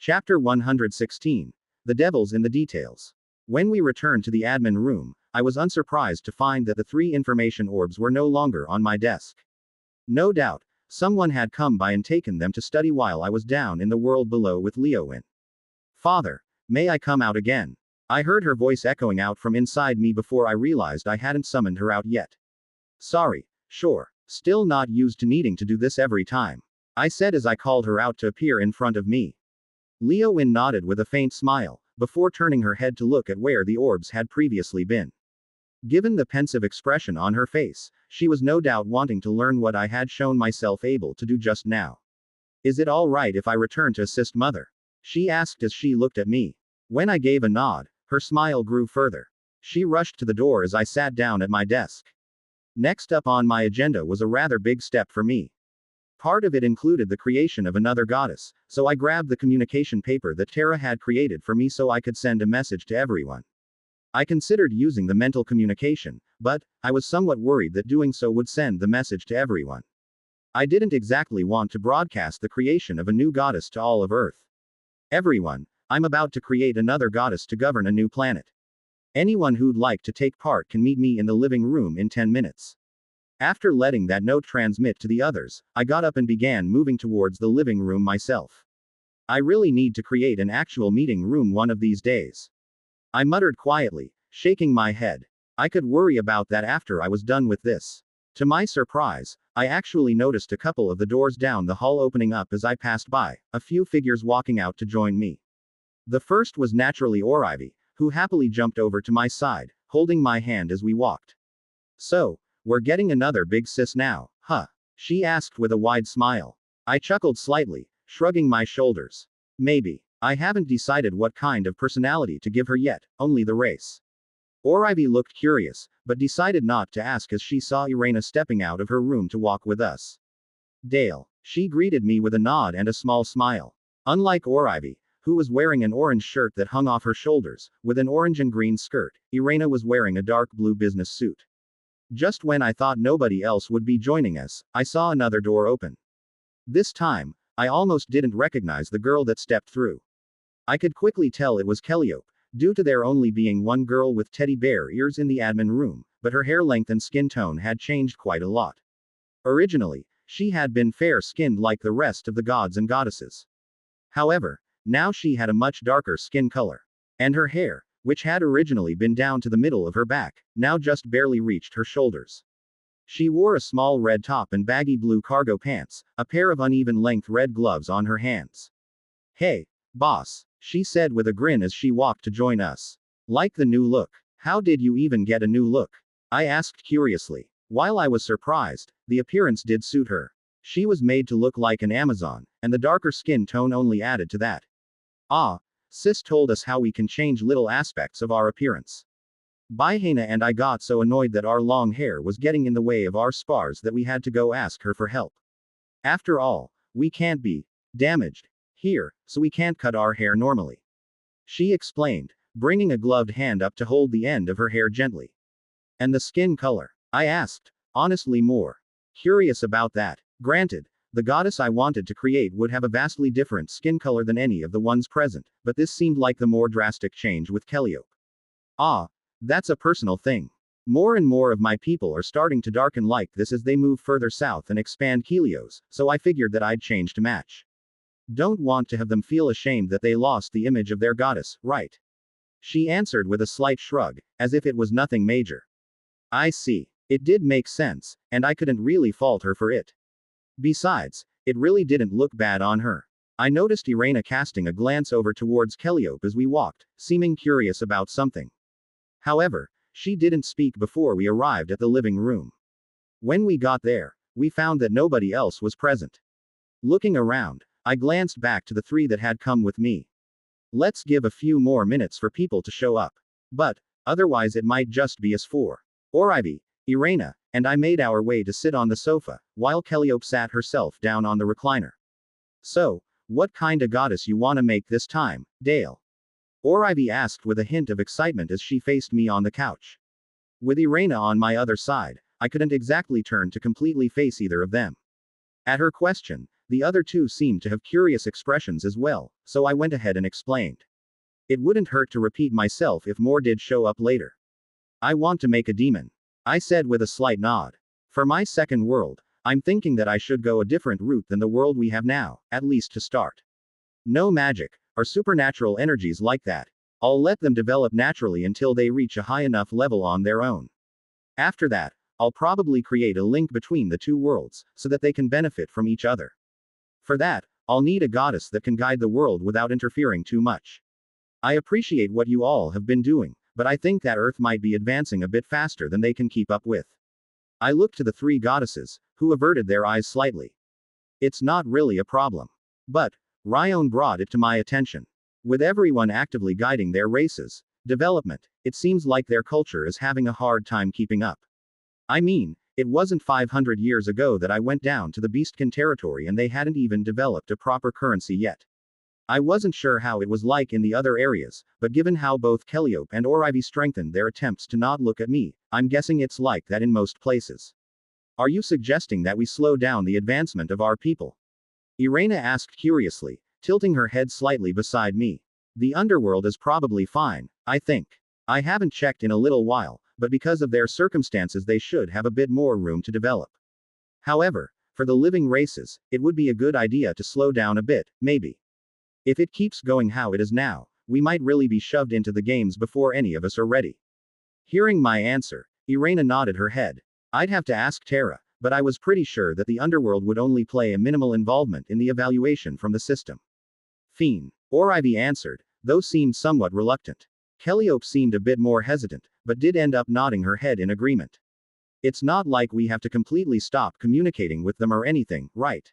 Chapter 116. The Devil's in the Details. When we returned to the admin room, I was unsurprised to find that the 3 information orbs were no longer on my desk. No doubt, someone had come by and taken them to study while I was down in the world below with Leowin. Father, may I come out again? I heard her voice echoing out from inside me before I realized I hadn't summoned her out yet. Sorry, sure, still not used to needing to do this every time, I said as I called her out to appear in front of me. Leowin nodded with a faint smile, before turning her head to look at where the orbs had previously been. Given the pensive expression on her face, she was no doubt wanting to learn what I had shown myself able to do just now. Is it all right if I return to assist Mother? She asked as she looked at me. When I gave a nod, her smile grew further. She rushed to the door as I sat down at my desk. Next up on my agenda was a rather big step for me. Part of it included the creation of another goddess, so I grabbed the communication paper that Terra had created for me so I could send a message to everyone. I considered using the mental communication, but I was somewhat worried that doing so would send the message to everyone. I didn't exactly want to broadcast the creation of a new goddess to all of Earth. Everyone, I'm about to create another goddess to govern a new planet. Anyone who'd like to take part can meet me in the living room in 10 minutes. After letting that note transmit to the others, I got up and began moving towards the living room myself. I really need to create an actual meeting room one of these days. I muttered quietly, shaking my head. I could worry about that after I was done with this. To my surprise, I actually noticed a couple of the doors down the hall opening up as I passed by, a few figures walking out to join me. The first was naturally Orivy, who happily jumped over to my side, holding my hand as we walked. So, we're getting another big sis now, huh? She asked with a wide smile. I chuckled slightly, shrugging my shoulders. Maybe. I haven't decided what kind of personality to give her yet, only the race. Orivy looked curious, but decided not to ask as she saw Irena stepping out of her room to walk with us. Dale. She greeted me with a nod and a small smile. Unlike Orivy, who was wearing an orange shirt that hung off her shoulders, with an orange and green skirt, Irena was wearing a dark blue business suit. Just when I thought nobody else would be joining us, I saw another door open. This time, I almost didn't recognize the girl that stepped through. I could quickly tell it was Calliope, due to there only being one girl with teddy bear ears in the admin room, but her hair length and skin tone had changed quite a lot. Originally, she had been fair-skinned like the rest of the gods and goddesses. However, now she had a much darker skin color. And her hair, which had originally been down to the middle of her back, now just barely reached her shoulders. She wore a small red top and baggy blue cargo pants, a pair of uneven-length red gloves on her hands. Hey, boss, she said with a grin as she walked to join us. Like the new look? How did you even get a new look? I asked curiously. While I was surprised, the appearance did suit her. She was made to look like an Amazon, and the darker skin tone only added to that. Ah, Sis told us how we can change little aspects of our appearance. Baihena and I got so annoyed that our long hair was getting in the way of our spars that we had to go ask her for help. After all, we can't be damaged here, so we can't cut our hair normally. She explained, bringing a gloved hand up to hold the end of her hair gently. And the skin color? I asked, honestly more curious about that. Granted, the goddess I wanted to create would have a vastly different skin color than any of the ones present, but this seemed like the more drastic change with Calliope. Ah, that's a personal thing. More and more of my people are starting to darken like this as they move further south and expand Helios, so I figured that I'd change to match. Don't want to have them feel ashamed that they lost the image of their goddess, right? She answered with a slight shrug, as if it was nothing major. I see. It did make sense, and I couldn't really fault her for it. Besides, it really didn't look bad on her. I noticed Irena casting a glance over towards Calliope as we walked, seeming curious about something. However, she didn't speak before we arrived at the living room. When we got there, we found that nobody else was present. Looking around, I glanced back to the 3 that had come with me. Let's give a few more minutes for people to show up. But, otherwise it might just be us 4. Orivy, Irena, and I made our way to sit on the sofa, while Calliope sat herself down on the recliner. So, what kinda goddess you wanna make this time, Dale? Orivy asked with a hint of excitement as she faced me on the couch. With Irena on my other side, I couldn't exactly turn to completely face either of them. At her question, The other two seemed to have curious expressions as well, so I went ahead and explained. It wouldn't hurt to repeat myself if more did show up later. I want to make a demon, I said with a slight nod. For my second world, I'm thinking that I should go a different route than the world we have now, at least to start. No magic, or supernatural energies like that. I'll let them develop naturally until they reach a high enough level on their own. After that, I'll probably create a link between the two worlds, so that they can benefit from each other. For that, I'll need a goddess that can guide the world without interfering too much. I appreciate what you all have been doing, but I think that Earth might be advancing a bit faster than they can keep up with. I looked to the three goddesses, who averted their eyes slightly. It's not really a problem. But, Ryan brought it to my attention. With everyone actively guiding their races' development, it seems like their culture is having a hard time keeping up. I mean, it wasn't 500 years ago that I went down to the Beastkin territory and they hadn't even developed a proper currency yet. I wasn't sure how it was like in the other areas, but given how both Calliope and Orivy strengthened their attempts to not look at me, I'm guessing it's like that in most places. Are you suggesting that we slow down the advancement of our people? Irena asked curiously, tilting her head slightly beside me. The underworld is probably fine, I think. I haven't checked in a little while, but because of their circumstances they should have a bit more room to develop. However, for the living races, it would be a good idea to slow down a bit, maybe. If it keeps going how it is now, we might really be shoved into the games before any of us are ready. Hearing my answer, Irena nodded her head. I'd have to ask Terra, but I was pretty sure that the underworld would only play a minimal involvement in the evaluation from the system. Fiend, Orivy answered, though seemed somewhat reluctant. Calliope seemed a bit more hesitant, but did end up nodding her head in agreement. It's not like we have to completely stop communicating with them or anything, right?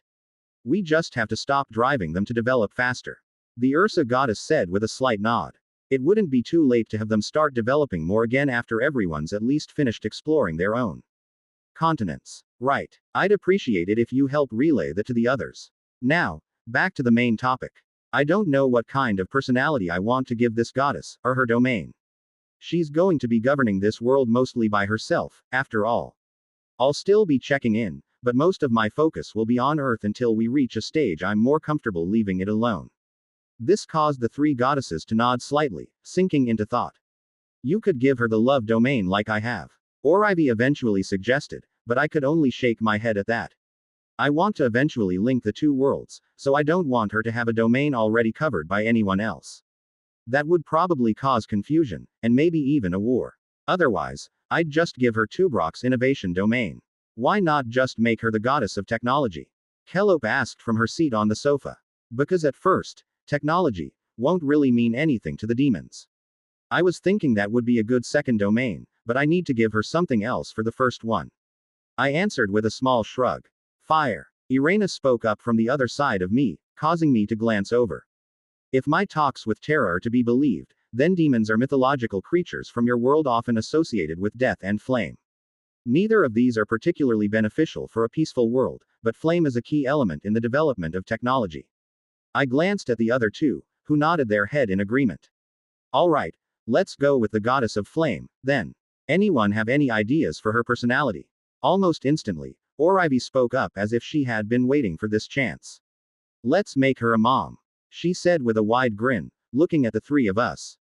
We just have to stop driving them to develop faster. The Ursa goddess said with a slight nod. It wouldn't be too late to have them start developing more again after everyone's at least finished exploring their own continents. Right. I'd appreciate it if you help relay that to the others. Now, back to the main topic. I don't know what kind of personality I want to give this goddess, or her domain. She's going to be governing this world mostly by herself, after all. I'll still be checking in, but most of my focus will be on Earth until we reach a stage I'm more comfortable leaving it alone. This caused the three goddesses to nod slightly, sinking into thought. You could give her the love domain like I have. Orivy eventually suggested, but I could only shake my head at that. I want to eventually link the two worlds, so I don't want her to have a domain already covered by anyone else. That would probably cause confusion, and maybe even a war. Otherwise, I'd just give her Tubrock's innovation domain. Why not just make her the goddess of technology? Calliope asked from her seat on the sofa. Because at first, technology won't really mean anything to the demons. I was thinking that would be a good second domain, but I need to give her something else for the first one. I answered with a small shrug. Fire. Irena spoke up from the other side of me, causing me to glance over. If my talks with Terra are to be believed, then demons are mythological creatures from your world often associated with death and flame. Neither of these are particularly beneficial for a peaceful world, but flame is a key element in the development of technology. I glanced at the other two, who nodded their head in agreement. Alright, let's go with the goddess of flame, then. Anyone have any ideas for her personality? Almost instantly, Orivy spoke up as if she had been waiting for this chance. Let's make her a mom, she said with a wide grin, looking at the three of us.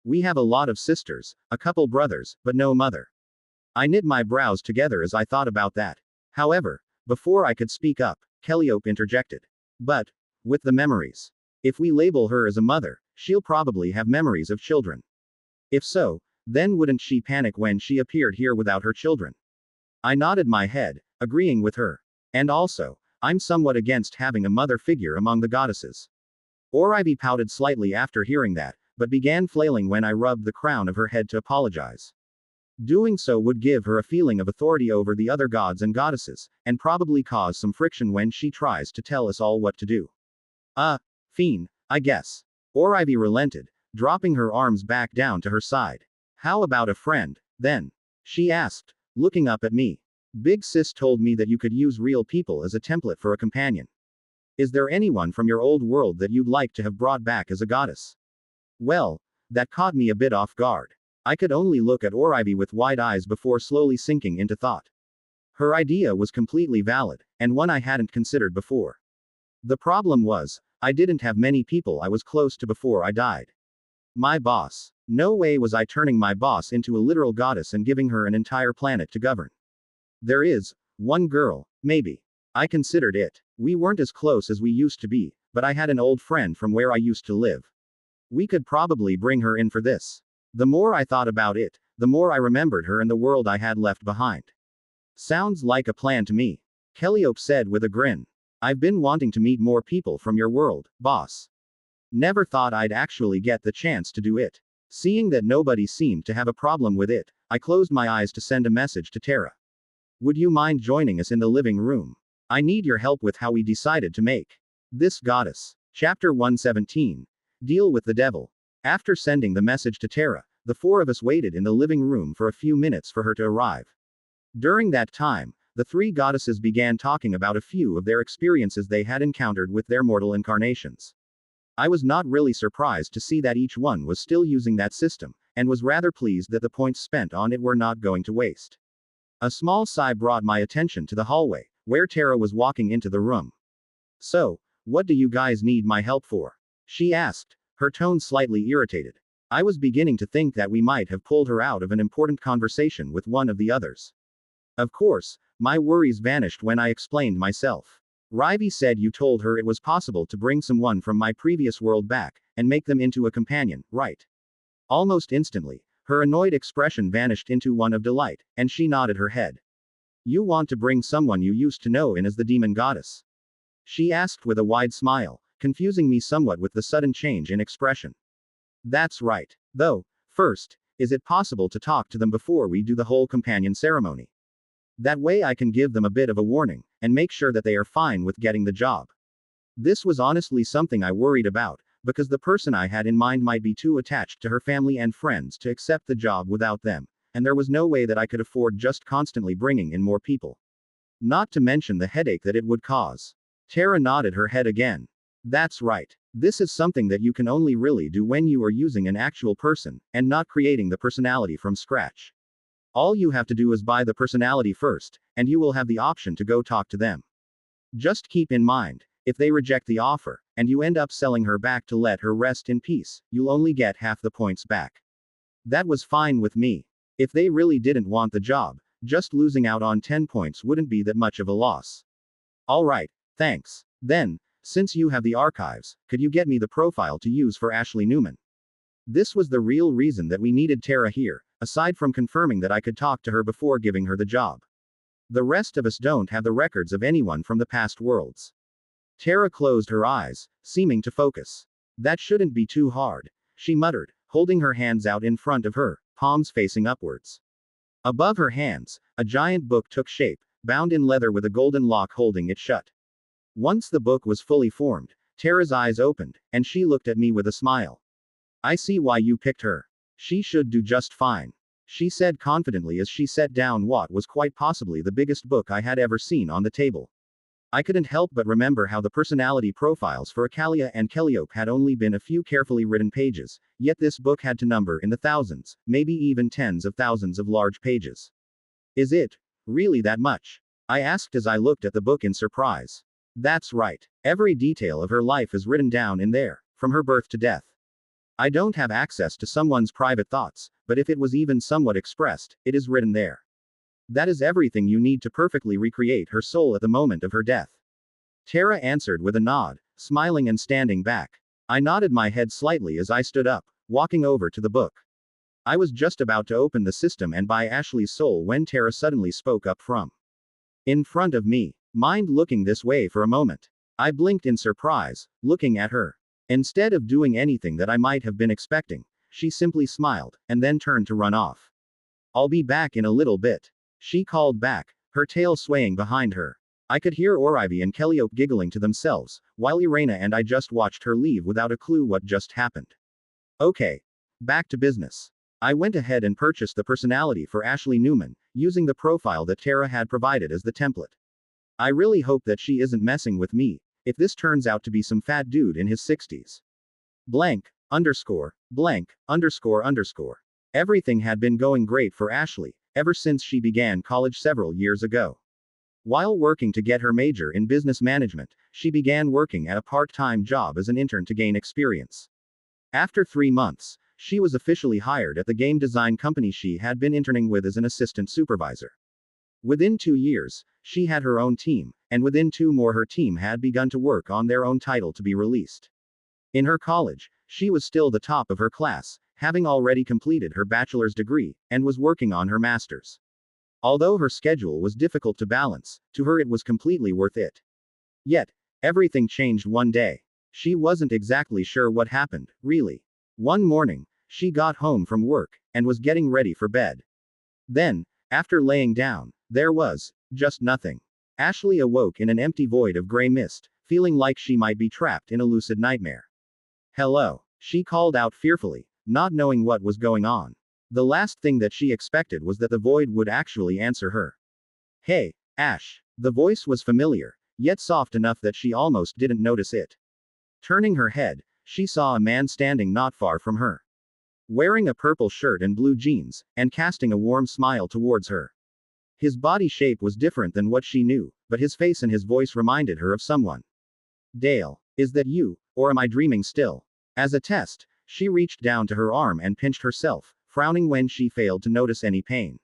We have a lot of sisters, a couple brothers, but no mother. I knit my brows together as I thought about that. However, before I could speak up, Calliope interjected. But, with the memories. If we label her as a mother, she'll probably have memories of children. If so, then wouldn't she panic when she appeared here without her children? I nodded my head, agreeing with her. And also, I'm somewhat against having a mother figure among the goddesses. Orivy pouted slightly after hearing that, but began flailing when I rubbed the crown of her head to apologize. Doing so would give her a feeling of authority over the other gods and goddesses, and probably cause some friction when she tries to tell us all what to do. Fiend, I guess. Orivy relented, dropping her arms back down to her side. How about a friend, then? She asked, looking up at me. Big Sis told me that you could use real people as a template for a companion. Is there anyone from your old world that you'd like to have brought back as a goddess? Well, that caught me a bit off guard. I could only look at Orivy with wide eyes before slowly sinking into thought. Her idea was completely valid, and one I hadn't considered before. The problem was, I didn't have many people I was close to before I died. My boss. No way was I turning my boss into a literal goddess and giving her an entire planet to govern. There is one girl, maybe. I considered it. We weren't as close as we used to be, but I had an old friend from where I used to live. We could probably bring her in for this. The more I thought about it, the more I remembered her and the world I had left behind. Sounds like a plan to me. Calliope said with a grin. I've been wanting to meet more people from your world, boss. Never thought I'd actually get the chance to do it. Seeing that nobody seemed to have a problem with it, I closed my eyes to send a message to Tara. Would you mind joining us in the living room? I need your help with how we decided to make this goddess. Chapter 117. Deal with the devil. After sending the message to Tara, the four of us waited in the living room for a few minutes for her to arrive. During that time, the three goddesses began talking about a few of their experiences they had encountered with their mortal incarnations. I was not really surprised to see that each one was still using that system, and was rather pleased that the points spent on it were not going to waste. A small sigh brought my attention to the hallway, where Tara was walking into the room. So, what do you guys need my help for? She asked, her tone slightly irritated. I was beginning to think that we might have pulled her out of an important conversation with one of the others. Of course, my worries vanished when I explained myself. Ryby said you told her it was possible to bring someone from my previous world back, and make them into a companion, right? Almost instantly, her annoyed expression vanished into one of delight, and she nodded her head. You want to bring someone you used to know in as the demon goddess? She asked with a wide smile, confusing me somewhat with the sudden change in expression. That's right. Though, first, is it possible to talk to them before we do the whole companion ceremony? That way I can give them a bit of a warning, and make sure that they are fine with getting the job. This was honestly something I worried about, because the person I had in mind might be too attached to her family and friends to accept the job without them, and there was no way that I could afford just constantly bringing in more people. Not to mention the headache that it would cause. Tara nodded her head again. That's right. This is something that you can only really do when you are using an actual person, and not creating the personality from scratch. All you have to do is buy the personality first, and you will have the option to go talk to them. Just keep in mind, if they reject the offer, and you end up selling her back to let her rest in peace, you'll only get half the points back. That was fine with me. If they really didn't want the job, just losing out on 10 points wouldn't be that much of a loss. Alright, thanks. Then, since you have the archives, could you get me the profile to use for Ashley Newman? This was the real reason that we needed Tara here, aside from confirming that I could talk to her before giving her the job. The rest of us don't have the records of anyone from the past worlds. Tara closed her eyes, seeming to focus. That shouldn't be too hard, she muttered, holding her hands out in front of her, palms facing upwards. Above her hands, a giant book took shape, bound in leather with a golden lock holding it shut. Once the book was fully formed, Tara's eyes opened, and she looked at me with a smile. I see why you picked her. She should do just fine, she said confidently as she set down what was quite possibly the biggest book I had ever seen on the table. I couldn't help but remember how the personality profiles for Acalia and Calliope had only been a few carefully written pages, yet this book had to number in the thousands, maybe even tens of thousands of large pages. Is it really that much? I asked as I looked at the book in surprise. That's right. Every detail of her life is written down in there, from her birth to death. I don't have access to someone's private thoughts, but if it was even somewhat expressed, it is written there. That is everything you need to perfectly recreate her soul at the moment of her death. Tara answered with a nod, smiling and standing back. I nodded my head slightly as I stood up, walking over to the book. I was just about to open the system and buy Ashley's soul when Tara suddenly spoke up from in front of me. Mind looking this way for a moment? I blinked in surprise, looking at her. Instead of doing anything that I might have been expecting, she simply smiled, and then turned to run off. I'll be back in a little bit, she called back, her tail swaying behind her. I could hear Orivy and Calliope giggling to themselves, while Irena and I just watched her leave without a clue what just happened. Okay. Back to business. I went ahead and purchased the personality for Ashley Newman, using the profile that Tara had provided as the template. I really hope that she isn't messing with me, if this turns out to be some fat dude in his 60s. Blank, underscore, blank, underscore underscore. Everything had been going great for Ashley, ever since she began college several years ago. While working to get her major in business management, she began working at a part-time job as an intern to gain experience. After 3 months, she was officially hired at the game design company she had been interning with as an assistant supervisor. Within 2 years, she had her own team, and within 2 more her team had begun to work on their own title to be released. In her college, she was still the top of her class, having already completed her bachelor's degree, and was working on her master's. Although her schedule was difficult to balance, to her it was completely worth it. Yet, everything changed one day. She wasn't exactly sure what happened, really. One morning, she got home from work, and was getting ready for bed. Then, after laying down, there was just nothing. Ashley awoke in an empty void of gray mist, feeling like she might be trapped in a lucid nightmare. Hello, she called out fearfully, not knowing what was going on. The last thing that she expected was that the void would actually answer her. Hey, Ash. The voice was familiar, yet soft enough that she almost didn't notice it. Turning her head, she saw a man standing not far from her. Wearing a purple shirt and blue jeans, and casting a warm smile towards her. His body shape was different than what she knew, but his face and his voice reminded her of someone. Dale, is that you, or am I dreaming still? As a test, she reached down to her arm and pinched herself, frowning when she failed to notice any pain.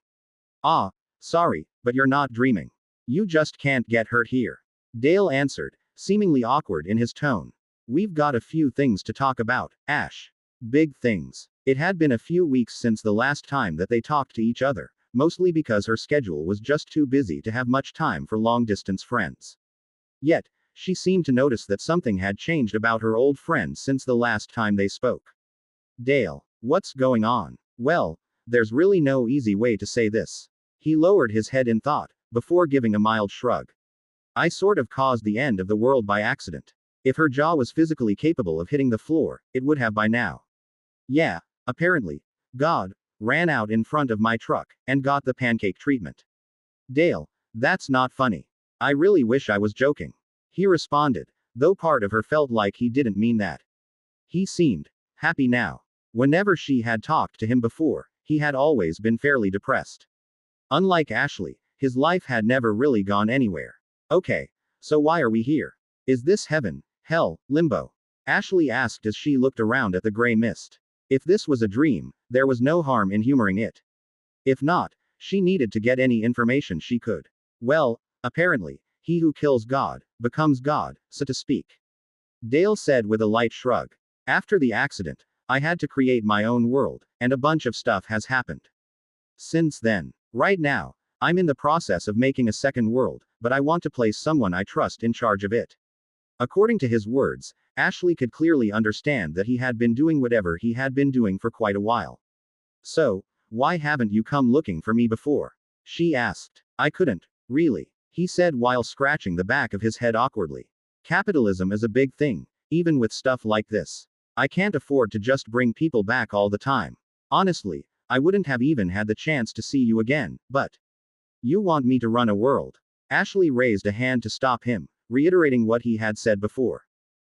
Ah, sorry, but you're not dreaming. You just can't get hurt here. Dale answered, seemingly awkward in his tone. We've got a few things to talk about, Ash. Big things. It had been a few weeks since the last time that they talked to each other, mostly because her schedule was just too busy to have much time for long-distance friends. Yet, she seemed to notice that something had changed about her old friend since the last time they spoke. Dale, what's going on? Well, there's really no easy way to say this. He lowered his head in thought, before giving a mild shrug. I sort of caused the end of the world by accident. If her jaw was physically capable of hitting the floor, it would have by now. Yeah, apparently. God ran out in front of my truck, and got the pancake treatment. Dale, that's not funny. I really wish I was joking. He responded, though part of her felt like he didn't mean that. He seemed happy now. Whenever she had talked to him before, he had always been fairly depressed. Unlike Ashley, his life had never really gone anywhere. Okay, so why are we here? Is this heaven, hell, limbo? Ashley asked as she looked around at the gray mist. If this was a dream, there was no harm in humoring it. If not, she needed to get any information she could. Well, apparently, he who kills God, becomes God, so to speak. Dale said with a light shrug. After the accident, I had to create my own world, and a bunch of stuff has happened. Since then. Right now, I'm in the process of making a second world, but I want to place someone I trust in charge of it. According to his words, Ashley could clearly understand that he had been doing whatever he had been doing for quite a while. So, why haven't you come looking for me before? She asked. I couldn't, really, he said while scratching the back of his head awkwardly. Capitalism is a big thing, even with stuff like this. I can't afford to just bring people back all the time. Honestly, I wouldn't have even had the chance to see you again, but. You want me to run a world? Ashley raised a hand to stop him, reiterating what he had said before.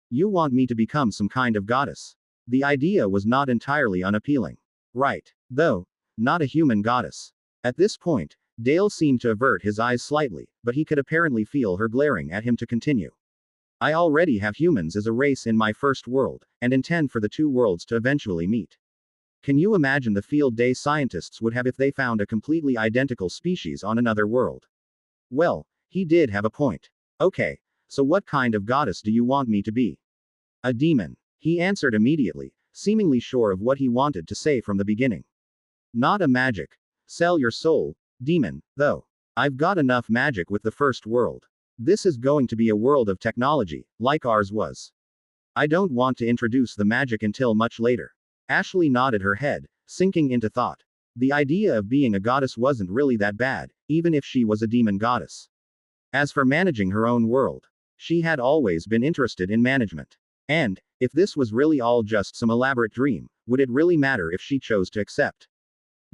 You want me to become some kind of goddess? The idea was not entirely unappealing. Right. Though, not a human goddess. At this point, Dale seemed to avert his eyes slightly, but he could apparently feel her glaring at him to continue. I already have humans as a race in my first world, and intend for the two worlds to eventually meet. Can you imagine the field day scientists would have if they found a completely identical species on another world? Well, he did have a point. Okay, so what kind of goddess do you want me to be? A demon. He answered immediately, seemingly sure of what he wanted to say from the beginning. Not a magic. Sell your soul, demon, though. I've got enough magic with the first world. This is going to be a world of technology, like ours was. I don't want to introduce the magic until much later. Ashley nodded her head, sinking into thought. The idea of being a goddess wasn't really that bad, even if she was a demon goddess. As for managing her own world, she had always been interested in management. And, if this was really all just some elaborate dream, would it really matter if she chose to accept?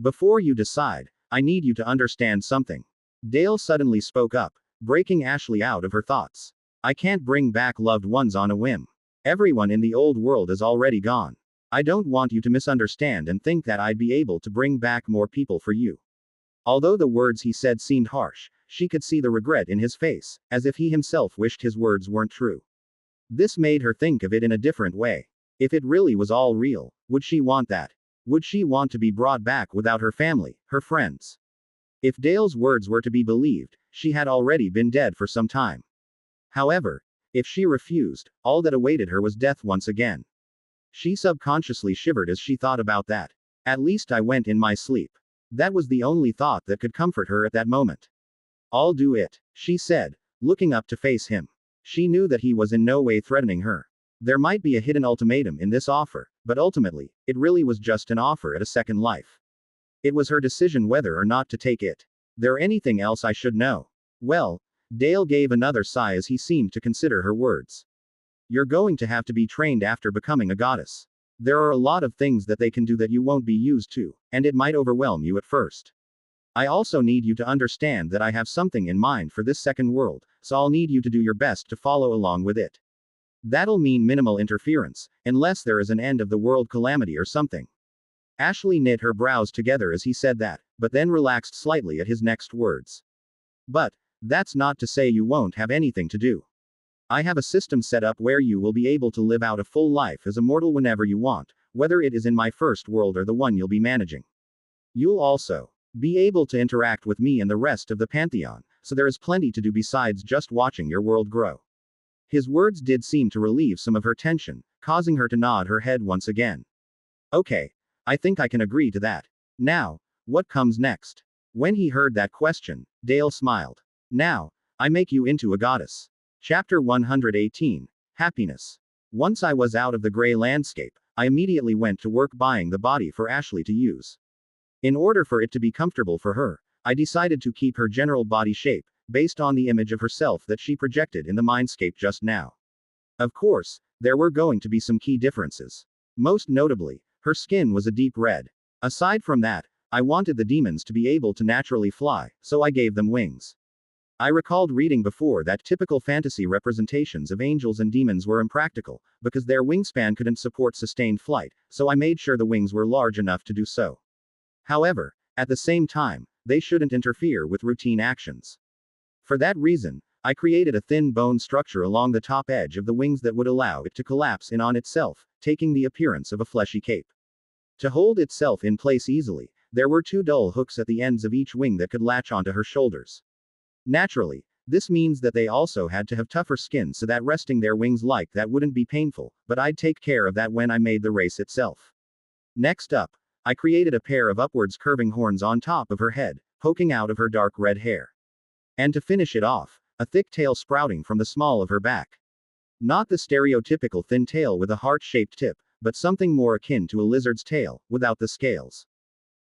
Before you decide, I need you to understand something. Dale suddenly spoke up, breaking Ashley out of her thoughts. I can't bring back loved ones on a whim. Everyone in the old world is already gone. I don't want you to misunderstand and think that I'd be able to bring back more people for you. Although the words he said seemed harsh, she could see the regret in his face, as if he himself wished his words weren't true. This made her think of it in a different way. If it really was all real, would she want that? Would she want to be brought back without her family, her friends? If Dale's words were to be believed, she had already been dead for some time. However, if she refused, all that awaited her was death once again. She subconsciously shivered as she thought about that. At least I went in my sleep. That was the only thought that could comfort her at that moment. I'll do it, she said, looking up to face him. She knew that he was in no way threatening her. There might be a hidden ultimatum in this offer, but ultimately, it really was just an offer at a second life. It was her decision whether or not to take it. There anything else I should know? Well, Dale gave another sigh as he seemed to consider her words. You're going to have to be trained after becoming a goddess. There are a lot of things that they can do that you won't be used to, and it might overwhelm you at first. I also need you to understand that I have something in mind for this second world, so I'll need you to do your best to follow along with it. That'll mean minimal interference, unless there is an end of the world calamity or something. Ashley knit her brows together as he said that, but then relaxed slightly at his next words. But, that's not to say you won't have anything to do. I have a system set up where you will be able to live out a full life as a mortal whenever you want, whether it is in my first world or the one you'll be managing. You'll also be able to interact with me and the rest of the Pantheon, so there is plenty to do besides just watching your world grow. His words did seem to relieve some of her tension, causing her to nod her head once again. Okay, I think I can agree to that. Now, what comes next? When he heard that question, Dale smiled. Now, I make you into a goddess. Chapter 118. Happiness. Once I was out of the gray landscape, I immediately went to work buying the body for Ashley to use. In order for it to be comfortable for her, I decided to keep her general body shape, based on the image of herself that she projected in the mindscape just now. Of course, there were going to be some key differences. Most notably, her skin was a deep red. Aside from that, I wanted the demons to be able to naturally fly, so I gave them wings. I recalled reading before that typical fantasy representations of angels and demons were impractical, because their wingspan couldn't support sustained flight, so I made sure the wings were large enough to do so. However, at the same time, they shouldn't interfere with routine actions. For that reason, I created a thin bone structure along the top edge of the wings that would allow it to collapse in on itself, taking the appearance of a fleshy cape. To hold itself in place easily, there were two dull hooks at the ends of each wing that could latch onto her shoulders. Naturally, this means that they also had to have tougher skin so that resting their wings like that wouldn't be painful, but I'd take care of that when I made the race itself. Next up, I created a pair of upwards curving horns on top of her head, poking out of her dark red hair. And to finish it off, a thick tail sprouting from the small of her back. Not the stereotypical thin tail with a heart-shaped tip, but something more akin to a lizard's tail, without the scales.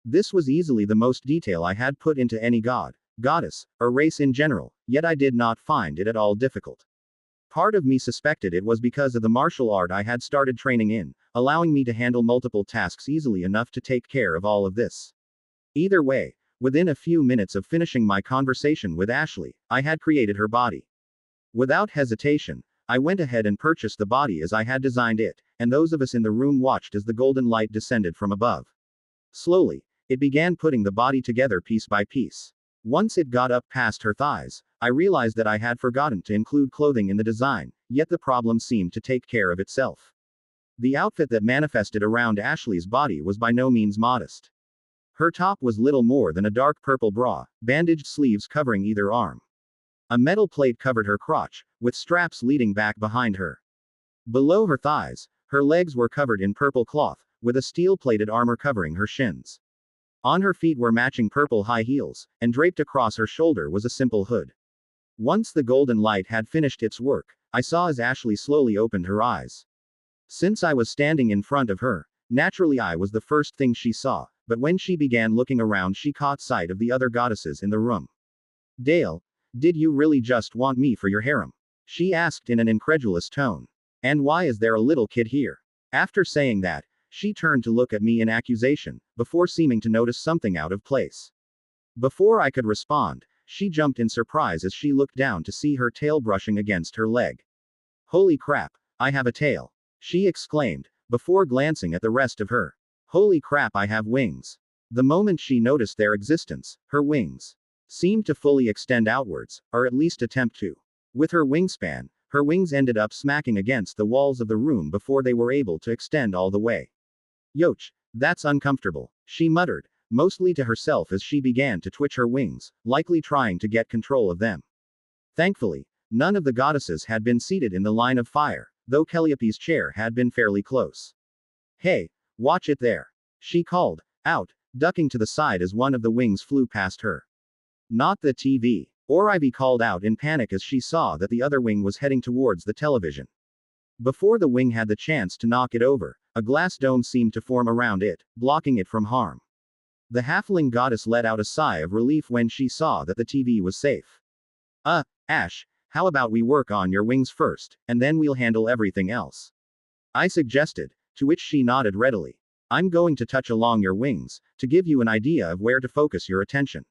This was easily the most detail I had put into any god, goddess, or race in general, yet I did not find it at all difficult. Part of me suspected it was because of the martial art I had started training in, allowing me to handle multiple tasks easily enough to take care of all of this. Either way, within a few minutes of finishing my conversation with Ashley, I had created her body. Without hesitation, I went ahead and purchased the body as I had designed it, and those of us in the room watched as the golden light descended from above. Slowly, it began putting the body together piece by piece. Once it got up past her thighs, I realized that I had forgotten to include clothing in the design, yet the problem seemed to take care of itself. The outfit that manifested around Ashley's body was by no means modest. Her top was little more than a dark purple bra, bandaged sleeves covering either arm. A metal plate covered her crotch, with straps leading back behind her. Below her thighs, her legs were covered in purple cloth, with a steel-plated armor covering her shins. On her feet were matching purple high heels, and draped across her shoulder was a simple hood. Once the golden light had finished its work, I saw as Ashley slowly opened her eyes. Since I was standing in front of her, naturally I was the first thing she saw, but when she began looking around she caught sight of the other goddesses in the room. Dale, did you really just want me for your harem? She asked in an incredulous tone. And why is there a little kid here? After saying that, she turned to look at me in accusation, before seeming to notice something out of place. Before I could respond, she jumped in surprise as she looked down to see her tail brushing against her leg. Holy crap, I have a tail, she exclaimed, before glancing at the rest of her. Holy crap, I have wings. The moment she noticed their existence, her wings seemed to fully extend outwards, or at least attempt to. With her wingspan, her wings ended up smacking against the walls of the room before they were able to extend all the way. Yoch, that's uncomfortable, she muttered, mostly to herself as she began to twitch her wings, likely trying to get control of them. Thankfully, none of the goddesses had been seated in the line of fire, though Calliope's chair had been fairly close. Hey, watch it there, she called out, ducking to the side as one of the wings flew past her. Not the TV, Orivy called out in panic as she saw that the other wing was heading towards the television. Before the wing had the chance to knock it over, a glass dome seemed to form around it, blocking it from harm. The halfling goddess let out a sigh of relief when she saw that the TV was safe. Ash, how about we work on your wings first, and then we'll handle everything else? I suggested, to which she nodded readily. I'm going to touch along your wings, to give you an idea of where to focus your attention.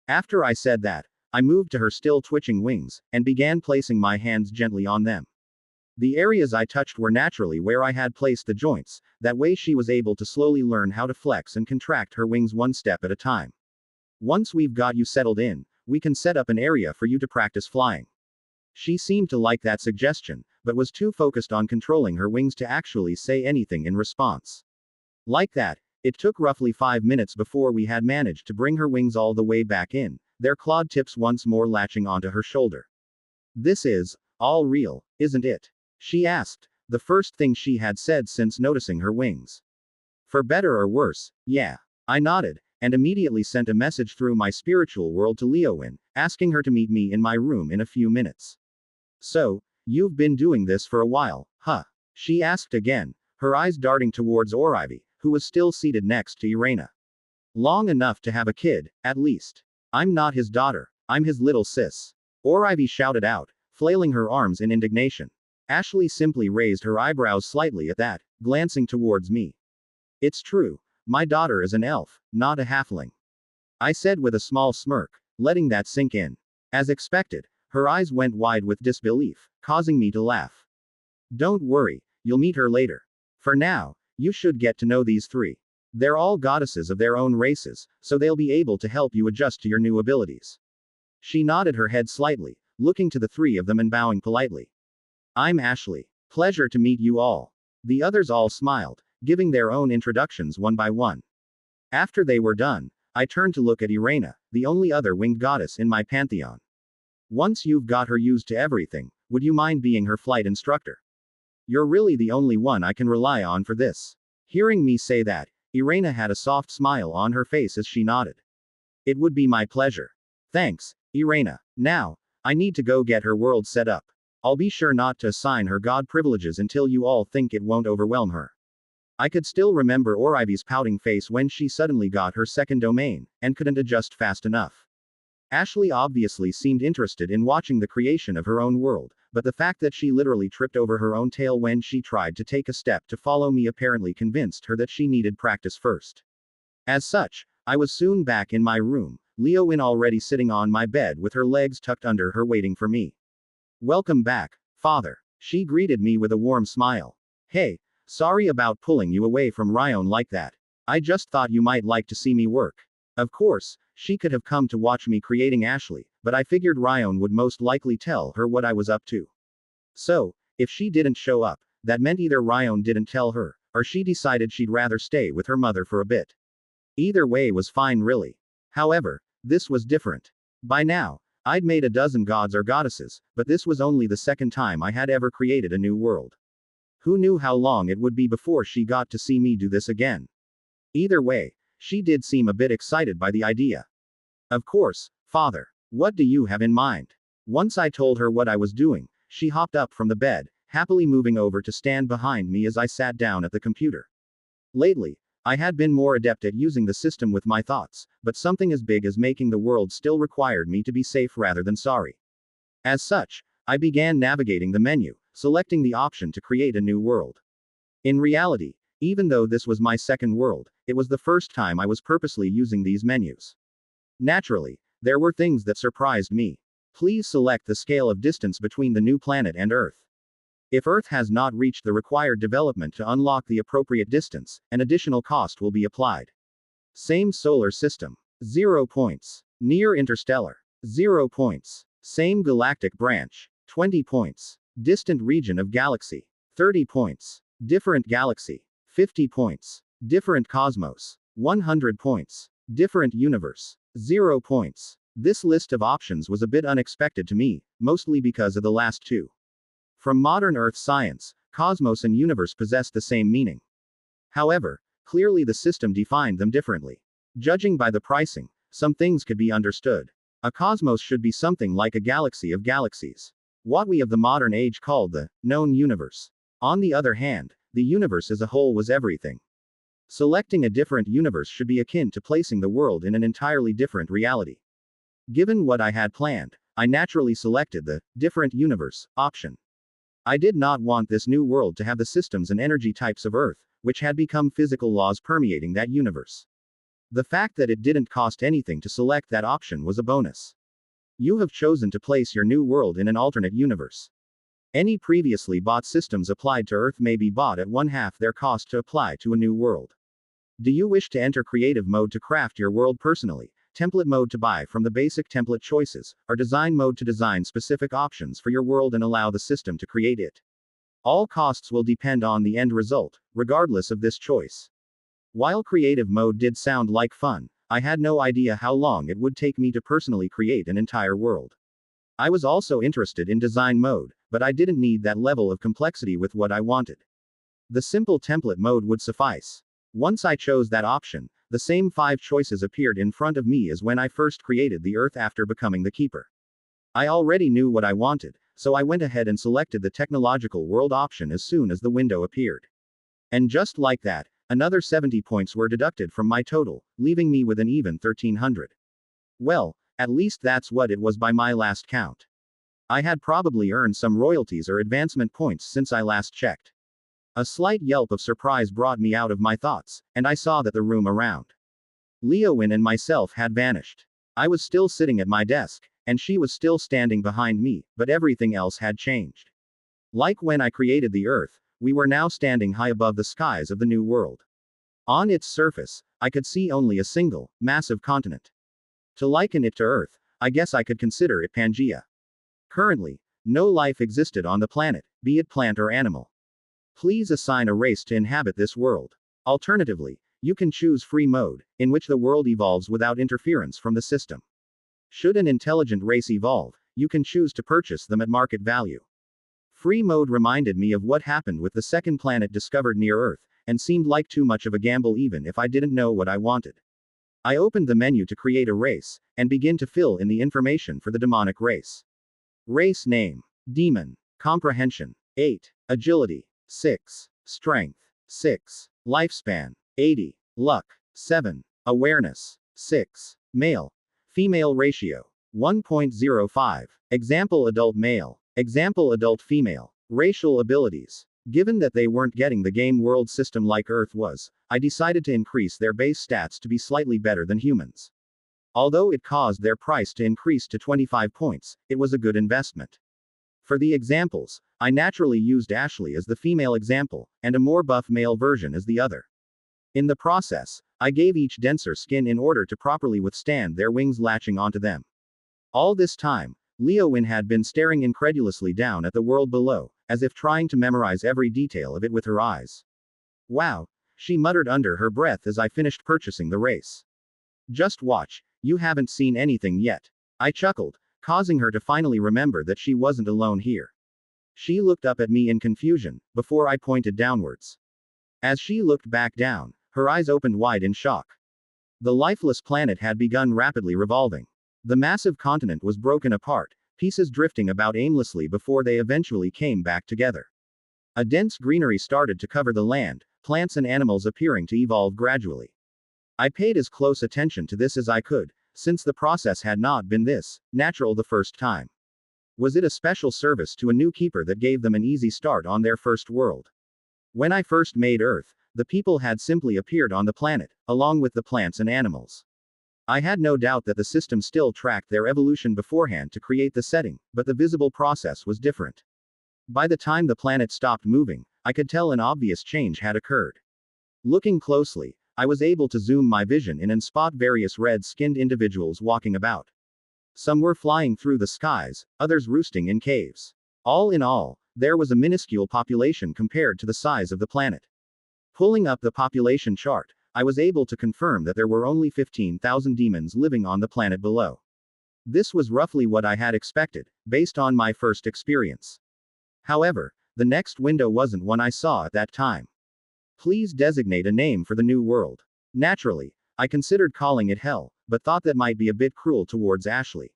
After I said that, I moved to her still twitching wings, and began placing my hands gently on them. The areas I touched were naturally where I had placed the joints, that way she was able to slowly learn how to flex and contract her wings one step at a time. Once we've got you settled in, we can set up an area for you to practice flying. She seemed to like that suggestion, but was too focused on controlling her wings to actually say anything in response. Like that, it took roughly 5 minutes before we had managed to bring her wings all the way back in, their clawed tips once more latching onto her shoulder. This is all real, isn't it? She asked, the first thing she had said since noticing her wings. For better or worse, yeah. I nodded, and immediately sent a message through my spiritual world to Leowyn, asking her to meet me in my room in a few minutes. So, you've been doing this for a while, huh? She asked again, her eyes darting towards Orivy, who was still seated next to Irena. Long enough to have a kid, at least. I'm not his daughter, I'm his little sis. Orivy shouted out, flailing her arms in indignation. Ashley simply raised her eyebrows slightly at that, glancing towards me. It's true, my daughter is an elf, not a halfling, I said with a small smirk, letting that sink in. As expected, her eyes went wide with disbelief, causing me to laugh. Don't worry, you'll meet her later. For now, you should get to know these three. They're all goddesses of their own races, so they'll be able to help you adjust to your new abilities. She nodded her head slightly, looking to the three of them and bowing politely. I'm Ashley. Pleasure to meet you all. The others all smiled, giving their own introductions one by one. After they were done, I turned to look at Irena, the only other winged goddess in my pantheon. Once you've got her used to everything, would you mind being her flight instructor? You're really the only one I can rely on for this. Hearing me say that, Irena had a soft smile on her face as she nodded. It would be my pleasure. Thanks, Irena. Now, I need to go get her world set up. I'll be sure not to assign her god privileges until you all think it won't overwhelm her. I could still remember Orivy's pouting face when she suddenly got her second domain, and couldn't adjust fast enough. Ashley obviously seemed interested in watching the creation of her own world, but the fact that she literally tripped over her own tail when she tried to take a step to follow me apparently convinced her that she needed practice first. As such, I was soon back in my room, Leowyn already sitting on my bed with her legs tucked under her waiting for me. Welcome back, father. She greeted me with a warm smile. Hey, sorry about pulling you away from Ryan like that. I just thought you might like to see me work. Of course, she could have come to watch me creating Ashley, but I figured Ryan would most likely tell her what I was up to. So, if she didn't show up, that meant either Ryan didn't tell her, or she decided she'd rather stay with her mother for a bit. Either way was fine really. However, this was different. By now, I'd made a dozen gods or goddesses, but this was only the second time I had ever created a new world. Who knew how long it would be before she got to see me do this again? Either way, she did seem a bit excited by the idea. Of course, father. What do you have in mind? Once I told her what I was doing, she hopped up from the bed, happily moving over to stand behind me as I sat down at the computer. Lately, I had been more adept at using the system with my thoughts, but something as big as making the world still required me to be safe rather than sorry. As such, I began navigating the menu, selecting the option to create a new world. In reality, even though this was my second world, it was the first time I was purposely using these menus. Naturally, there were things that surprised me. Please select the scale of distance between the new planet and Earth. If Earth has not reached the required development to unlock the appropriate distance, an additional cost will be applied. Same solar system. 0 points. Near interstellar. 0 points. Same galactic branch. 20 points. Distant region of galaxy. 30 points. Different galaxy. 50 points. Different cosmos. 100 points. Different universe. 0 points. This list of options was a bit unexpected to me, mostly because of the last two. From modern Earth science, cosmos and universe possess the same meaning. However, clearly the system defined them differently. Judging by the pricing, some things could be understood. A cosmos should be something like a galaxy of galaxies. What we of the modern age called the known universe. On the other hand, the universe as a whole was everything. Selecting a different universe should be akin to placing the world in an entirely different reality. Given what I had planned, I naturally selected the different universe option. I did not want this new world to have the systems and energy types of Earth, which had become physical laws permeating that universe. The fact that it didn't cost anything to select that option was a bonus. You have chosen to place your new world in an alternate universe. Any previously bought systems applied to Earth may be bought at 1/2 their cost to apply to a new world. Do you wish to enter creative mode to craft your world personally, template mode to buy from the basic template choices, or design mode to design specific options for your world and allow the system to create it? All costs will depend on the end result, regardless of this choice. While creative mode did sound like fun, I had no idea how long it would take me to personally create an entire world. I was also interested in design mode, but I didn't need that level of complexity with what I wanted. The simple template mode would suffice. Once I chose that option, the same 5 choices appeared in front of me as when I first created the Earth after becoming the keeper. I already knew what I wanted, so I went ahead and selected the technological world option as soon as the window appeared. And just like that, another 70 points were deducted from my total, leaving me with an even 1300. Well, at least that's what it was by my last count. I had probably earned some royalties or advancement points since I last checked. A slight yelp of surprise brought me out of my thoughts, and I saw that the room around Leowin and myself had vanished. I was still sitting at my desk, and she was still standing behind me, but everything else had changed. Like when I created the Earth, we were now standing high above the skies of the new world. On its surface, I could see only a single, massive continent. To liken it to Earth, I guess I could consider it Pangea. Currently, no life existed on the planet, be it plant or animal. Please assign a race to inhabit this world. Alternatively, you can choose free mode, in which the world evolves without interference from the system. Should an intelligent race evolve, you can choose to purchase them at market value. Free mode reminded me of what happened with the second planet discovered near Earth, and seemed like too much of a gamble even if I didn't know what I wanted. I opened the menu to create a race, and begin to fill in the information for the demonic race. Race name: Demon. Comprehension: 8. Agility: 6. Strength: 6. Lifespan: 80. Luck: 7. Awareness: 6. Male. Female ratio: 1.05. Example adult male. Example adult female. Racial abilities. Given that they weren't getting the game world system like Earth was, I decided to increase their base stats to be slightly better than humans. Although it caused their price to increase to 25 points, it was a good investment. For the examples, I naturally used Ashley as the female example, and a more buff male version as the other. In the process, I gave each denser skin in order to properly withstand their wings latching onto them. All this time, Leowin had been staring incredulously down at the world below, as if trying to memorize every detail of it with her eyes. Wow, she muttered under her breath as I finished purchasing the race. Just watch, you haven't seen anything yet. I chuckled, causing her to finally remember that she wasn't alone here. She looked up at me in confusion, before I pointed downwards. As she looked back down, her eyes opened wide in shock. The lifeless planet had begun rapidly revolving. The massive continent was broken apart, pieces drifting about aimlessly before they eventually came back together. A dense greenery started to cover the land, plants and animals appearing to evolve gradually. I paid as close attention to this as I could, since the process had not been this natural the first time. Was it a special service to a new keeper that gave them an easy start on their first world? When I first made Earth, the people had simply appeared on the planet, along with the plants and animals. I had no doubt that the system still tracked their evolution beforehand to create the setting, but the visible process was different. By the time the planet stopped moving, I could tell an obvious change had occurred. Looking closely, I was able to zoom my vision in and spot various red-skinned individuals walking about. Some were flying through the skies, others roosting in caves. All in all, there was a minuscule population compared to the size of the planet. Pulling up the population chart, I was able to confirm that there were only 15,000 demons living on the planet below. This was roughly what I had expected, based on my first experience. However, the next window wasn't one I saw at that time. Please designate a name for the new world. Naturally, I considered calling it Hell, but thought that might be a bit cruel towards Ashley.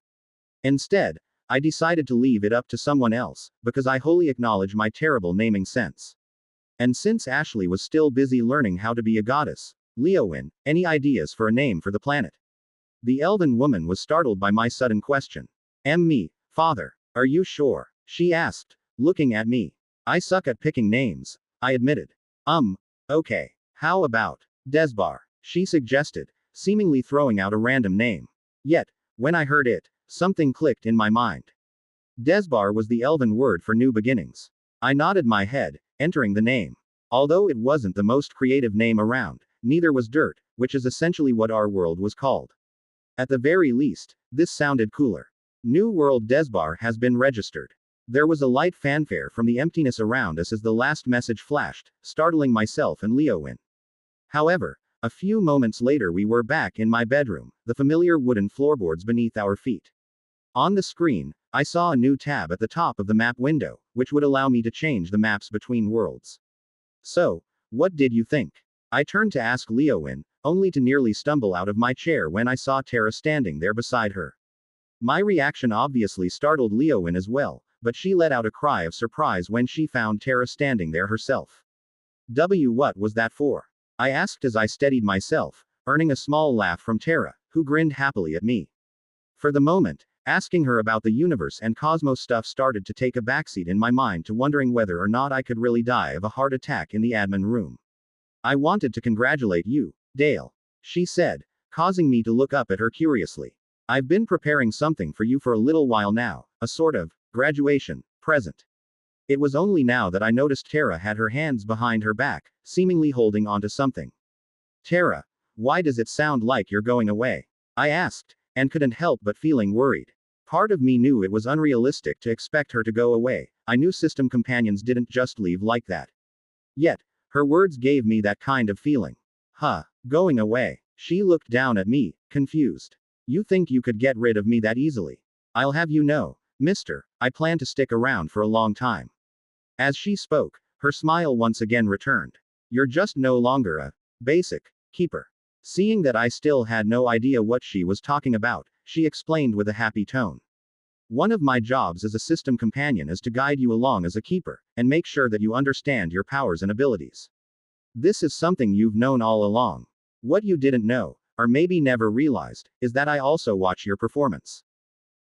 Instead, I decided to leave it up to someone else, because I wholly acknowledge my terrible naming sense. And since Ashley was still busy learning how to be a goddess, Leowin, any ideas for a name for the planet? The elven woman was startled by my sudden question. Me, father. Are you sure? She asked, looking at me. I suck at picking names, I admitted. Okay. How about Desbar? She suggested, seemingly throwing out a random name. Yet, when I heard it, something clicked in my mind. Desbar was the elven word for new beginnings. I nodded my head, entering the name. Although it wasn't the most creative name around, neither was Dirt, which is essentially what our world was called. At the very least, this sounded cooler. New World Desbar has been registered. There was a light fanfare from the emptiness around us as the last message flashed, startling myself and Leowin. However, a few moments later we were back in my bedroom, the familiar wooden floorboards beneath our feet. On the screen, I saw a new tab at the top of the map window, which would allow me to change the maps between worlds. So, what did you think? I turned to ask Leowin, only to nearly stumble out of my chair when I saw Tara standing there beside her. My reaction obviously startled Leowin as well, but she let out a cry of surprise when she found Tara standing there herself. What was that for? I asked as I steadied myself, earning a small laugh from Tara, who grinned happily at me. For the moment, asking her about the universe and cosmos stuff started to take a backseat in my mind to wondering whether or not I could really die of a heart attack in the admin room. I wanted to congratulate you, Dale, she said, causing me to look up at her curiously. I've been preparing something for you for a little while now, a sort of graduation present. It was only now that I noticed Tara had her hands behind her back, seemingly holding onto something. Tara, why does it sound like you're going away? I asked, and couldn't help but feeling worried. Part of me knew it was unrealistic to expect her to go away. I knew system companions didn't just leave like that. Yet, her words gave me that kind of feeling. Going away. She looked down at me, confused. You think you could get rid of me that easily? I'll have you know, mister, I plan to stick around for a long time. As she spoke, her smile once again returned. You're just no longer a basic keeper. Seeing that I still had no idea what she was talking about, she explained with a happy tone. One of my jobs as a system companion is to guide you along as a keeper, and make sure that you understand your powers and abilities. This is something you've known all along. What you didn't know, or maybe never realized, is that I also watch your performance.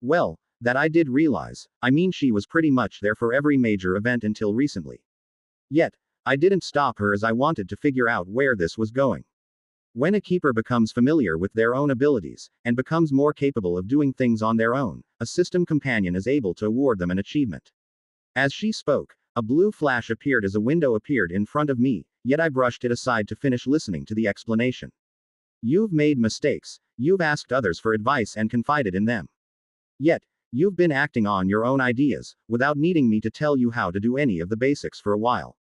Well, that I did realize, I mean she was pretty much there for every major event until recently. Yet, I didn't stop her as I wanted to figure out where this was going. When a keeper becomes familiar with their own abilities, and becomes more capable of doing things on their own, a system companion is able to award them an achievement. As she spoke, a blue flash appeared as a window appeared in front of me, yet I brushed it aside to finish listening to the explanation. You've made mistakes, you've asked others for advice and confided in them. Yet, you've been acting on your own ideas, without needing me to tell you how to do any of the basics for a while.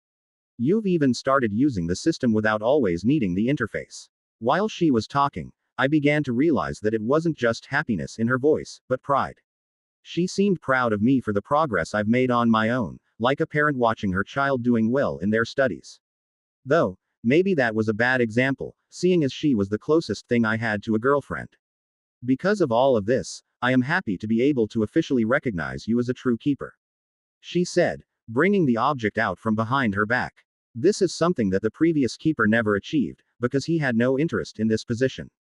You've even started using the system without always needing the interface. While she was talking, I began to realize that it wasn't just happiness in her voice, but pride. She seemed proud of me for the progress I've made on my own, like a parent watching her child doing well in their studies. Though, maybe that was a bad example, seeing as she was the closest thing I had to a girlfriend. Because of all of this, I am happy to be able to officially recognize you as a true keeper. She said, bringing the object out from behind her back. This is something that the previous keeper never achieved, because he had no interest in this position.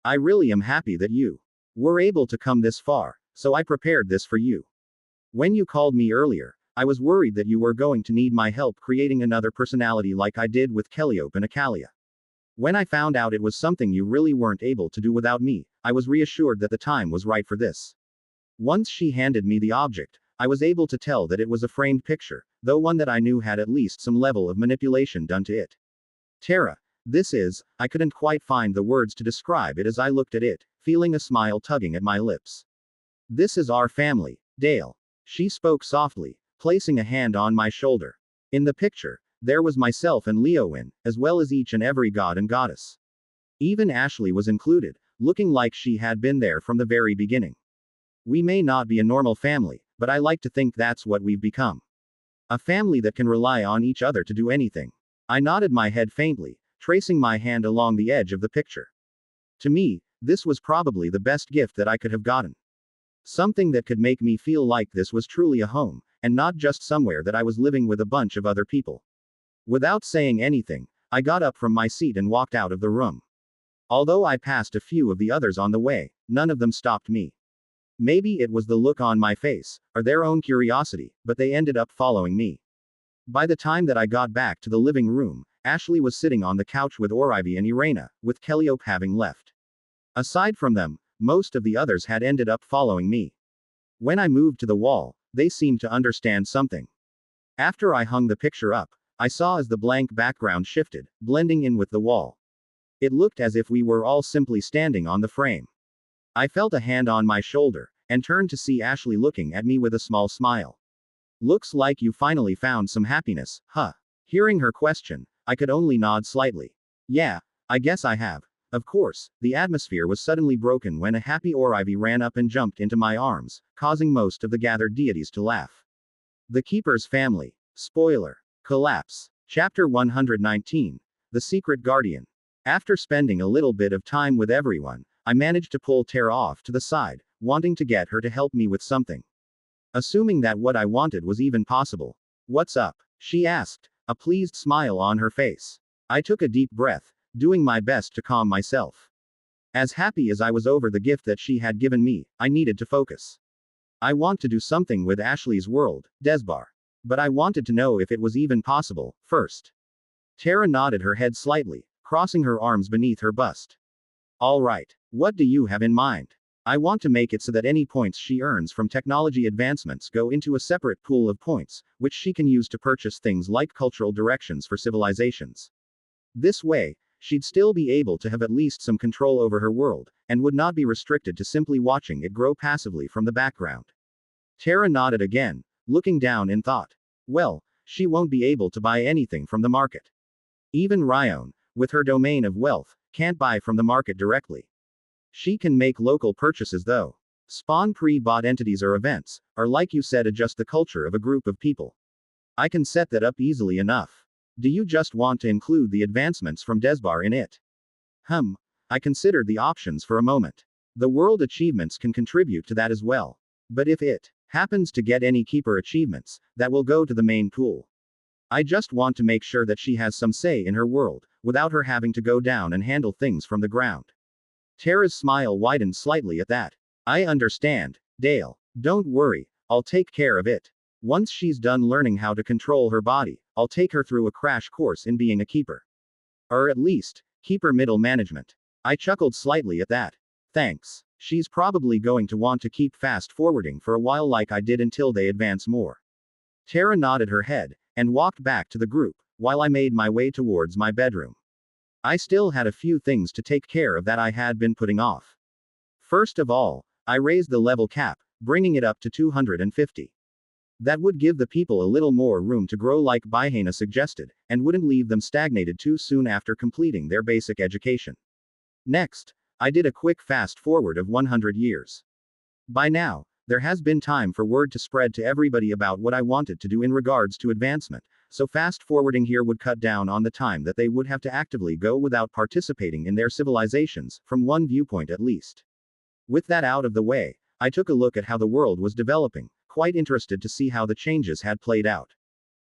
I really am happy that you were able to come this far, so I prepared this for you. When you called me earlier, I was worried that you were going to need my help creating another personality like I did with Kelliope and Acalia. When I found out it was something you really weren't able to do without me, I was reassured that the time was right for this. Once she handed me the object, I was able to tell that it was a framed picture, though one that I knew had at least some level of manipulation done to it. Tara, I couldn't quite find the words to describe it as I looked at it, feeling a smile tugging at my lips. This is our family, Dale. She spoke softly, placing a hand on my shoulder. In the picture, there was myself and Leowyn, as well as each and every god and goddess. Even Ashley was included, looking like she had been there from the very beginning. We may not be a normal family, but I like to think that's what we've become. A family that can rely on each other to do anything. I nodded my head faintly, tracing my hand along the edge of the picture. To me, this was probably the best gift that I could have gotten. Something that could make me feel like this was truly a home, and not just somewhere that I was living with a bunch of other people. Without saying anything, I got up from my seat and walked out of the room. Although I passed a few of the others on the way, none of them stopped me. Maybe it was the look on my face, or their own curiosity, but they ended up following me. By the time that I got back to the living room, Ashley was sitting on the couch with Orivy and Irena, with Calliope having left. Aside from them, most of the others had ended up following me. When I moved to the wall, they seemed to understand something. After I hung the picture up, I saw as the blank background shifted, blending in with the wall. It looked as if we were all simply standing on the frame. I felt a hand on my shoulder, and turned to see Ashley looking at me with a small smile. Looks like you finally found some happiness, huh? Hearing her question, I could only nod slightly. Yeah, I guess I have. Of course, the atmosphere was suddenly broken when a happy Orivy ran up and jumped into my arms, causing most of the gathered deities to laugh. The Keeper's family. Spoiler. Collapse. Chapter 119. The Secret Guardian. After spending a little bit of time with everyone, I managed to pull Tara off to the side, wanting to get her to help me with something. Assuming that what I wanted was even possible. What's up? She asked, a pleased smile on her face. I took a deep breath, doing my best to calm myself. As happy as I was over the gift that she had given me, I needed to focus. I want to do something with Ashley's world, Desbar. But I wanted to know if it was even possible, first. Tara nodded her head slightly, crossing her arms beneath her bust. All right, what do you have in mind? I want to make it so that any points she earns from technology advancements go into a separate pool of points, which she can use to purchase things like cultural directions for civilizations. This way, she'd still be able to have at least some control over her world, and would not be restricted to simply watching it grow passively from the background. Tara nodded again, looking down in thought. Well, she won't be able to buy anything from the market. Even Ryan, with her domain of wealth, can't buy from the market directly. She can make local purchases though. Spawn pre-bought entities or events, or like you said, adjust the culture of a group of people. I can set that up easily enough. Do you just want to include the advancements from Desbar in it? I considered the options for a moment. The world achievements can contribute to that as well. But if it happens to get any keeper achievements, that will go to the main pool. I just want to make sure that she has some say in her world, without her having to go down and handle things from the ground. Tara's smile widened slightly at that. I understand, Dale. Don't worry, I'll take care of it. Once she's done learning how to control her body, I'll take her through a crash course in being a keeper. Or at least, keeper middle management. I chuckled slightly at that. Thanks. She's probably going to want to keep fast forwarding for a while like I did until they advance more. Tara nodded her head, and walked back to the group, while I made my way towards my bedroom. I still had a few things to take care of that I had been putting off. First of all, I raised the level cap, bringing it up to 250. That would give the people a little more room to grow like Bihana suggested, and wouldn't leave them stagnated too soon after completing their basic education. Next, I did a quick fast forward of 100 years. By now, there has been time for word to spread to everybody about what I wanted to do in regards to advancement, so fast forwarding here would cut down on the time that they would have to actively go without participating in their civilizations, from one viewpoint at least. With that out of the way, I took a look at how the world was developing, quite interested to see how the changes had played out.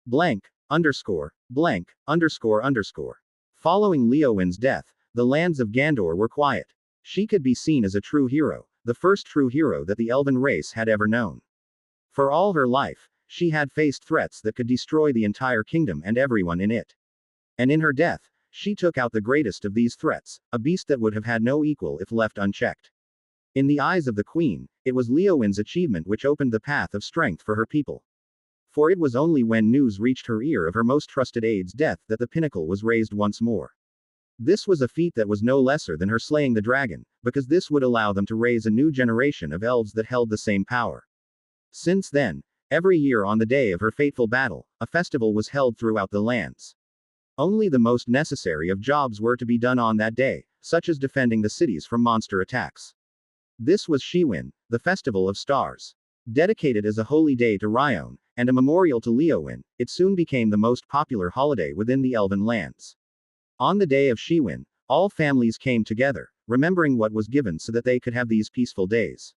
Blank, underscore, blank, underscore underscore. Following Leowyn's death, the lands of Gandor were quiet. She could be seen as a true hero, the first true hero that the elven race had ever known. For all her life, she had faced threats that could destroy the entire kingdom and everyone in it. And in her death, she took out the greatest of these threats, a beast that would have had no equal if left unchecked. In the eyes of the queen, it was Leowyn's achievement which opened the path of strength for her people. For it was only when news reached her ear of her most trusted aide's death that the pinnacle was raised once more. This was a feat that was no lesser than her slaying the dragon, because this would allow them to raise a new generation of elves that held the same power. Since then, every year on the day of her fateful battle, a festival was held throughout the lands. Only the most necessary of jobs were to be done on that day, such as defending the cities from monster attacks. This was Shiwin, the Festival of Stars. Dedicated as a holy day to Ryon, and a memorial to Leowin, it soon became the most popular holiday within the elven lands. On the day of Shiwin, all families came together, remembering what was given so that they could have these peaceful days.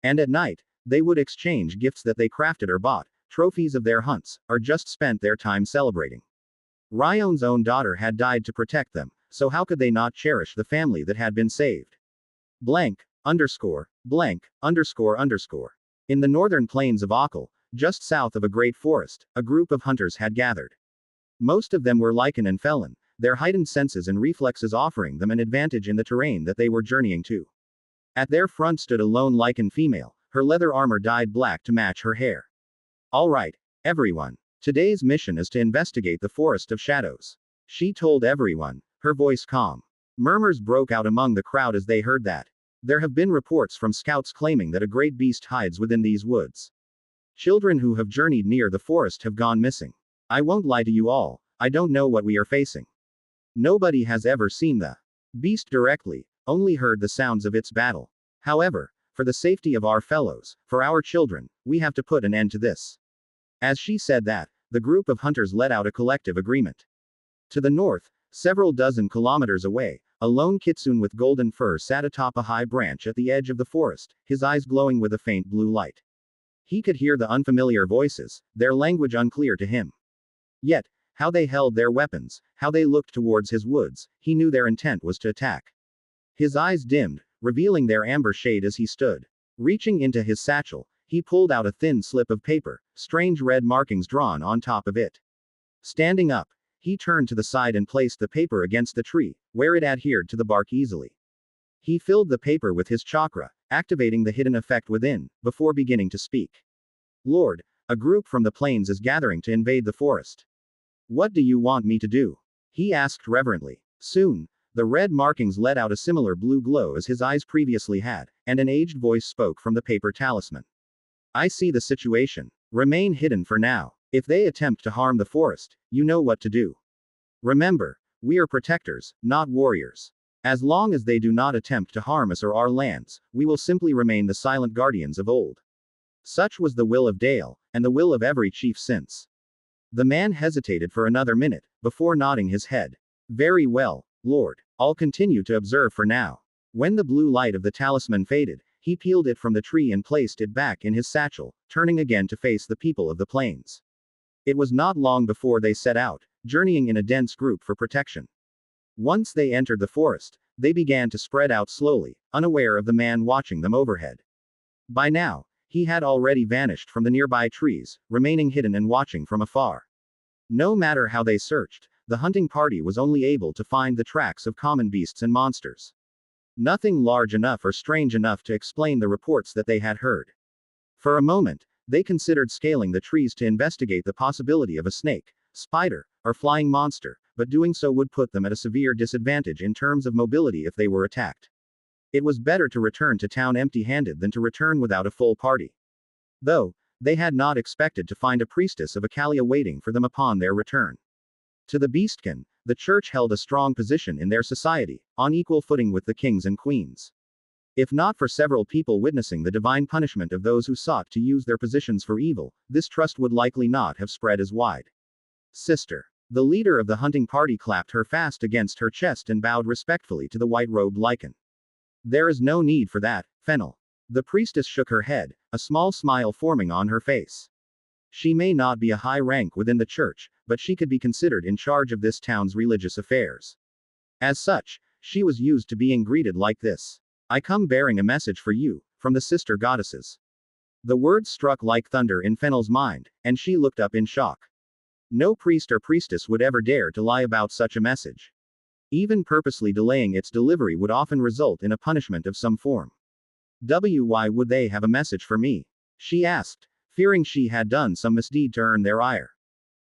And at night, they would exchange gifts that they crafted or bought, trophies of their hunts, or just spent their time celebrating. Ryon's own daughter had died to protect them, so how could they not cherish the family that had been saved? Blank, underscore, blank, underscore underscore. In the northern plains of Akal, just south of a great forest, a group of hunters had gathered. Most of them were Lycan and Felon, their heightened senses and reflexes offering them an advantage in the terrain that they were journeying to. At their front stood a lone Lycan female, her leather armor dyed black to match her hair. All right, everyone. Today's mission is to investigate the Forest of Shadows. She told everyone, her voice calm. Murmurs broke out among the crowd as they heard that. There have been reports from scouts claiming that a great beast hides within these woods. Children who have journeyed near the forest have gone missing. I won't lie to you all, I don't know what we are facing. Nobody has ever seen the beast directly, only heard the sounds of its battle. However, for the safety of our fellows, for our children, we have to put an end to this. As she said that, the group of hunters let out a collective agreement. To the north, several dozen kilometers away, a lone kitsune with golden fur sat atop a high branch at the edge of the forest, his eyes glowing with a faint blue light. He could hear the unfamiliar voices, their language unclear to him. Yet, how they held their weapons, how they looked towards his woods, he knew their intent was to attack. His eyes dimmed, revealing their amber shade as he stood. Reaching into his satchel, he pulled out a thin slip of paper, strange red markings drawn on top of it. Standing up, he turned to the side and placed the paper against the tree, where it adhered to the bark easily. He filled the paper with his chakra, activating the hidden effect within, before beginning to speak. Lord, a group from the plains is gathering to invade the forest. What do you want me to do? He asked reverently. Soon, the red markings let out a similar blue glow as his eyes previously had, and an aged voice spoke from the paper talisman. I see the situation. Remain hidden for now. If they attempt to harm the forest, you know what to do. Remember, we are protectors, not warriors. As long as they do not attempt to harm us or our lands, we will simply remain the silent guardians of old. Such was the will of Dale, and the will of every chief since. The man hesitated for another minute, before nodding his head. Very well, Lord. I'll continue to observe for now. When the blue light of the talisman faded, he peeled it from the tree and placed it back in his satchel, turning again to face the people of the plains. It was not long before they set out, journeying in a dense group for protection. Once they entered the forest, they began to spread out slowly, unaware of the man watching them overhead. By now, he had already vanished from the nearby trees, remaining hidden and watching from afar. No matter how they searched, the hunting party was only able to find the tracks of common beasts and monsters. Nothing large enough or strange enough to explain the reports that they had heard. For a moment, they considered scaling the trees to investigate the possibility of a snake, spider, or flying monster, but doing so would put them at a severe disadvantage in terms of mobility if they were attacked. It was better to return to town empty-handed than to return without a full party. Though, they had not expected to find a priestess of Akalia waiting for them upon their return. To the Beastkin, the church held a strong position in their society, on equal footing with the kings and queens. If not for several people witnessing the divine punishment of those who sought to use their positions for evil, this trust would likely not have spread as wide. Sister. The leader of the hunting party clapped her fast against her chest and bowed respectfully to the white-robed Lycan. There is no need for that, Fennel. The priestess shook her head, a small smile forming on her face. She may not be a high rank within the church, but she could be considered in charge of this town's religious affairs. As such, she was used to being greeted like this. I come bearing a message for you, from the sister goddesses. The words struck like thunder in Fennel's mind, and she looked up in shock. No priest or priestess would ever dare to lie about such a message. Even purposely delaying its delivery would often result in a punishment of some form. Why would they have a message for me? She asked, fearing she had done some misdeed to earn their ire.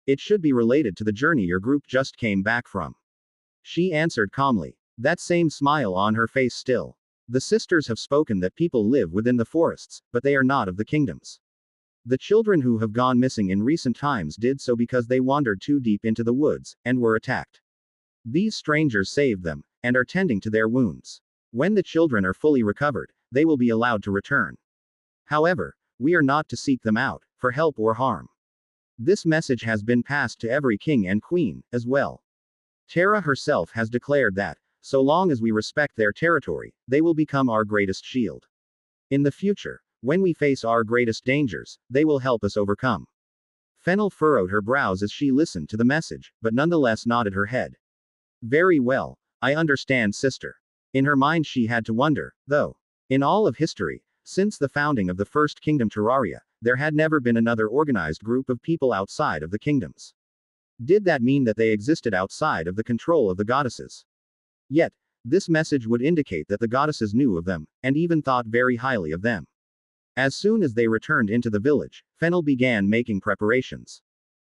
It should be related to the journey your group just came back from. She answered calmly, that same smile on her face still. The sisters have spoken that people live within the forests, but they are not of the kingdoms. The children who have gone missing in recent times did so because they wandered too deep into the woods, and were attacked. These strangers saved them, and are tending to their wounds. When the children are fully recovered, they will be allowed to return. However, we are not to seek them out, for help or harm. This message has been passed to every king and queen, as well. Terra herself has declared that, so long as we respect their territory, they will become our greatest shield. In the future, when we face our greatest dangers, they will help us overcome. Fennel furrowed her brows as she listened to the message, but nonetheless nodded her head. Very well, I understand, sister. In her mind she had to wonder, though. In all of history, since the founding of the First Kingdom Terraria, there had never been another organized group of people outside of the kingdoms. Did that mean that they existed outside of the control of the goddesses? Yet, this message would indicate that the goddesses knew of them, and even thought very highly of them. As soon as they returned into the village, Fennel began making preparations.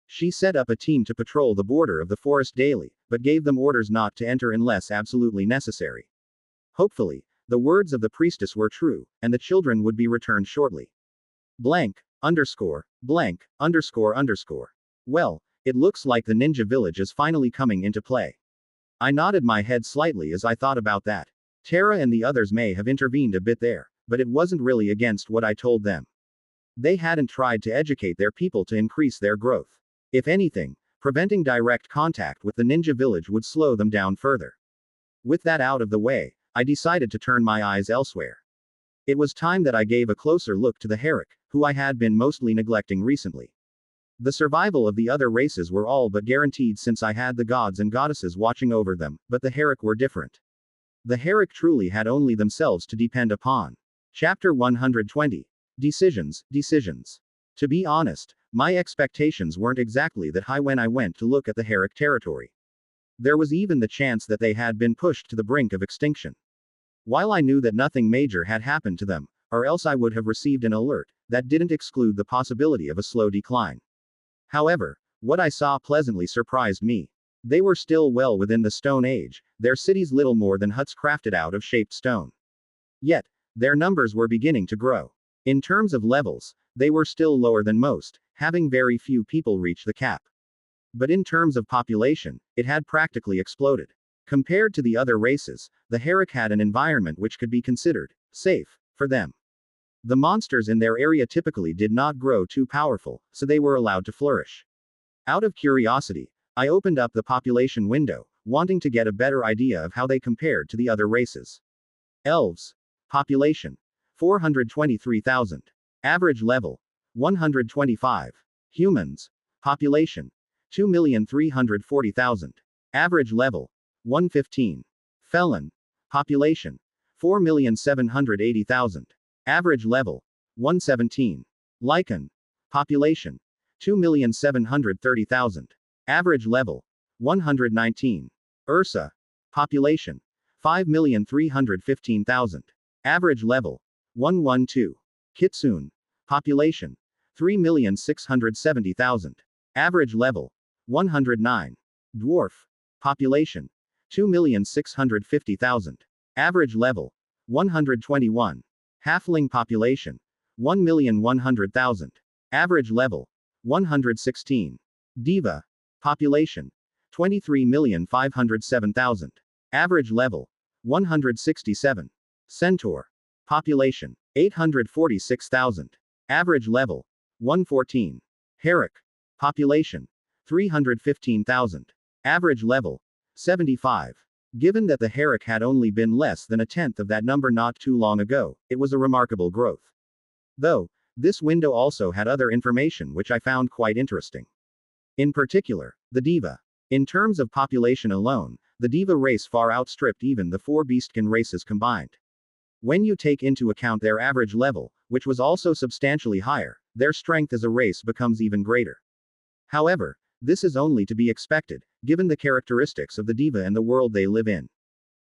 She set up a team to patrol the border of the forest daily, but gave them orders not to enter unless absolutely necessary. Hopefully, the words of the priestess were true, and the children would be returned shortly. Blank, underscore, blank, underscore underscore. Well, it looks like the ninja village is finally coming into play. I nodded my head slightly as I thought about that. Terra and the others may have intervened a bit there, but it wasn't really against what I told them. They hadn't tried to educate their people to increase their growth. If anything, preventing direct contact with the ninja village would slow them down further. With that out of the way, I decided to turn my eyes elsewhere. It was time that I gave a closer look to the Herrick, who I had been mostly neglecting recently. The survival of the other races were all but guaranteed since I had the gods and goddesses watching over them, but the Herrick were different. The Herrick truly had only themselves to depend upon. Chapter 120. Decisions, decisions. To be honest, my expectations weren't exactly that high when I went to look at the Herrick territory. There was even the chance that they had been pushed to the brink of extinction. While I knew that nothing major had happened to them, or else I would have received an alert, that didn't exclude the possibility of a slow decline. However, what I saw pleasantly surprised me. They were still well within the Stone Age, their cities little more than huts crafted out of shaped stone. Yet, their numbers were beginning to grow. In terms of levels, they were still lower than most, having very few people reach the cap. But in terms of population, it had practically exploded. Compared to the other races, the Herrick had an environment which could be considered safe for them. The monsters in their area typically did not grow too powerful, so they were allowed to flourish. Out of curiosity, I opened up the population window, wanting to get a better idea of how they compared to the other races. Elves. Population. 423,000. Average level. 125. Humans. Population. 2,340,000. Average level. 115. Felon. Population. 4,780,000. Average level. 117. Lycan. Population. 2,730,000. Average level. 119. Ursa. Population. 5,315,000. Average level. 112. Kitsune. Population. 3,670,000. Average level. 109. Dwarf. Population. 2,650,000. Average level. 121. Halfling population. 1,100,000. Average level. 116. Diva. Population. 23,507,000. Average level. 167. Centaur. Population. 846,000. Average level. 114. Herrick. Population. 315,000. Average level. 75. Given that the Herrick had only been less than a tenth of that number not too long ago, it was a remarkable growth. Though, this window also had other information which I found quite interesting. In particular, the Diva. In terms of population alone, the Diva race far outstripped even the four Beastkin races combined. When you take into account their average level, which was also substantially higher, their strength as a race becomes even greater. However, this is only to be expected, given the characteristics of the Diva and the world they live in.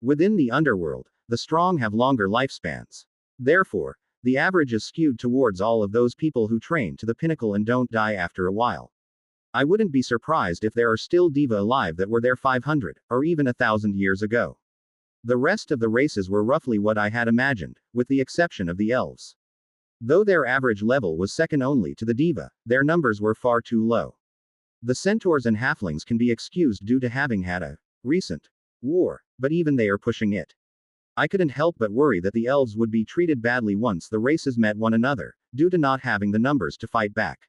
Within the underworld, the strong have longer lifespans. Therefore, the average is skewed towards all of those people who train to the pinnacle and don't die after a while. I wouldn't be surprised if there are still diva alive that were there 500, or even 1,000 years ago. The rest of the races were roughly what I had imagined, with the exception of the elves. Though their average level was second only to the diva, their numbers were far too low. The centaurs and halflings can be excused due to having had a recent war, but even they are pushing it. I couldn't help but worry that the elves would be treated badly once the races met one another, due to not having the numbers to fight back.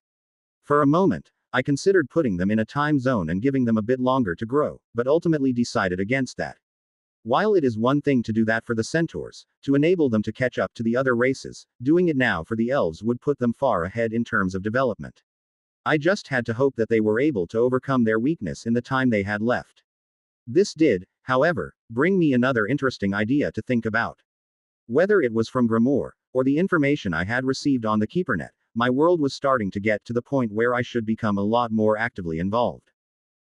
For a moment, I considered putting them in a time zone and giving them a bit longer to grow, but ultimately decided against that. While it is one thing to do that for the centaurs, to enable them to catch up to the other races, doing it now for the elves would put them far ahead in terms of development. I just had to hope that they were able to overcome their weakness in the time they had left. This did, however, bring me another interesting idea to think about. Whether it was from Grimoire, or the information I had received on the KeeperNet, my world was starting to get to the point where I should become a lot more actively involved.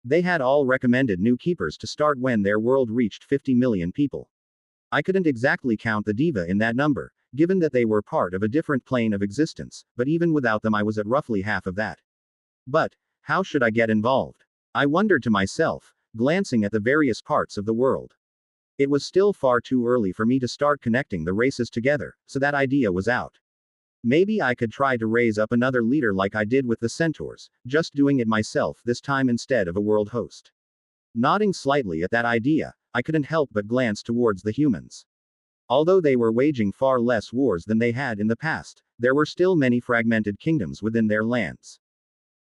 They had all recommended new keepers to start when their world reached 50 million people. I couldn't exactly count the diva in that number, given that they were part of a different plane of existence, but even without them I was at roughly half of that. But, how should I get involved? I wondered to myself, glancing at the various parts of the world. It was still far too early for me to start connecting the races together, so that idea was out. Maybe I could try to raise up another leader like I did with the centaurs, just doing it myself this time instead of a world host. Nodding slightly at that idea, I couldn't help but glance towards the humans. Although they were waging far less wars than they had in the past, there were still many fragmented kingdoms within their lands.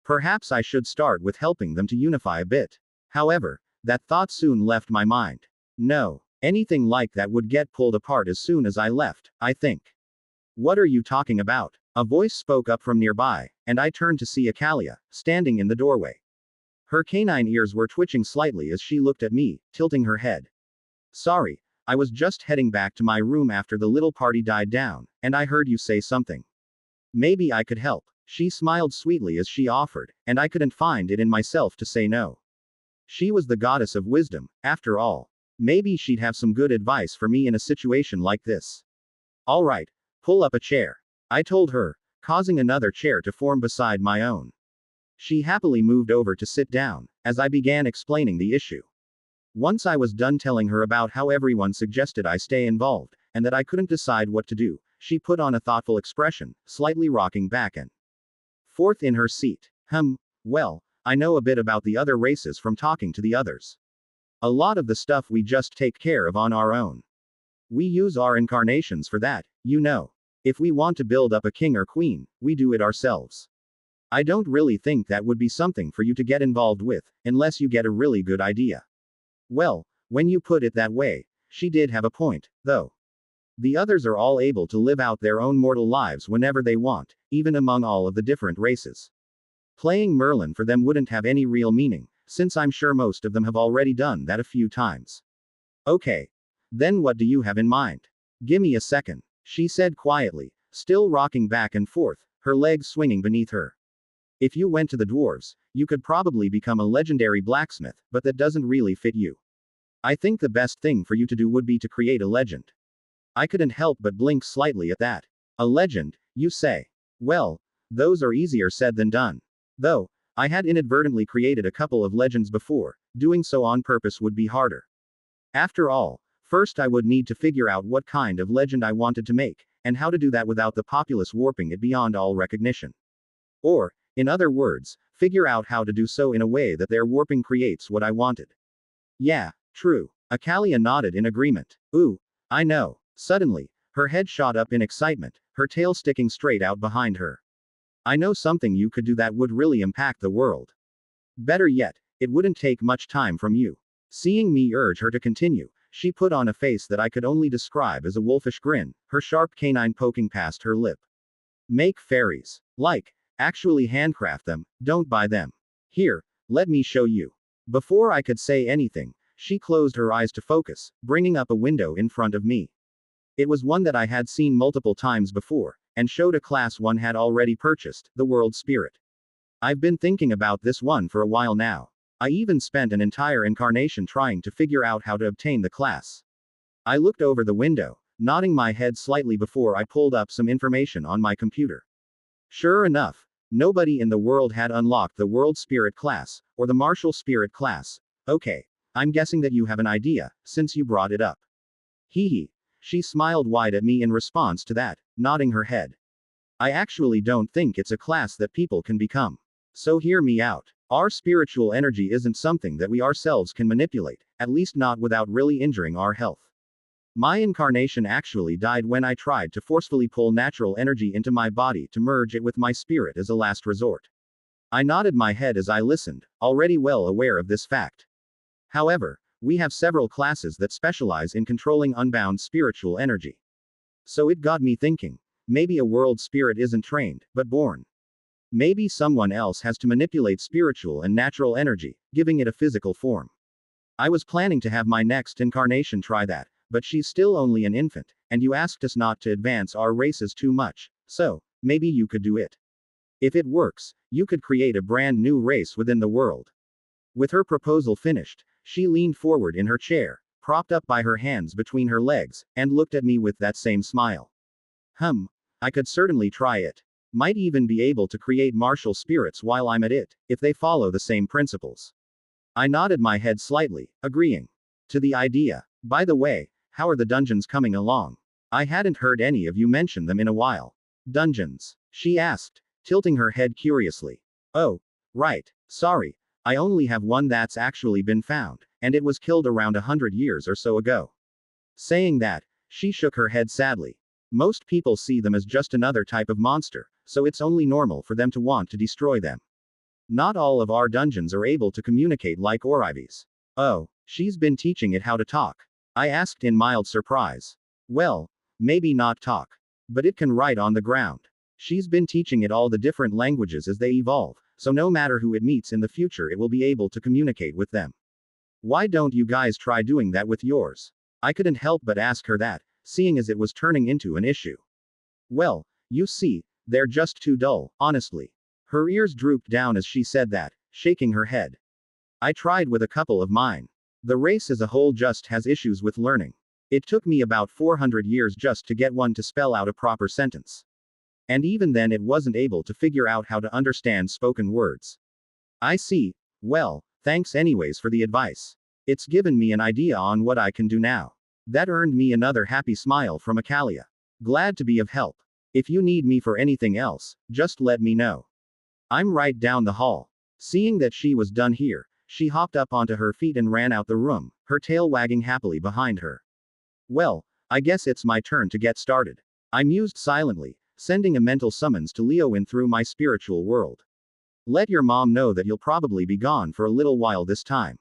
Perhaps I should start with helping them to unify a bit. However, that thought soon left my mind. No, anything like that would get pulled apart as soon as I left, I think. What are you talking about? A voice spoke up from nearby, and I turned to see Akalia, standing in the doorway. Her canine ears were twitching slightly as she looked at me, tilting her head. Sorry, I was just heading back to my room after the little party died down, and I heard you say something. Maybe I could help. She smiled sweetly as she offered, and I couldn't find it in myself to say no. She was the goddess of wisdom, after all. Maybe she'd have some good advice for me in a situation like this. All right. Pull up a chair, I told her, causing another chair to form beside my own. She happily moved over to sit down, as I began explaining the issue. Once I was done telling her about how everyone suggested I stay involved, and that I couldn't decide what to do, she put on a thoughtful expression, slightly rocking back and forth in her seat. Well, I know a bit about the other races from talking to the others. A lot of the stuff we just take care of on our own. We use our incarnations for that, you know. If we want to build up a king or queen, we do it ourselves. I don't really think that would be something for you to get involved with, unless you get a really good idea. Well, when you put it that way, she did have a point, though. The others are all able to live out their own mortal lives whenever they want, even among all of the different races. Playing Merlin for them wouldn't have any real meaning, since I'm sure most of them have already done that a few times. Okay. Then what do you have in mind? Gimme a second, she said quietly, still rocking back and forth, her legs swinging beneath her. If you went to the dwarves, you could probably become a legendary blacksmith, but that doesn't really fit you. I think the best thing for you to do would be to create a legend. I couldn't help but blink slightly at that. A legend, you say? Well, those are easier said than done. Though, I had inadvertently created a couple of legends before, doing so on purpose would be harder. After all, first I would need to figure out what kind of legend I wanted to make, and how to do that without the populace warping it beyond all recognition. Or, in other words, figure out how to do so in a way that their warping creates what I wanted. Yeah, true. Akalia nodded in agreement. Ooh, I know. Suddenly, her head shot up in excitement, her tail sticking straight out behind her. I know something you could do that would really impact the world. Better yet, it wouldn't take much time from you. Seeing me urge her to continue, she put on a face that I could only describe as a wolfish grin, her sharp canine poking past her lip. Make fairies. Like, actually handcraft them, don't buy them. Here, let me show you. Before I could say anything, she closed her eyes to focus, bringing up a window in front of me. It was one that I had seen multiple times before, and showed a class one had already purchased, the World Spirit. I've been thinking about this one for a while now. I even spent an entire incarnation trying to figure out how to obtain the class. I looked over the window, nodding my head slightly before I pulled up some information on my computer. Sure enough, Nobody in the world had unlocked the World Spirit class, or the Martial Spirit class. Okay. I'm guessing that you have an idea, since you brought it up. Hee hee. She smiled wide at me in response to that, nodding her head. I actually don't think it's a class that people can become. So hear me out. Our spiritual energy isn't something that we ourselves can manipulate, at least not without really injuring our health. My incarnation actually died when I tried to forcefully pull natural energy into my body to merge it with my spirit as a last resort. I nodded my head as I listened, already well aware of this fact. However, we have several classes that specialize in controlling unbound spiritual energy. So it got me thinking, maybe a world spirit isn't trained, but born. Maybe someone else has to manipulate spiritual and natural energy, giving it a physical form. I was planning to have my next incarnation try that, but she's still only an infant, and you asked us not to advance our races too much, so, maybe you could do it. If it works, you could create a brand new race within the world. With her proposal finished, she leaned forward in her chair, propped up by her hands between her legs, and looked at me with that same smile. I could certainly try it. Might even be able to create martial spirits while I'm at it, if they follow the same principles. I nodded my head slightly, agreeing to the idea. By the way, how are the dungeons coming along? I hadn't heard any of you mention them in a while. Dungeons? She asked, tilting her head curiously. Oh, right, sorry. I only have one that's actually been found, and it was killed around 100 years or so ago. Saying that, she shook her head sadly. Most people see them as just another type of monster, so it's only normal for them to want to destroy them. Not all of our dungeons are able to communicate like Orivi's. Oh, she's been teaching it how to talk? I asked in mild surprise. Well, maybe not talk. But it can write on the ground. She's been teaching it all the different languages as they evolve, so no matter who it meets in the future it will be able to communicate with them. Why don't you guys try doing that with yours? I couldn't help but ask her that, seeing as it was turning into an issue. Well, you see, they're just too dull, honestly. Her ears drooped down as she said that, shaking her head. I tried with a couple of mine. The race as a whole just has issues with learning. It took me about 400 years just to get one to spell out a proper sentence. And even then it wasn't able to figure out how to understand spoken words. I see. Well, thanks anyways for the advice. It's given me an idea on what I can do now. That earned me another happy smile from Akalia. Glad to be of help. If you need me for anything else, just let me know. I'm right down the hall. Seeing that she was done here, she hopped up onto her feet and ran out the room, her tail wagging happily behind her. Well, I guess it's my turn to get started. I mused silently, sending a mental summons to Leowin through my spiritual world. Let your mom know that you'll probably be gone for a little while this time.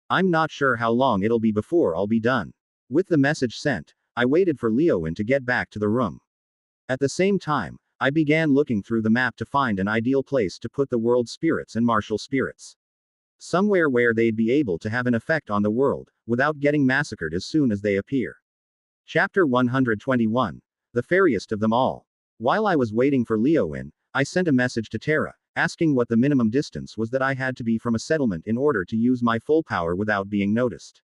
I'm not sure how long it'll be before I'll be done. With the message sent, I waited for Leowin to get back to the room. At the same time, I began looking through the map to find an ideal place to put the world spirits and martial spirits. Somewhere where they'd be able to have an effect on the world, without getting massacred as soon as they appear. Chapter 121. The fairiest of them all. While I was waiting for Leowin, I sent a message to Terra, asking what the minimum distance was that I had to be from a settlement in order to use my full power without being noticed.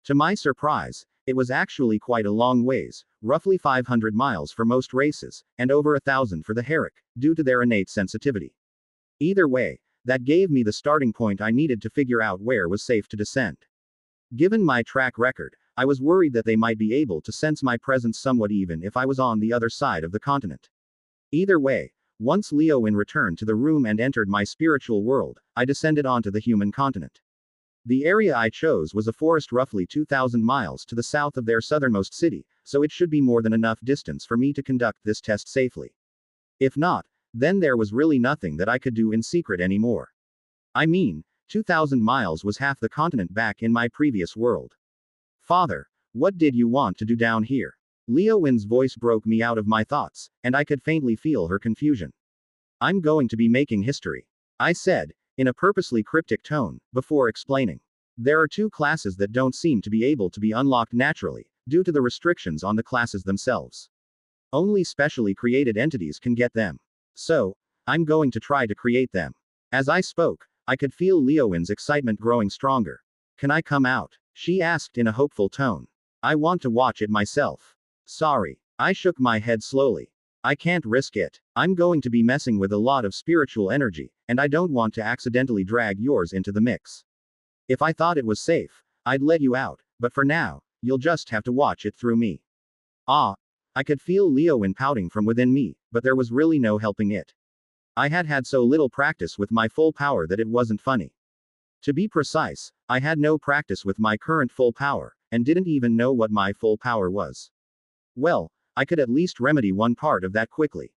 To my surprise, it was actually quite a long ways, roughly 500 miles for most races, and over 1,000 for the Herrick, due to their innate sensitivity. Either way, that gave me the starting point I needed to figure out where was safe to descend. Given my track record, I was worried that they might be able to sense my presence somewhat even if I was on the other side of the continent. Either way, once Leowin returned to the room and entered my spiritual world, I descended onto the human continent. The area I chose was a forest roughly 2,000 miles to the south of their southernmost city, so it should be more than enough distance for me to conduct this test safely. If not, then there was really nothing that I could do in secret anymore. I mean, 2,000 miles was half the continent back in my previous world. Father, what did you want to do down here? Leowin's voice broke me out of my thoughts, and I could faintly feel her confusion. I'm going to be making history, I said, in a purposely cryptic tone, before explaining. There are two classes that don't seem to be able to be unlocked naturally, due to the restrictions on the classes themselves. Only specially created entities can get them. So, I'm going to try to create them. As I spoke, I could feel Leowin's excitement growing stronger. Can I come out? She asked in a hopeful tone. I want to watch it myself. Sorry. I shook my head slowly. I can't risk it. I'm going to be messing with a lot of spiritual energy, and I don't want to accidentally drag yours into the mix. If I thought it was safe, I'd let you out, but for now, you'll just have to watch it through me. Ah. I could feel Leowin pouting from within me, but there was really no helping it. I had had so little practice with my full power that it wasn't funny. To be precise, I had no practice with my current full power, and didn't even know what my full power was. Well, I could at least remedy one part of that quickly.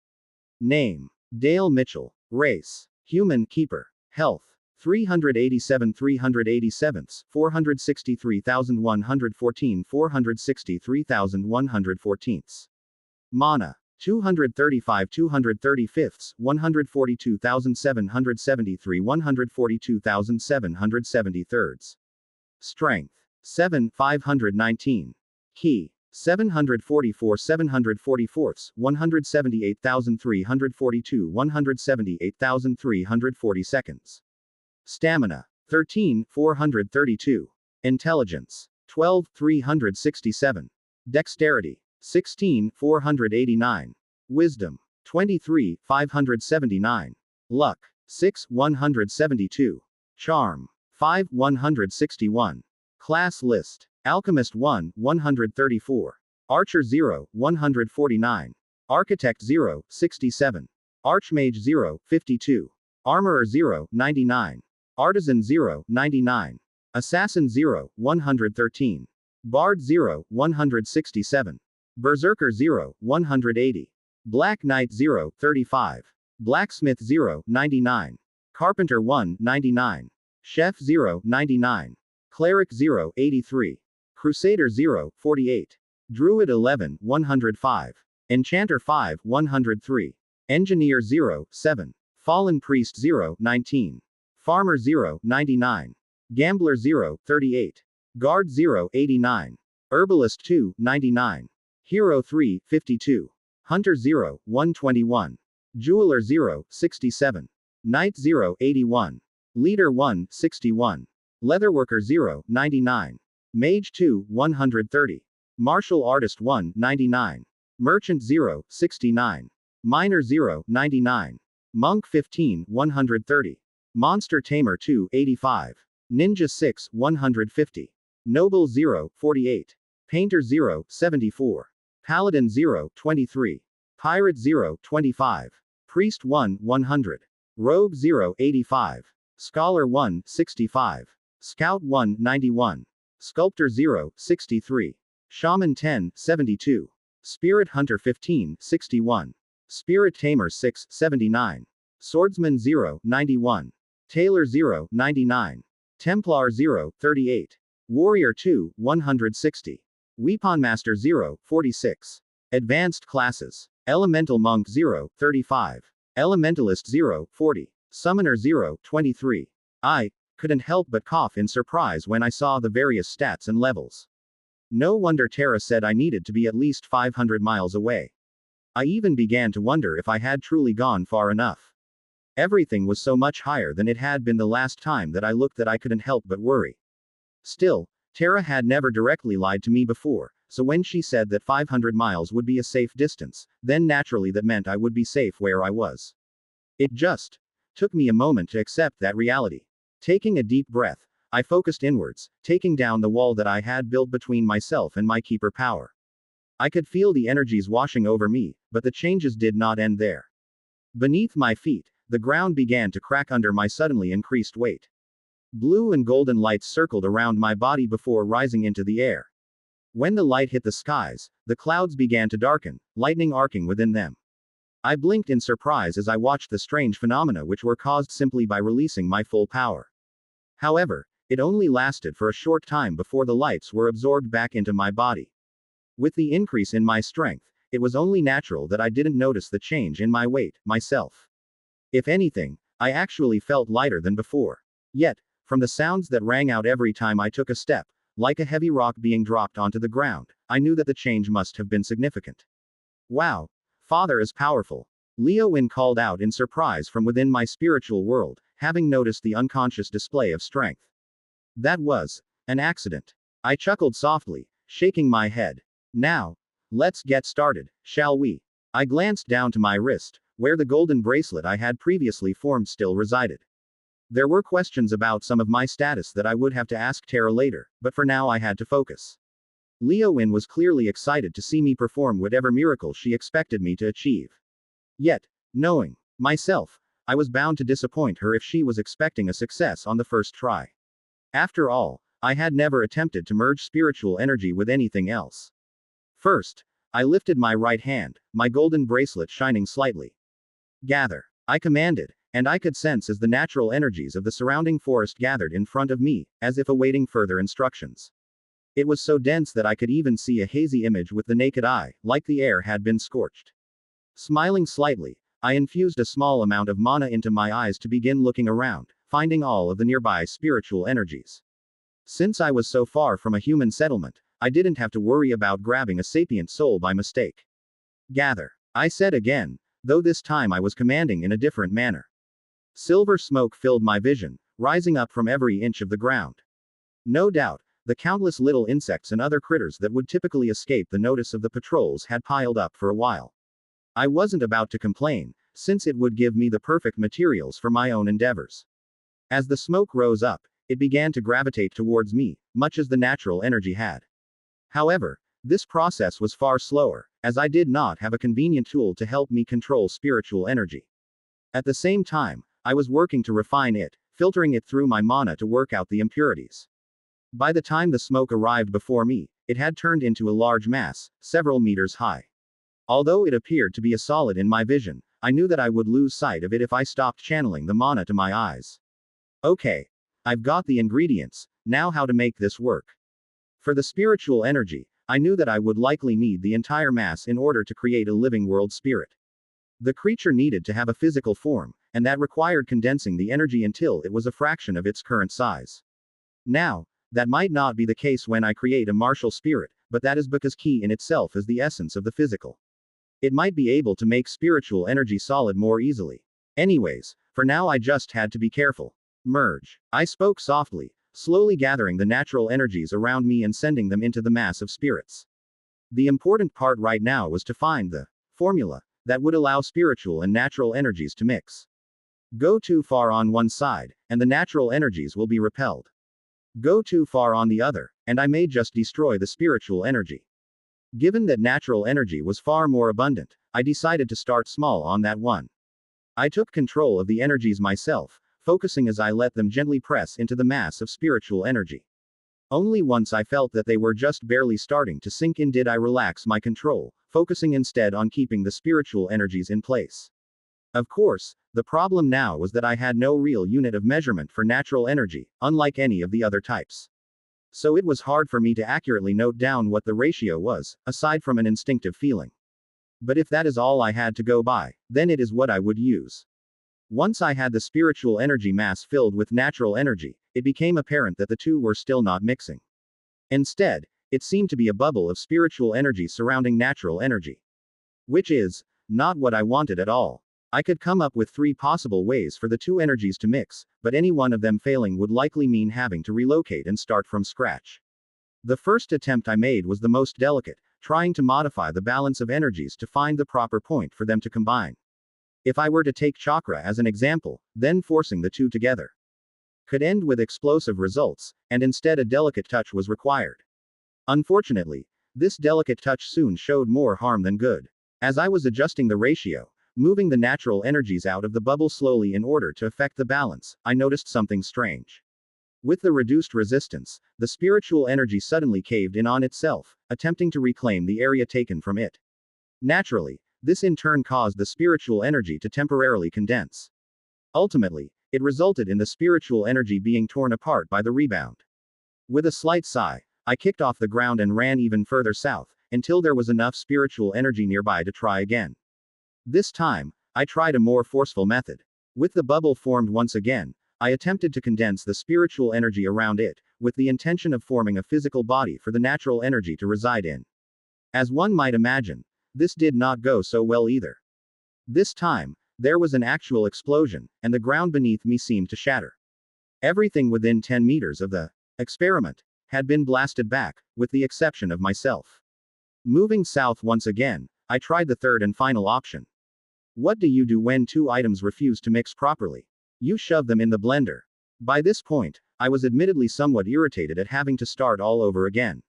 Name: Dale Mitchell. Race: Human Keeper. Health: 387 387, 463,114 463,114. Mana: 235 235, 142,773 142,773. Strength: 7 519. Key: 744 744, 178,342 178,340 seconds. Stamina: 13 432. Intelligence: 12 367. Dexterity: 16 489. Wisdom: 23 579. Luck: 6 172. Charm: 5 161. Class list: Alchemist 1 134. Archer 0 149. Architect 0 67. Archmage 0 52. Armorer 0 99. Artisan 0 99. Assassin 0 113. Bard 0 167. Berserker 0 180. Black Knight 0 35. Blacksmith 0 99. Carpenter 1 99. Chef 0 99. Cleric 0 83. Crusader 0 48. Druid 11 105. Enchanter 5 103. Engineer 0 7. Fallen Priest 0 19. Farmer 0 99. Gambler 0 38. Guard 0 89. Herbalist 2 99. Hero 3 52. Hunter 0 121. Jeweler 0 67. Knight 0 81. Leader 1 61. Leatherworker 0 99. Mage 2 130. Martial Artist 1 99. Merchant 0 69. Miner 0 99. Monk 15 130. Monster Tamer 2 85. Ninja 6 150. Noble 0 48. Painter 0 74. Paladin 0 23. Pirate 0 25. Priest 1 100. Rogue 0 85. Scholar 1 65. Scout 1 91. Sculptor 0 63. Shaman 10 72. Spirit Hunter 15 61. Spirit Tamer 6 79. Swordsman 0 91. Tailor 0 99. Templar 0 38. Warrior 2 160. Weaponmaster 0 46. Advanced classes: Elemental Monk 0 35. Elementalist 0 40. Summoner 0 23. I couldn't help but cough in surprise when I saw the various stats and levels. No wonder Terra said I needed to be at least 500 miles away. I even began to wonder if I had truly gone far enough. Everything was so much higher than it had been the last time that I looked that I couldn't help but worry. Still, Terra had never directly lied to me before, so when she said that 500 miles would be a safe distance, then naturally that meant I would be safe where I was. It just took me a moment to accept that reality. Taking a deep breath, I focused inwards, taking down the wall that I had built between myself and my keeper power. I could feel the energies washing over me, but the changes did not end there. Beneath my feet, the ground began to crack under my suddenly increased weight. Blue and golden lights circled around my body before rising into the air. When the light hit the skies, the clouds began to darken, lightning arcing within them. I blinked in surprise as I watched the strange phenomena which were caused simply by releasing my full power. However, it only lasted for a short time before the lights were absorbed back into my body. With the increase in my strength, it was only natural that I didn't notice the change in my weight, myself. If anything, I actually felt lighter than before. Yet, from the sounds that rang out every time I took a step, like a heavy rock being dropped onto the ground, I knew that the change must have been significant. Wow! Father is powerful. Leowin called out in surprise from within my spiritual world, having noticed the unconscious display of strength. That was an accident. I chuckled softly, shaking my head. Now, let's get started, shall we? I glanced down to my wrist, where the golden bracelet I had previously formed still resided. There were questions about some of my status that I would have to ask Tara later, but for now I had to focus. Leowin was clearly excited to see me perform whatever miracle she expected me to achieve. Yet, knowing myself, I was bound to disappoint her if she was expecting a success on the first try. After all, I had never attempted to merge spiritual energy with anything else. First, I lifted my right hand, my golden bracelet shining slightly. Gather, I commanded, and I could sense as the natural energies of the surrounding forest gathered in front of me, as if awaiting further instructions. It was so dense that I could even see a hazy image with the naked eye, like the air had been scorched. Smiling slightly, I infused a small amount of mana into my eyes to begin looking around, finding all of the nearby spiritual energies. Since I was so far from a human settlement, I didn't have to worry about grabbing a sapient soul by mistake. Gather, I said again, though this time I was commanding in a different manner. Silver smoke filled my vision, rising up from every inch of the ground. No doubt, the countless little insects and other critters that would typically escape the notice of the patrols had piled up for a while. I wasn't about to complain, since it would give me the perfect materials for my own endeavors. As the smoke rose up, it began to gravitate towards me, much as the natural energy had. However, this process was far slower, as I did not have a convenient tool to help me control spiritual energy. At the same time, I was working to refine it, filtering it through my mana to work out the impurities. By the time the smoke arrived before me, it had turned into a large mass, several meters high. Although it appeared to be a solid in my vision, I knew that I would lose sight of it if I stopped channeling the mana to my eyes. Okay. I've got the ingredients, now how to make this work. For the spiritual energy, I knew that I would likely need the entire mass in order to create a living world spirit. The creature needed to have a physical form, and that required condensing the energy until it was a fraction of its current size. Now, that might not be the case when I create a martial spirit, but that is because Ki in itself is the essence of the physical. It might be able to make spiritual energy solid more easily. Anyways, for now I just had to be careful. Merge. I spoke softly, slowly gathering the natural energies around me and sending them into the mass of spirits. The important part right now was to find the formula that would allow spiritual and natural energies to mix. Go too far on one side, and the natural energies will be repelled. Go too far on the other, and I may just destroy the spiritual energy. Given that natural energy was far more abundant, I decided to start small on that one. I took control of the energies myself, focusing as I let them gently press into the mass of spiritual energy. Only once I felt that they were just barely starting to sink in did I relax my control, focusing instead on keeping the spiritual energies in place. Of course, the problem now was that I had no real unit of measurement for natural energy, unlike any of the other types. So it was hard for me to accurately note down what the ratio was, aside from an instinctive feeling. But if that is all I had to go by, then it is what I would use. Once I had the spiritual energy mass filled with natural energy, it became apparent that the two were still not mixing. Instead, it seemed to be a bubble of spiritual energy surrounding natural energy. Which is not what I wanted at all. I could come up with 3 possible ways for the two energies to mix, but any one of them failing would likely mean having to relocate and start from scratch. The first attempt I made was the most delicate, trying to modify the balance of energies to find the proper point for them to combine. If I were to take chakra as an example, then forcing the two together could end with explosive results, and instead a delicate touch was required. Unfortunately, this delicate touch soon showed more harm than good. As I was adjusting the ratio, moving the natural energies out of the bubble slowly in order to affect the balance, I noticed something strange. With the reduced resistance, the spiritual energy suddenly caved in on itself, attempting to reclaim the area taken from it. Naturally, this in turn caused the spiritual energy to temporarily condense. Ultimately, it resulted in the spiritual energy being torn apart by the rebound. With a slight sigh, I kicked off the ground and ran even further south, until there was enough spiritual energy nearby to try again. This time, I tried a more forceful method. With the bubble formed once again, I attempted to condense the spiritual energy around it, with the intention of forming a physical body for the natural energy to reside in. As one might imagine, this did not go so well either. This time, there was an actual explosion, and the ground beneath me seemed to shatter. Everything within 10 meters of the experiment had been blasted back, with the exception of myself. Moving south once again, I tried the third and final option. What do you do when two items refuse to mix properly? You shove them in the blender. By this point, I was admittedly somewhat irritated at having to start all over again.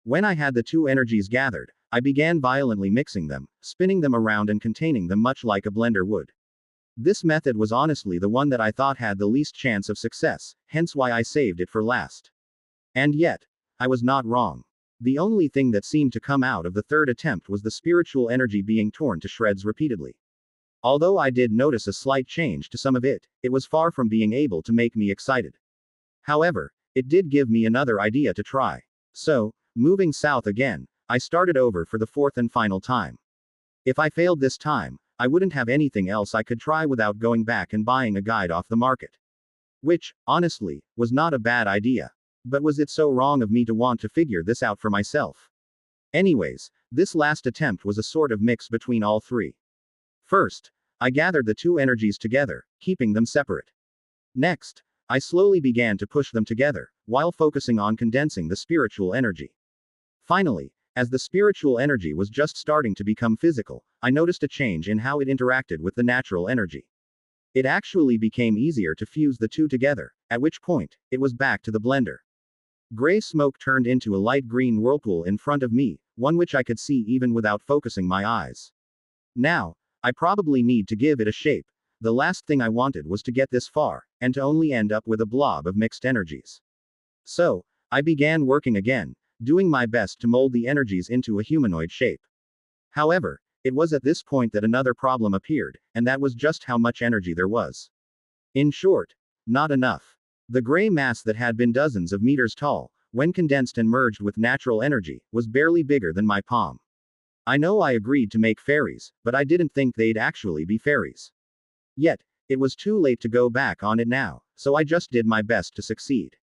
When I had the two energies gathered, I began violently mixing them, spinning them around and containing them much like a blender would. This method was honestly the one that I thought had the least chance of success, hence why I saved it for last. And yet, I was not wrong. The only thing that seemed to come out of the third attempt was the spiritual energy being torn to shreds repeatedly. Although I did notice a slight change to some of it, it was far from being able to make me excited. However, it did give me another idea to try. So, moving south again, I started over for the fourth and final time. If I failed this time, I wouldn't have anything else I could try without going back and buying a guide off the market. Which, honestly, was not a bad idea. But was it so wrong of me to want to figure this out for myself? Anyways, this last attempt was a sort of mix between all three. First, I gathered the two energies together, keeping them separate. Next, I slowly began to push them together, while focusing on condensing the spiritual energy. Finally, as the spiritual energy was just starting to become physical, I noticed a change in how it interacted with the natural energy. It actually became easier to fuse the two together, at which point, it was back to the blender. Gray smoke turned into a light green whirlpool in front of me, one which I could see even without focusing my eyes. Now, I probably need to give it a shape. The last thing I wanted was to get this far, and to only end up with a blob of mixed energies. So, I began working again, doing my best to mold the energies into a humanoid shape. However, it was at this point that another problem appeared, and that was just how much energy there was. In short, not enough. The gray mass that had been dozens of meters tall, when condensed and merged with natural energy, was barely bigger than my palm. I know I agreed to make fairies, but I didn't think they'd actually be fairies. Yet, it was too late to go back on it now, so I just did my best to succeed.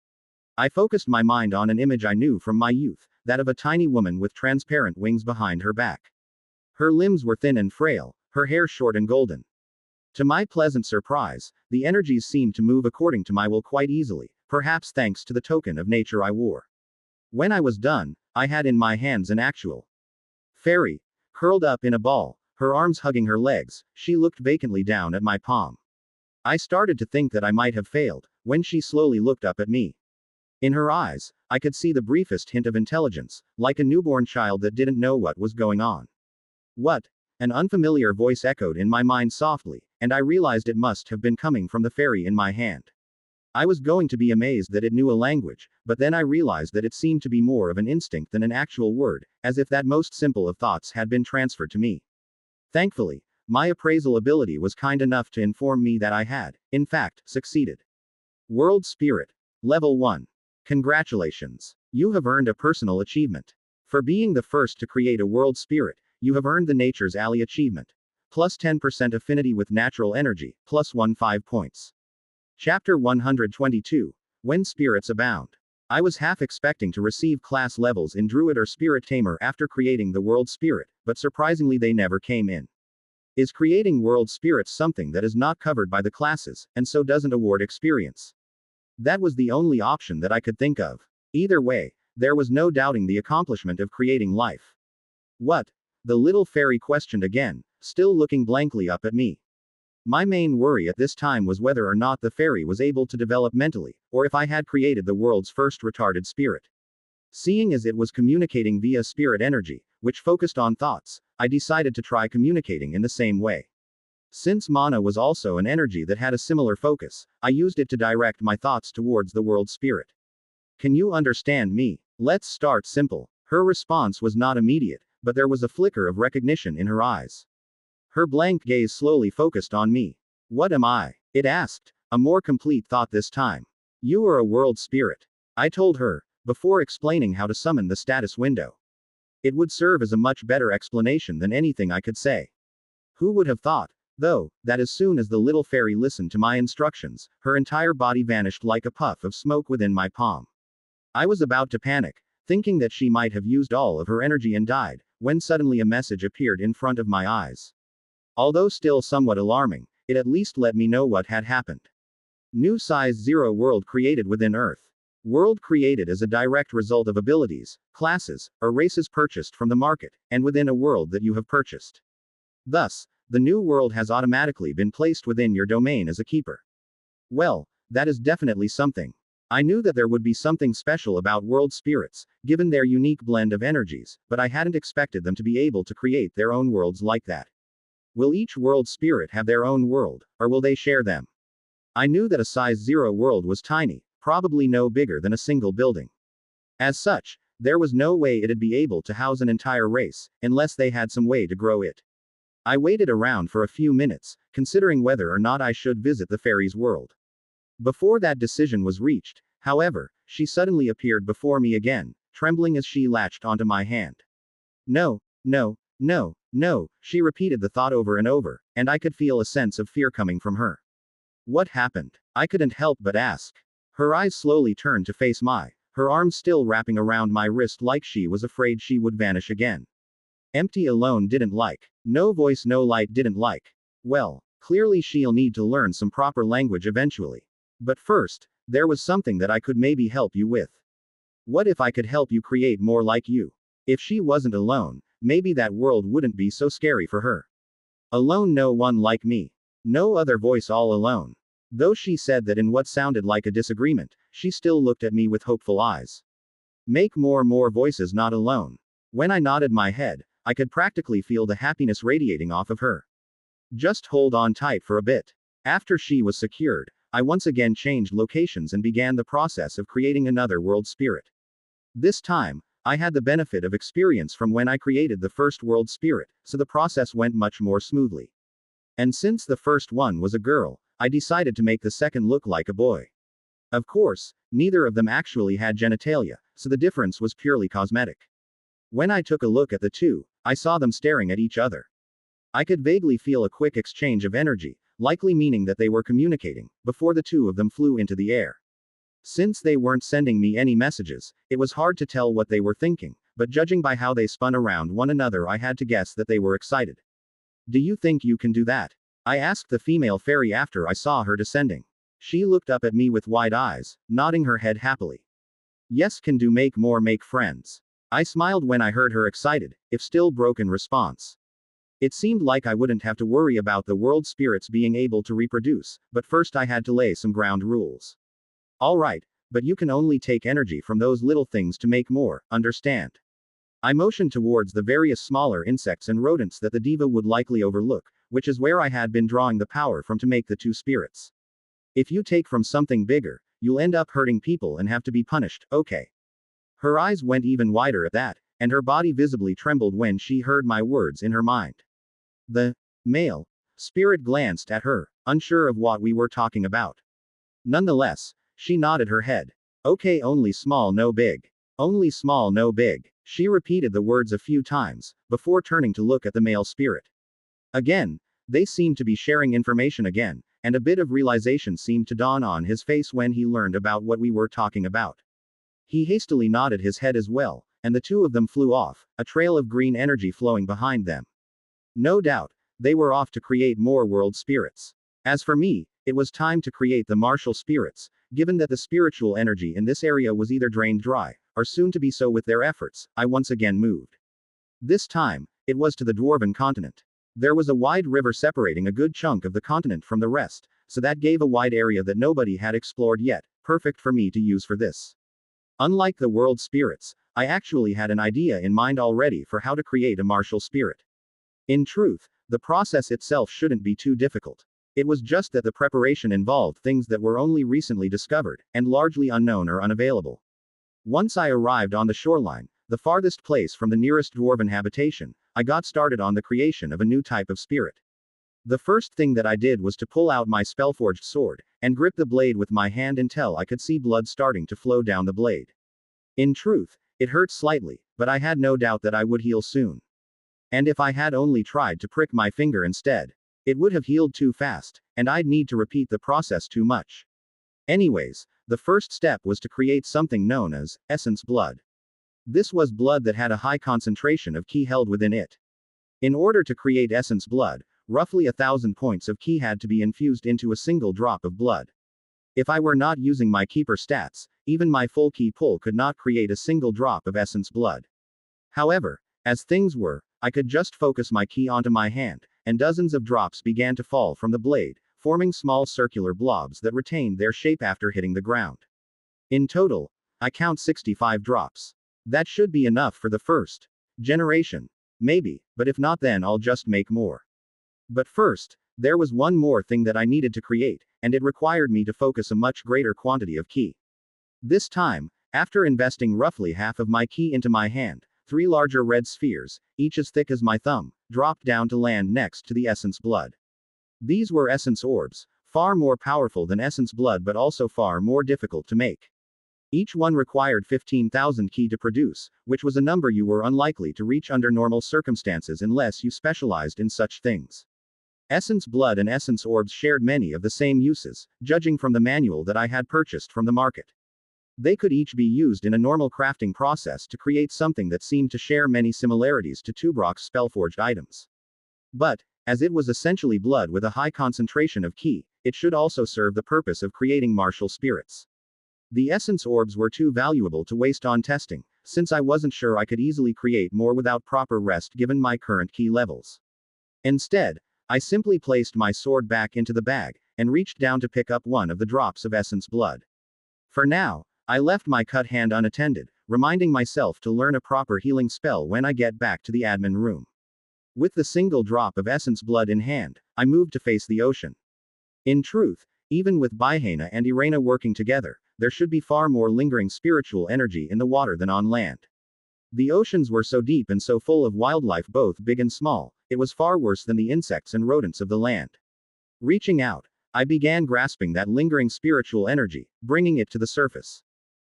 I focused my mind on an image I knew from my youth, that of a tiny woman with transparent wings behind her back. Her limbs were thin and frail, her hair short and golden. To my pleasant surprise, the energies seemed to move according to my will quite easily, perhaps thanks to the token of nature I wore. When I was done, I had in my hands an actual fairy. Curled up in a ball, her arms hugging her legs, she looked vacantly down at my palm. I started to think that I might have failed, when she slowly looked up at me. In her eyes, I could see the briefest hint of intelligence, like a newborn child that didn't know what was going on. What? An unfamiliar voice echoed in my mind softly, and I realized it must have been coming from the fairy in my hand. I was going to be amazed that it knew a language, but then I realized that it seemed to be more of an instinct than an actual word, as if that most simple of thoughts had been transferred to me. Thankfully, my appraisal ability was kind enough to inform me that I had, in fact, succeeded. World Spirit. Level 1. Congratulations. You have earned a personal achievement. For being the first to create a world spirit, you have earned the Nature's Alley achievement. Plus 10% affinity with natural energy, plus 15 points. Chapter 122. When Spirits Abound. I was half expecting to receive class levels in Druid or Spirit Tamer after creating the World Spirit, but surprisingly they never came in. Is creating World Spirits something that is not covered by the classes, and so doesn't award experience? That was the only option that I could think of. Either way, there was no doubting the accomplishment of creating life. What? The little fairy questioned again, still looking blankly up at me. My main worry at this time was whether or not the fairy was able to develop mentally, or if I had created the world's first retarded spirit. Seeing as it was communicating via spirit energy, which focused on thoughts, I decided to try communicating in the same way. Since mana was also an energy that had a similar focus, I used it to direct my thoughts towards the world spirit. Can you understand me? Let's start simple. Her response was not immediate, but there was a flicker of recognition in her eyes. Her blank gaze slowly focused on me. What am I? It asked, a more complete thought this time. You are a world spirit. I told her, before explaining how to summon the status window. It would serve as a much better explanation than anything I could say. Who would have thought, though, that as soon as the little fairy listened to my instructions, her entire body vanished like a puff of smoke within my palm. I was about to panic, thinking that she might have used all of her energy and died, when suddenly a message appeared in front of my eyes. Although still somewhat alarming, it at least let me know what had happened. New size 0 world created within Earth. World created as a direct result of abilities, classes, or races purchased from the market, and within a world that you have purchased. Thus, The new world has automatically been placed within your domain as a keeper. Well, that is definitely something. I knew that there would be something special about world spirits, given their unique blend of energies, but I hadn't expected them to be able to create their own worlds like that. Will each world spirit have their own world, or will they share them? I knew that a size 0 world was tiny, probably no bigger than a single building. As such, there was no way it'd be able to house an entire race, unless they had some way to grow it. I waited around for a few minutes, considering whether or not I should visit the fairy's world. Before that decision was reached, however, she suddenly appeared before me again, trembling as she latched onto my hand. No, no, no, no, she repeated the thought over and over, and I could feel a sense of fear coming from her. What happened? I couldn't help but ask. Her eyes slowly turned to face mine, her arms still wrapping around my wrist like she was afraid she would vanish again. Empty alone didn't like. No voice no light didn't like. Well, clearly she'll need to learn some proper language eventually. But first, there was something that I could maybe help you with. What if I could help you create more like you? If she wasn't alone, maybe that world wouldn't be so scary for her. Alone, no one like me. No other voice, all alone. Though she said that in what sounded like a disagreement, she still looked at me with hopeful eyes. Make more voices, not alone. When I nodded my head, I could practically feel the happiness radiating off of her. Just hold on tight for a bit. After she was secured, I once again changed locations and began the process of creating another world spirit. This time, I had the benefit of experience from when I created the first world spirit, so the process went much more smoothly. And since the first one was a girl, I decided to make the second look like a boy. Of course, neither of them actually had genitalia, so the difference was purely cosmetic. When I took a look at the two, I saw them staring at each other. I could vaguely feel a quick exchange of energy, likely meaning that they were communicating, before the two of them flew into the air. Since they weren't sending me any messages, it was hard to tell what they were thinking, but judging by how they spun around one another, I had to guess that they were excited. Do you think you can do that? I asked the female fairy after I saw her descending. She looked up at me with wide eyes, nodding her head happily. Yes, can do. Make more, make friends. I smiled when I heard her excited, if still broken response. It seemed like I wouldn't have to worry about the world spirits being able to reproduce, but first I had to lay some ground rules. Alright, but you can only take energy from those little things to make more, understand? I motioned towards the various smaller insects and rodents that the diva would likely overlook, which is where I had been drawing the power from to make the two spirits. If you take from something bigger, you'll end up hurting people and have to be punished, okay? Her eyes went even wider at that, and her body visibly trembled when she heard my words in her mind. The male spirit glanced at her, unsure of what we were talking about. Nonetheless, she nodded her head. Okay, only small, no big. Only small, no big. She repeated the words a few times, before turning to look at the male spirit. Again, they seemed to be sharing information again, and a bit of realization seemed to dawn on his face when he learned about what we were talking about. He hastily nodded his head as well, and the two of them flew off, a trail of green energy flowing behind them. No doubt, they were off to create more world spirits. As for me, it was time to create the martial spirits, given that the spiritual energy in this area was either drained dry, or soon to be so with their efforts. I once again moved. This time, it was to the Dwarven continent. There was a wide river separating a good chunk of the continent from the rest, so that gave a wide area that nobody had explored yet, perfect for me to use for this. Unlike the world spirits, I actually had an idea in mind already for how to create a martial spirit. In truth, the process itself shouldn't be too difficult. It was just that the preparation involved things that were only recently discovered, and largely unknown or unavailable. Once I arrived on the shoreline, the farthest place from the nearest dwarven habitation, I got started on the creation of a new type of spirit. The first thing that I did was to pull out my spellforged sword, and grip the blade with my hand until I could see blood starting to flow down the blade. In truth, it hurt slightly, but I had no doubt that I would heal soon. And if I had only tried to prick my finger instead, it would have healed too fast, and I'd need to repeat the process too much. Anyways, the first step was to create something known as essence blood. This was blood that had a high concentration of ki held within it. In order to create essence blood, roughly 1,000 points of ki had to be infused into a single drop of blood. If I were not using my keeper stats, even my full ki pull could not create a single drop of essence blood. However, as things were, I could just focus my ki onto my hand, and dozens of drops began to fall from the blade, forming small circular blobs that retained their shape after hitting the ground. In total, I count 65 drops. That should be enough for the first generation. Maybe, but if not, then I'll just make more. But first, there was one more thing that I needed to create, and it required me to focus a much greater quantity of ki. This time, after investing roughly half of my ki into my hand, 3 larger red spheres, each as thick as my thumb, dropped down to land next to the essence blood. These were essence orbs, far more powerful than essence blood but also far more difficult to make. Each one required 15,000 ki to produce, which was a number you were unlikely to reach under normal circumstances unless you specialized in such things. Essence blood and essence orbs shared many of the same uses, judging from the manual that I had purchased from the market. They could each be used in a normal crafting process to create something that seemed to share many similarities to Tubrok's spellforged items. But, as it was essentially blood with a high concentration of ki, it should also serve the purpose of creating martial spirits. The essence orbs were too valuable to waste on testing, since I wasn't sure I could easily create more without proper rest given my current ki levels. Instead, I simply placed my sword back into the bag, and reached down to pick up one of the drops of essence blood. For now, I left my cut hand unattended, reminding myself to learn a proper healing spell when I get back to the admin room. With the single drop of essence blood in hand, I moved to face the ocean. In truth, even with Bihana and Irena working together, there should be far more lingering spiritual energy in the water than on land. The oceans were so deep and so full of wildlife, both big and small, it was far worse than the insects and rodents of the land. Reaching out, I began grasping that lingering spiritual energy, bringing it to the surface.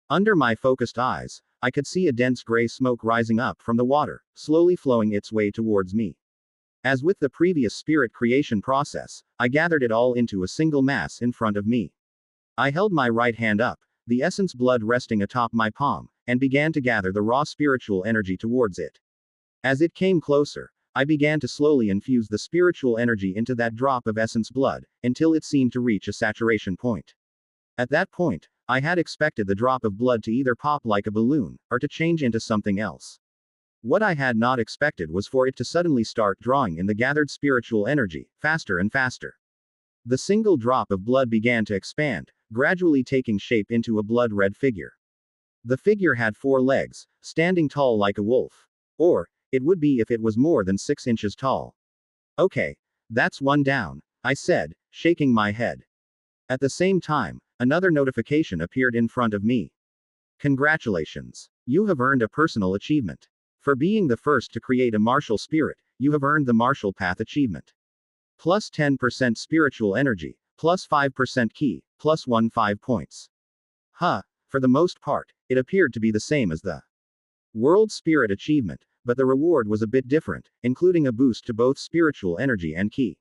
Under my focused eyes, I could see a dense gray smoke rising up from the water, slowly flowing its way towards me. As with the previous spirit creation process, I gathered it all into a single mass in front of me. I held my right hand up, the essence blood resting atop my palm, and began to gather the raw spiritual energy towards it. As it came closer, I began to slowly infuse the spiritual energy into that drop of essence blood, until it seemed to reach a saturation point. At that point, I had expected the drop of blood to either pop like a balloon, or to change into something else. What I had not expected was for it to suddenly start drawing in the gathered spiritual energy, faster and faster. The single drop of blood began to expand, gradually taking shape into a blood-red figure. The figure had 4 legs, standing tall like a wolf. Or, it would be if it was more than 6 inches tall. Okay, that's one down, I said, shaking my head. At the same time, another notification appeared in front of me. Congratulations. You have earned a personal achievement. For being the first to create a martial spirit, you have earned the Martial Path achievement. Plus 10% spiritual energy, plus 5% ki, plus 15 points. For the most part, it appeared to be the same as the World Spirit achievement, but the reward was a bit different, including a boost to both spiritual energy and ki.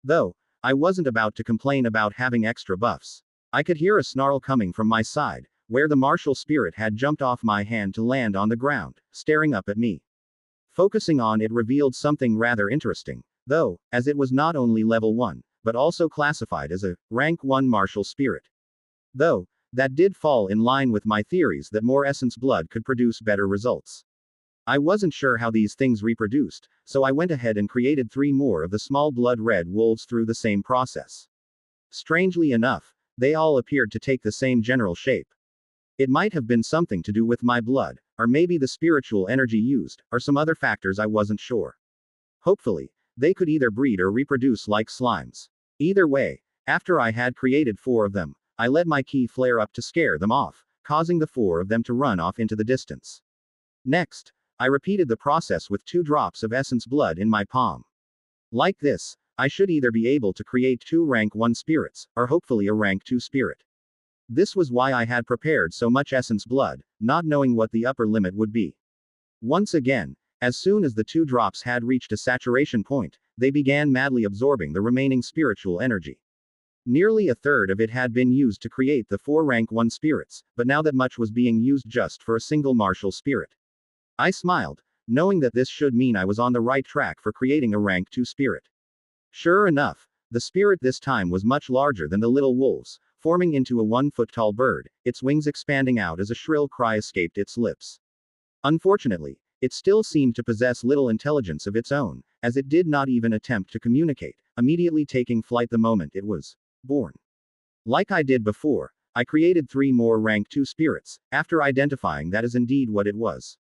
Though, I wasn't about to complain about having extra buffs. I could hear a snarl coming from my side, where the martial spirit had jumped off my hand to land on the ground, staring up at me. Focusing on it revealed something rather interesting, though, as it was not only level 1, but also classified as a rank 1 martial spirit. Though, that did fall in line with my theories that more essence blood could produce better results. I wasn't sure how these things reproduced, so I went ahead and created 3 more of the small blood-red wolves through the same process. Strangely enough, they all appeared to take the same general shape. It might have been something to do with my blood, or maybe the spiritual energy used, or some other factors I wasn't sure. Hopefully, they could either breed or reproduce like slimes. Either way, after I had created 4 of them, I let my ki flare up to scare them off, causing the 4 of them to run off into the distance. Next, I repeated the process with 2 drops of essence blood in my palm. Like this, I should either be able to create 2 rank 1 spirits, or hopefully a rank 2 spirit. This was why I had prepared so much essence blood, not knowing what the upper limit would be. Once again, as soon as the 2 drops had reached a saturation point, they began madly absorbing the remaining spiritual energy. Nearly a third of it had been used to create the 4 rank 1 spirits, but now that much was being used just for a single martial spirit. I smiled, knowing that this should mean I was on the right track for creating a rank 2 spirit. Sure enough, the spirit this time was much larger than the little wolves, forming into a 1-foot-tall bird, its wings expanding out as a shrill cry escaped its lips. Unfortunately, it still seemed to possess little intelligence of its own, as it did not even attempt to communicate, immediately taking flight the moment it was born. Like I did before, I created 3 more rank 2 spirits, after identifying that is indeed what it was.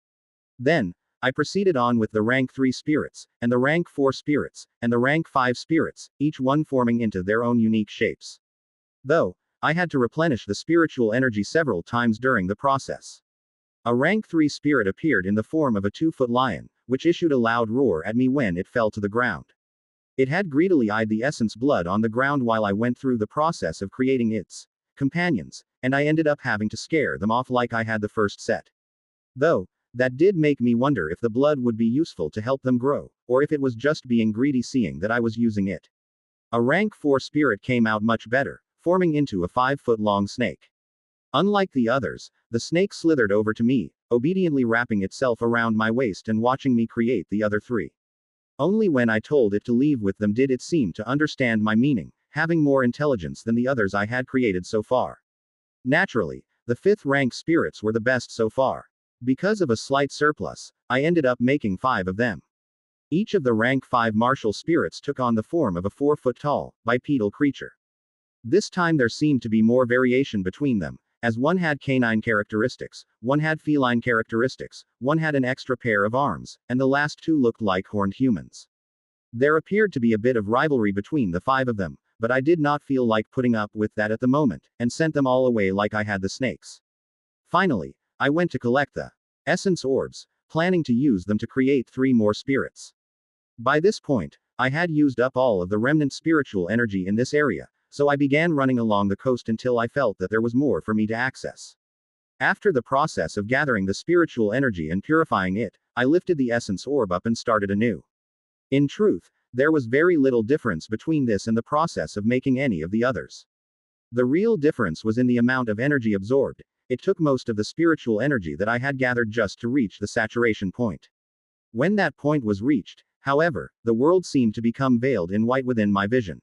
Then, I proceeded on with the rank 3 spirits, and the rank 4 spirits, and the rank 5 spirits, each one forming into their own unique shapes. Though, I had to replenish the spiritual energy several times during the process. A rank 3 spirit appeared in the form of a 2-foot lion, which issued a loud roar at me when it fell to the ground. It had greedily eyed the essence blood on the ground while I went through the process of creating its companions, and I ended up having to scare them off like I had the first set. Though, that did make me wonder if the blood would be useful to help them grow, or if it was just being greedy seeing that I was using it. A rank 4 spirit came out much better, forming into a 5-foot-long snake. Unlike the others, the snake slithered over to me, obediently wrapping itself around my waist and watching me create the other 3. Only when I told it to leave with them did it seem to understand my meaning, having more intelligence than the others I had created so far. Naturally, the 5th rank spirits were the best so far. Because of a slight surplus, I ended up making 5 of them. Each of the rank 5 martial spirits took on the form of a 4-foot-tall, bipedal creature. This time there seemed to be more variation between them, as one had canine characteristics, one had feline characteristics, one had an extra pair of arms, and the last 2 looked like horned humans. There appeared to be a bit of rivalry between the 5 of them, but I did not feel like putting up with that at the moment, and sent them all away like I had the snakes. Finally, I went to collect the essence orbs, planning to use them to create 3 more spirits. By this point, I had used up all of the remnant spiritual energy in this area, so I began running along the coast until I felt that there was more for me to access. After the process of gathering the spiritual energy and purifying it, I lifted the essence orb up and started anew. In truth, there was very little difference between this and the process of making any of the others. The real difference was in the amount of energy absorbed. It took most of the spiritual energy that I had gathered just to reach the saturation point. When that point was reached, however, the world seemed to become veiled in white within my vision.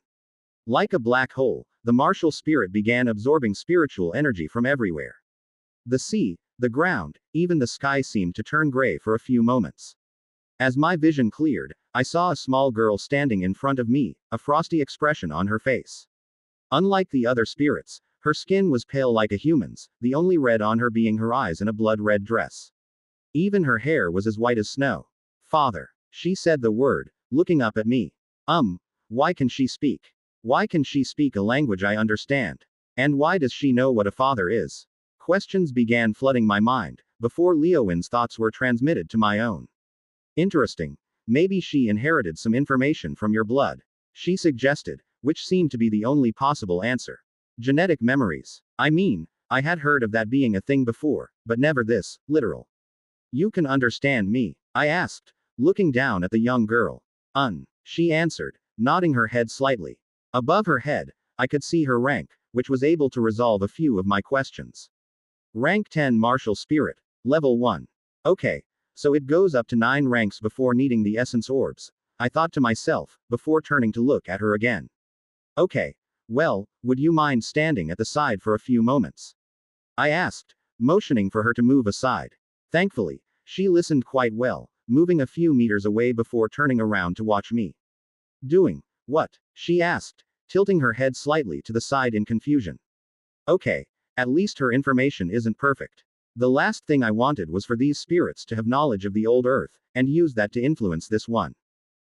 Like a black hole, the martial spirit began absorbing spiritual energy from everywhere. The sea, the ground, even the sky seemed to turn gray for a few moments. As my vision cleared, I saw a small girl standing in front of me, a frosty expression on her face. Unlike the other spirits, her skin was pale like a human's, the only red on her being her eyes in a blood-red dress. Even her hair was as white as snow. Father. She said the word, looking up at me. Why can she speak? Why can she speak a language I understand? And why does she know what a father is? Questions began flooding my mind, before Leowin's thoughts were transmitted to my own. Interesting. Maybe she inherited some information from your blood. She suggested, which seemed to be the only possible answer. Genetic memories. I mean, I had heard of that being a thing before, but never this, literal. You can understand me? I asked, looking down at the young girl. She answered, nodding her head slightly. Above her head, I could see her rank, which was able to resolve a few of my questions. Rank 10 Martial Spirit, Level 1. Okay, so it goes up to 9 ranks before needing the essence orbs, I thought to myself, before turning to look at her again. Okay. Well, would you mind standing at the side for a few moments? I asked, motioning for her to move aside. Thankfully, she listened quite well, moving a few meters away before turning around to watch me. Doing what? She asked, tilting her head slightly to the side in confusion. Okay, at least her information isn't perfect. The last thing I wanted was for these spirits to have knowledge of the old earth, and use that to influence this one.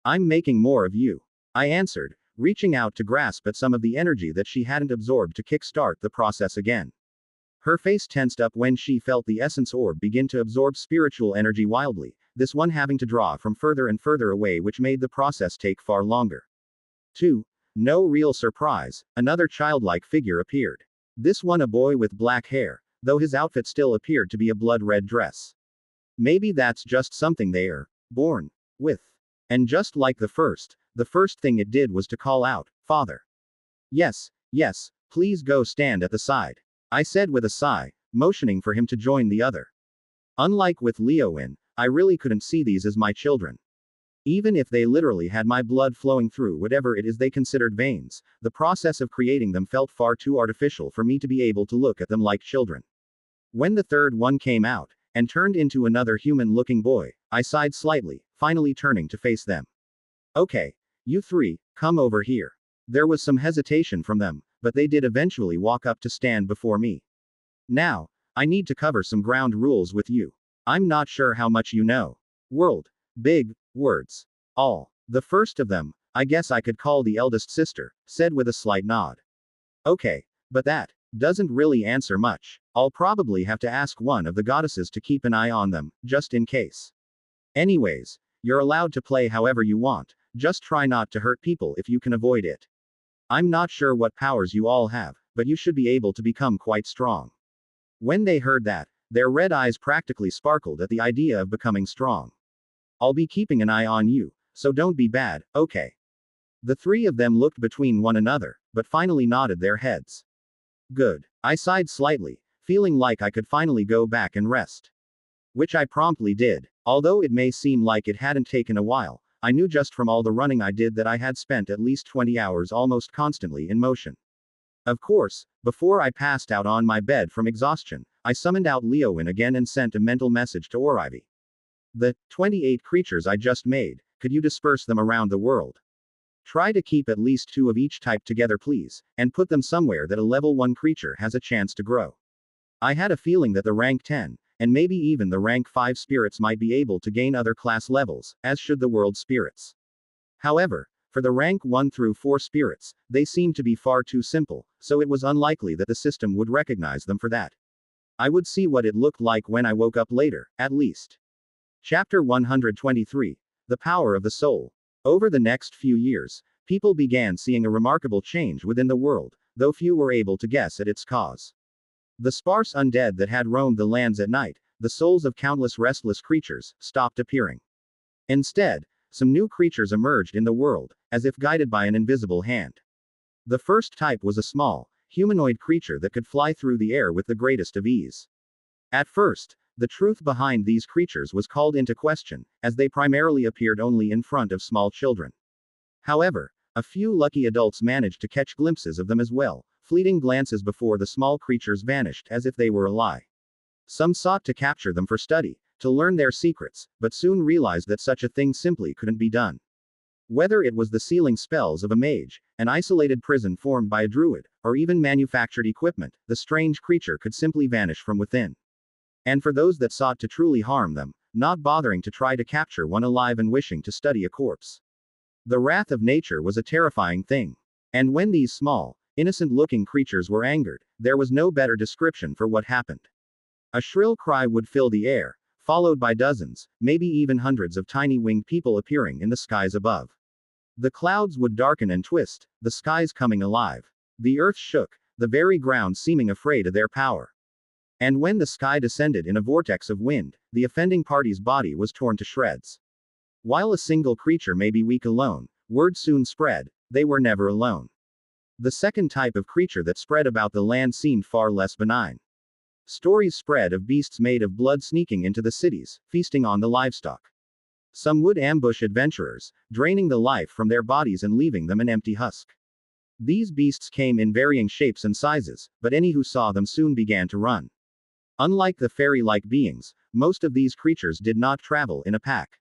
I'm making more of you. I answered, reaching out to grasp at some of the energy that she hadn't absorbed to kickstart the process again. Her face tensed up when she felt the essence orb begin to absorb spiritual energy wildly, this one having to draw from further and further away, which made the process take far longer. 2. No real surprise, another childlike figure appeared. This one a boy with black hair, though his outfit still appeared to be a blood-red dress. Maybe that's just something they're born with. And just like the first thing it did was to call out, Father. Yes, please go stand at the side. I said with a sigh, motioning for him to join the other. Unlike with Leowin, I really couldn't see these as my children. Even if they literally had my blood flowing through whatever it is they considered veins, the process of creating them felt far too artificial for me to be able to look at them like children. When the third one came out, and turned into another human-looking boy, I sighed slightly, finally turning to face them. Okay. You three, come over here. There was some hesitation from them, but they did eventually walk up to stand before me. Now, I need to cover some ground rules with you. I'm not sure how much you know. World. Big words. All. The first of them, I guess I could call the eldest sister, said with a slight nod. Okay, but that doesn't really answer much. I'll probably have to ask one of the goddesses to keep an eye on them, just in case. Anyways, you're allowed to play however you want, just try not to hurt people if you can avoid it. I'm not sure what powers you all have, but you should be able to become quite strong. When they heard that, their red eyes practically sparkled at the idea of becoming strong. I'll be keeping an eye on you, so don't be bad, okay? The three of them looked between one another, but finally nodded their heads. Good. I sighed slightly, feeling like I could finally go back and rest. Which I promptly did. Although it may seem like it hadn't taken a while, I knew just from all the running I did that I had spent at least 20 hours almost constantly in motion. Of course, before I passed out on my bed from exhaustion, I summoned out Leowin again and sent a mental message to Orivy. The 28 creatures I just made, could you disperse them around the world? Try to keep at least 2 of each type together please, and put them somewhere that a level 1 creature has a chance to grow. I had a feeling that the rank 10, and maybe even the rank 5 spirits might be able to gain other class levels, as should the world spirits. However, for the rank 1 through 4 spirits, they seemed to be far too simple, so it was unlikely that the system would recognize them for that. I would see what it looked like when I woke up later, at least. Chapter 123. The Power of the Soul. Over the next few years, people began seeing a remarkable change within the world, though few were able to guess at its cause. The sparse undead that had roamed the lands at night, the souls of countless restless creatures, stopped appearing. Instead, some new creatures emerged in the world, as if guided by an invisible hand. The first type was a small, humanoid creature that could fly through the air with the greatest of ease. At first, the truth behind these creatures was called into question, as they primarily appeared only in front of small children. However, a few lucky adults managed to catch glimpses of them as well, fleeting glances before the small creatures vanished as if they were a lie. Some sought to capture them for study, to learn their secrets, but soon realized that such a thing simply couldn't be done. Whether it was the sealing spells of a mage, an isolated prison formed by a druid, or even manufactured equipment, the strange creature could simply vanish from within. And for those that sought to truly harm them, not bothering to try to capture one alive and wishing to study a corpse. The wrath of nature was a terrifying thing. And when these small, innocent-looking creatures were angered, there was no better description for what happened. A shrill cry would fill the air, followed by dozens, maybe even hundreds of tiny winged people appearing in the skies above. The clouds would darken and twist, the skies coming alive. The earth shook, the very ground seeming afraid of their power. And when the sky descended in a vortex of wind, the offending party's body was torn to shreds. While a single creature may be weak alone, word soon spread, they were never alone. The second type of creature that spread about the land seemed far less benign. Stories spread of beasts made of blood sneaking into the cities, feasting on the livestock. Some would ambush adventurers, draining the life from their bodies and leaving them an empty husk. These beasts came in varying shapes and sizes, but any who saw them soon began to run. Unlike the fairy-like beings, most of these creatures did not travel in a pack.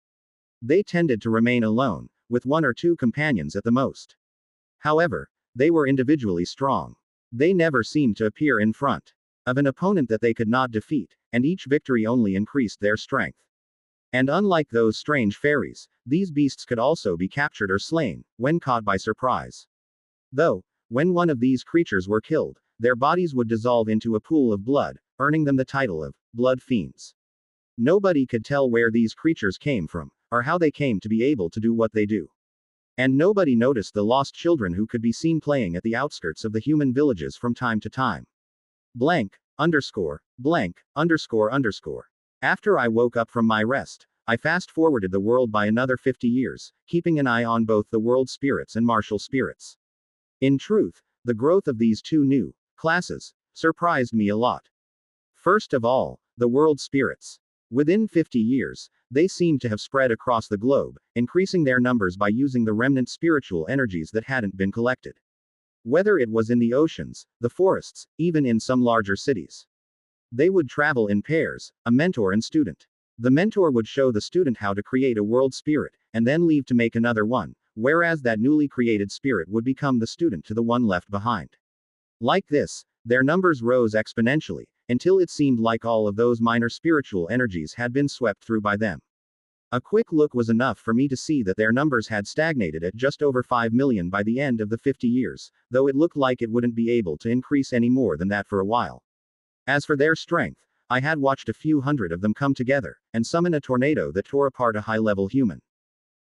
They tended to remain alone, with 1 or 2 companions at the most. However, they were individually strong. They never seemed to appear in front of an opponent that they could not defeat, and each victory only increased their strength. And unlike those strange fairies, these beasts could also be captured or slain, when caught by surprise. Though, when one of these creatures were killed, their bodies would dissolve into a pool of blood, earning them the title of blood fiends. Nobody could tell where these creatures came from, or how they came to be able to do what they do. And nobody noticed the lost children who could be seen playing at the outskirts of the human villages from time to time. Blank, underscore, blank, underscore, underscore. After I woke up from my rest, I fast-forwarded the world by another 50 years, keeping an eye on both the world spirits and martial spirits. In truth, the growth of these 2 new classes surprised me a lot. First of all, the world spirits. Within 50 years, they seemed to have spread across the globe, increasing their numbers by using the remnant spiritual energies that hadn't been collected. Whether it was in the oceans, the forests, even in some larger cities. They would travel in pairs, a mentor and student. The mentor would show the student how to create a world spirit, and then leave to make another one, whereas that newly created spirit would become the student to the one left behind. Like this, their numbers rose exponentially, until it seemed like all of those minor spiritual energies had been swept through by them. A quick look was enough for me to see that their numbers had stagnated at just over 5 million by the end of the 50 years, though it looked like it wouldn't be able to increase any more than that for a while. As for their strength, I had watched a few hundred of them come together, and summon a tornado that tore apart a high-level human.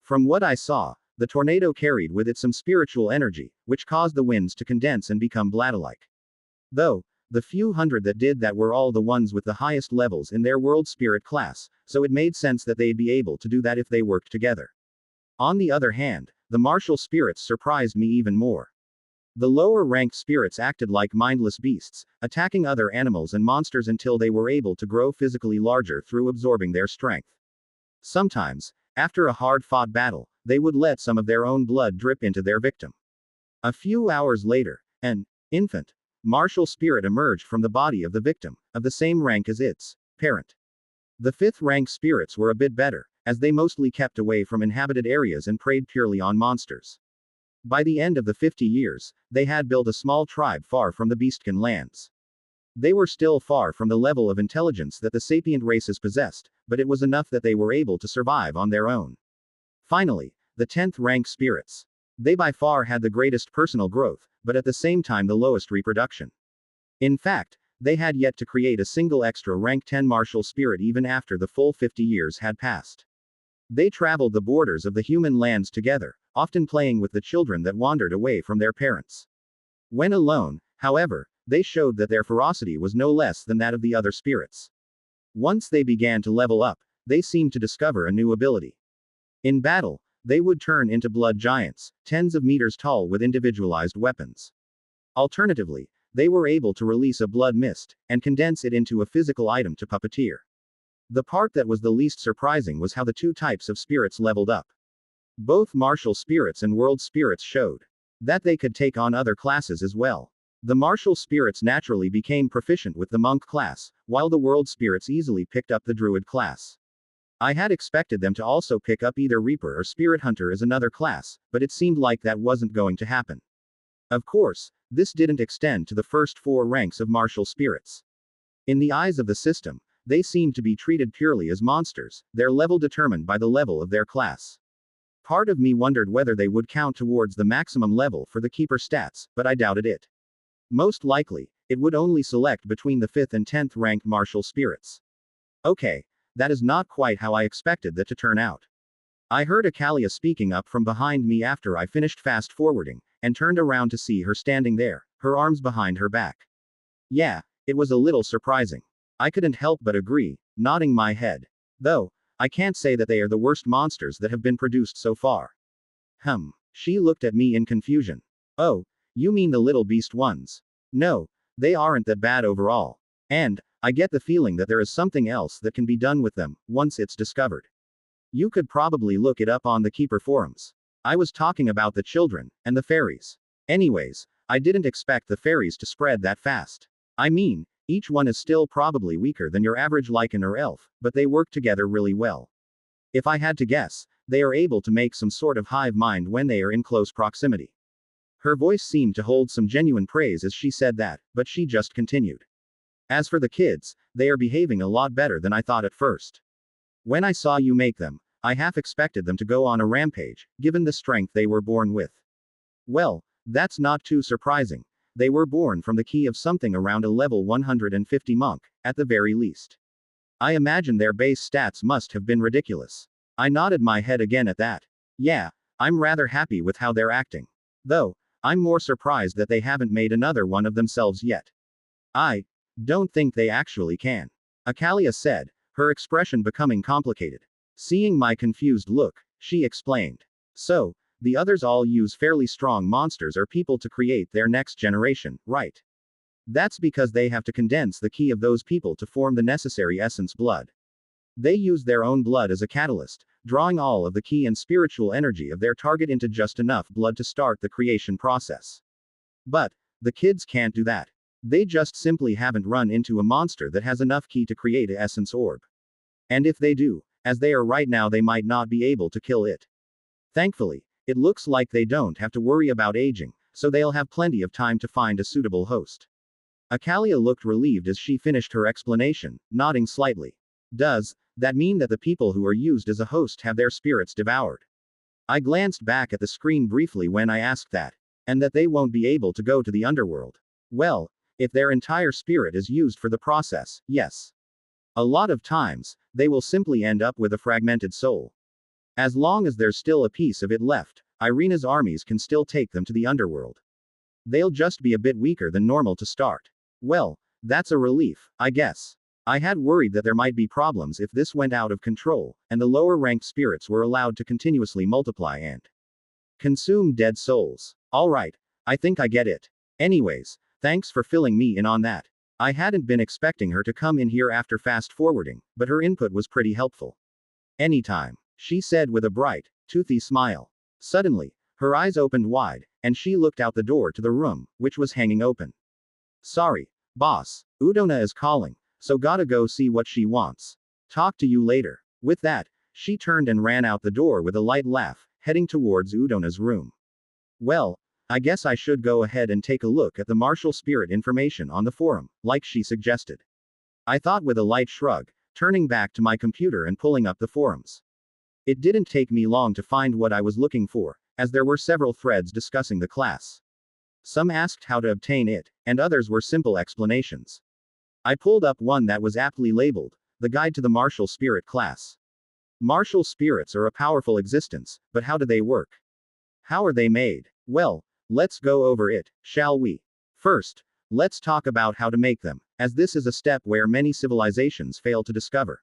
From what I saw, the tornado carried with it some spiritual energy, which caused the winds to condense and become bladder-like. Though, the few hundred that did that were all the ones with the highest levels in their world spirit class, so it made sense that they'd be able to do that if they worked together. On the other hand, the martial spirits surprised me even more. The lower ranked spirits acted like mindless beasts, attacking other animals and monsters until they were able to grow physically larger through absorbing their strength. Sometimes, after a hard-fought battle, they would let some of their own blood drip into their victim. A few hours later, an infant martial spirit emerged from the body of the victim, of the same rank as its parent. The fifth-rank spirits were a bit better, as they mostly kept away from inhabited areas and preyed purely on monsters. By the end of the 50 years, they had built a small tribe far from the Beastkin lands. They were still far from the level of intelligence that the sapient races possessed, but it was enough that they were able to survive on their own. Finally, the 10th-rank spirits. They by far had the greatest personal growth, but at the same time the lowest reproduction. In fact, they had yet to create a single extra rank 10 martial spirit even after the full 50 years had passed. They traveled the borders of the human lands together, often playing with the children that wandered away from their parents. When alone, however, they showed that their ferocity was no less than that of the other spirits. Once they began to level up, they seemed to discover a new ability. In battle, they would turn into blood giants, tens of meters tall with individualized weapons. Alternatively, they were able to release a blood mist, and condense it into a physical item to puppeteer. The part that was the least surprising was how the two types of spirits leveled up. Both martial spirits and world spirits showed that they could take on other classes as well. The martial spirits naturally became proficient with the monk class, while the world spirits easily picked up the druid class. I had expected them to also pick up either Reaper or Spirit Hunter as another class, but it seemed like that wasn't going to happen. Of course, this didn't extend to the first 4 ranks of martial spirits. In the eyes of the system, they seemed to be treated purely as monsters, their level determined by the level of their class. Part of me wondered whether they would count towards the maximum level for the keeper stats, but I doubted it. Most likely, it would only select between the 5th and 10th ranked martial spirits. Okay. That is not quite how I expected that to turn out. I heard Akalia speaking up from behind me after I finished fast forwarding, and turned around to see her standing there, her arms behind her back. Yeah, it was a little surprising. I couldn't help but agree, nodding my head. Though, I can't say that they are the worst monsters that have been produced so far. She looked at me in confusion. Oh, you mean the little beast ones? No, they aren't that bad overall. And, I get the feeling that there is something else that can be done with them, once it's discovered. You could probably look it up on the Keeper forums. I was talking about the children, and the fairies. Anyways, I didn't expect the fairies to spread that fast. I mean, each one is still probably weaker than your average lichen or elf, but they work together really well. If I had to guess, they are able to make some sort of hive mind when they are in close proximity. Her voice seemed to hold some genuine praise as she said that, but she just continued. As for the kids, they are behaving a lot better than I thought at first. When I saw you make them, I half expected them to go on a rampage, given the strength they were born with. Well, that's not too surprising. They were born from the key of something around a level 150 monk, at the very least. I imagine their base stats must have been ridiculous. I nodded my head again at that. Yeah, I'm rather happy with how they're acting. Though, I'm more surprised that they haven't made another one of themselves yet. I don't think they actually can. Akalia said, her expression becoming complicated. Seeing my confused look, she explained. So, the others all use fairly strong monsters or people to create their next generation, right? That's because they have to condense the key of those people to form the necessary essence blood. They use their own blood as a catalyst, drawing all of the key and spiritual energy of their target into just enough blood to start the creation process. But, the kids can't do that. They just simply haven't run into a monster that has enough key to create an essence orb. And if they do, as they are right now, they might not be able to kill it. Thankfully, It looks like they don't have to worry about aging, so they'll have plenty of time to find a suitable host. Akalia looked relieved as she finished her explanation, nodding slightly. Does that mean that the people who are used as a host have their spirits devoured? I glanced back at the screen briefly when I asked that. And that they won't be able to go to the underworld. Well, if their entire spirit is used for the process, yes. A lot of times, they will simply end up with a fragmented soul. As long as there's still a piece of it left, Irina's armies can still take them to the underworld. They'll just be a bit weaker than normal to start. Well, that's a relief, I guess. I had worried that there might be problems if this went out of control, and the lower ranked spirits were allowed to continuously multiply and consume dead souls. Alright, I think I get it. Anyways, thanks for filling me in on that. I hadn't been expecting her to come in here after fast forwarding, but her input was pretty helpful. Anytime, she said with a bright, toothy smile. Suddenly, her eyes opened wide, and she looked out the door to the room, which was hanging open. Sorry, boss, Udona is calling, so gotta go see what she wants. Talk to you later. With that, she turned and ran out the door with a light laugh, heading towards Udona's room. Well, I guess I should go ahead and take a look at the martial spirit information on the forum, like she suggested. I thought with a light shrug, turning back to my computer and pulling up the forums. It didn't take me long to find what I was looking for, as there were several threads discussing the class. Some asked how to obtain it, and others were simple explanations. I pulled up one that was aptly labeled, The Guide to the Martial Spirit Class. Martial spirits are a powerful existence, but how do they work? How are they made? Well, let's go over it, shall we? First, let's talk about how to make them, as this is a step where many civilizations fail to discover.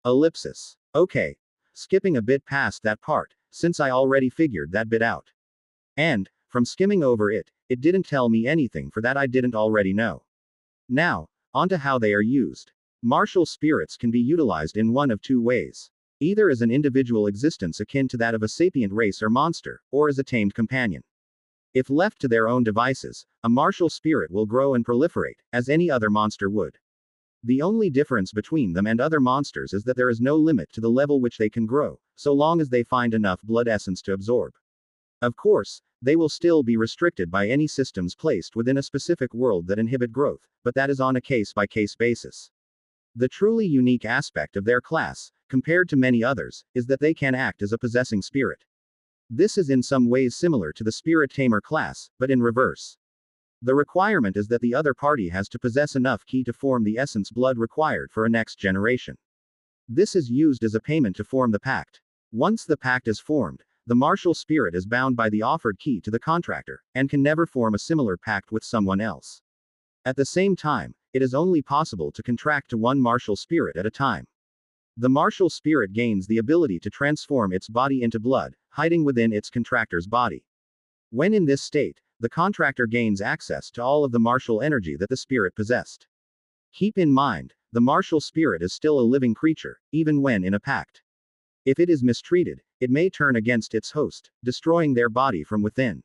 Ellipsis. Okay. Skipping a bit past that part, since I already figured that bit out. And, from skimming over it, it didn't tell me anything for that I didn't already know. Now, onto how they are used. Martial spirits can be utilized in one of two ways. Either as an individual existence akin to that of a sapient race or monster, or as a tamed companion. If left to their own devices, a martial spirit will grow and proliferate, as any other monster would. The only difference between them and other monsters is that there is no limit to the level which they can grow, so long as they find enough blood essence to absorb. Of course, they will still be restricted by any systems placed within a specific world that inhibit growth, but that is on a case-by-case basis. The truly unique aspect of their class, compared to many others, is that they can act as a possessing spirit. This is in some ways similar to the Spirit Tamer class, but in reverse. The requirement is that the other party has to possess enough ki to form the essence blood required for a next generation. This is used as a payment to form the pact. Once the pact is formed, the martial spirit is bound by the offered ki to the contractor, and can never form a similar pact with someone else. At the same time, it is only possible to contract to one martial spirit at a time. The martial spirit gains the ability to transform its body into blood, hiding within its contractor's body. When in this state, the contractor gains access to all of the martial energy that the spirit possessed. Keep in mind, the martial spirit is still a living creature, even when in a pact. If it is mistreated, it may turn against its host, destroying their body from within.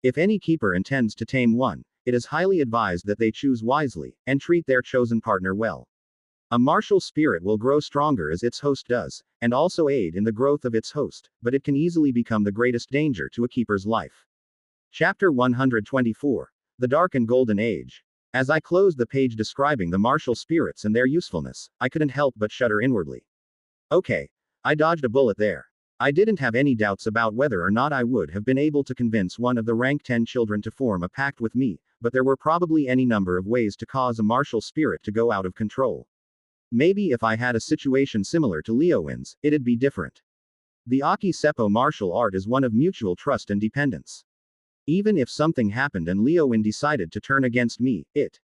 If any keeper intends to tame one, it is highly advised that they choose wisely, and treat their chosen partner well. A martial spirit will grow stronger as its host does, and also aid in the growth of its host, but it can easily become the greatest danger to a keeper's life. Chapter 124. The Dark and Golden Age. As I closed the page describing the martial spirits and their usefulness, I couldn't help but shudder inwardly. Okay. I dodged a bullet there. I didn't have any doubts about whether or not I would have been able to convince one of the rank 10 children to form a pact with me, but there were probably any number of ways to cause a martial spirit to go out of control. Maybe if I had a situation similar to Leowin's, it'd be different. The Aki Seppo martial art is one of mutual trust and dependence. Even if something happened and Leowin decided to turn against me, it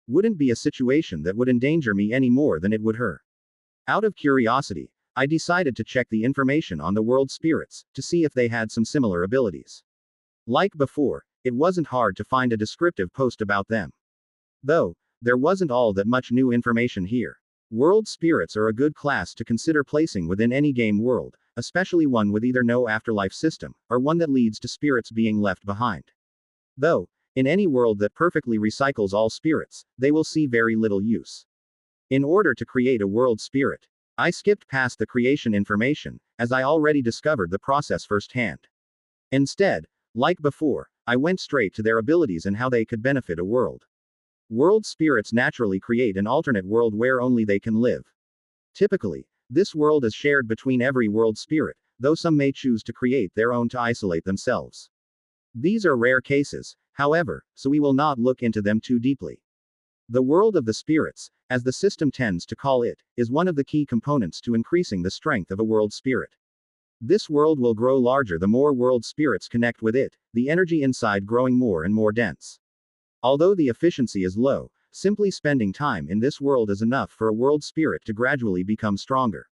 wouldn't be a situation that would endanger me any more than it would her. Out of curiosity, I decided to check the information on the world spirits, to see if they had some similar abilities. Like before, it wasn't hard to find a descriptive post about them. Though, there wasn't all that much new information here. World spirits are a good class to consider placing within any game world, especially one with either no afterlife system, or one that leads to spirits being left behind. Though, in any world that perfectly recycles all spirits, they will see very little use. In order to create a world spirit, I skipped past the creation information, as I already discovered the process firsthand. Instead, like before, I went straight to their abilities and how they could benefit a world. World spirits naturally create an alternate world where only they can live. Typically, this world is shared between every world spirit, though some may choose to create their own to isolate themselves. These are rare cases, however, so we will not look into them too deeply. The world of the spirits, as the system tends to call it, is one of the key components to increasing the strength of a world spirit. This world will grow larger the more world spirits connect with it, the energy inside growing more and more dense. Although the efficiency is low, simply spending time in this world is enough for a world spirit to gradually become stronger.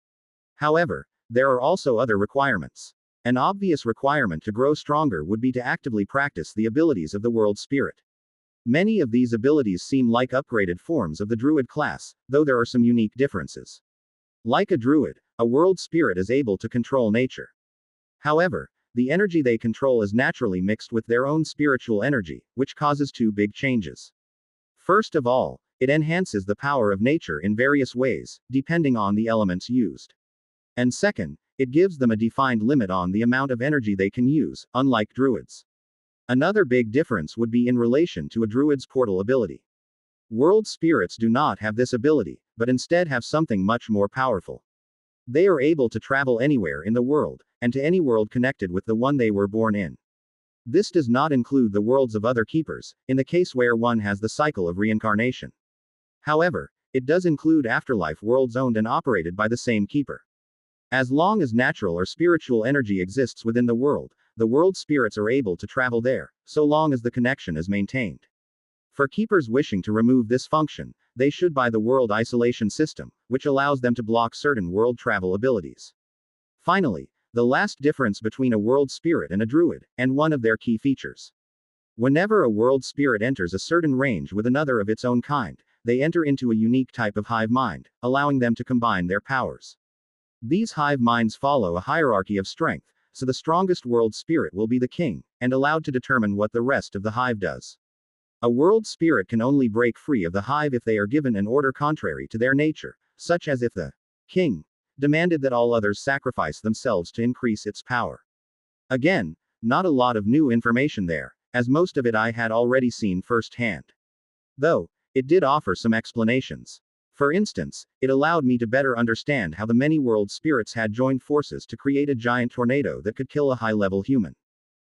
However, there are also other requirements. An obvious requirement to grow stronger would be to actively practice the abilities of the world spirit. Many of these abilities seem like upgraded forms of the druid class, though there are some unique differences. Like a druid, a world spirit is able to control nature. However, the energy they control is naturally mixed with their own spiritual energy, which causes two big changes. First of all, it enhances the power of nature in various ways, depending on the elements used. And second, it gives them a defined limit on the amount of energy they can use, unlike druids. Another big difference would be in relation to a druid's portal ability. World spirits do not have this ability, but instead have something much more powerful. They are able to travel anywhere in the world, and to any world connected with the one they were born in. This does not include the worlds of other keepers, in the case where one has the cycle of reincarnation. However, it does include afterlife worlds owned and operated by the same keeper. As long as natural or spiritual energy exists within the world spirits are able to travel there, so long as the connection is maintained. For keepers wishing to remove this function, they should buy the world isolation system, which allows them to block certain world travel abilities. Finally, the last difference between a world spirit and a druid, and one of their key features. Whenever a world spirit enters a certain range with another of its own kind, they enter into a unique type of hive mind, allowing them to combine their powers. These hive minds follow a hierarchy of strength, so the strongest world spirit will be the king, and allowed to determine what the rest of the hive does. A world spirit can only break free of the hive if they are given an order contrary to their nature, such as if the king demanded that all others sacrifice themselves to increase its power. Again, not a lot of new information there, as most of it I had already seen firsthand. Though, it did offer some explanations. For instance, it allowed me to better understand how the many world spirits had joined forces to create a giant tornado that could kill a high-level human.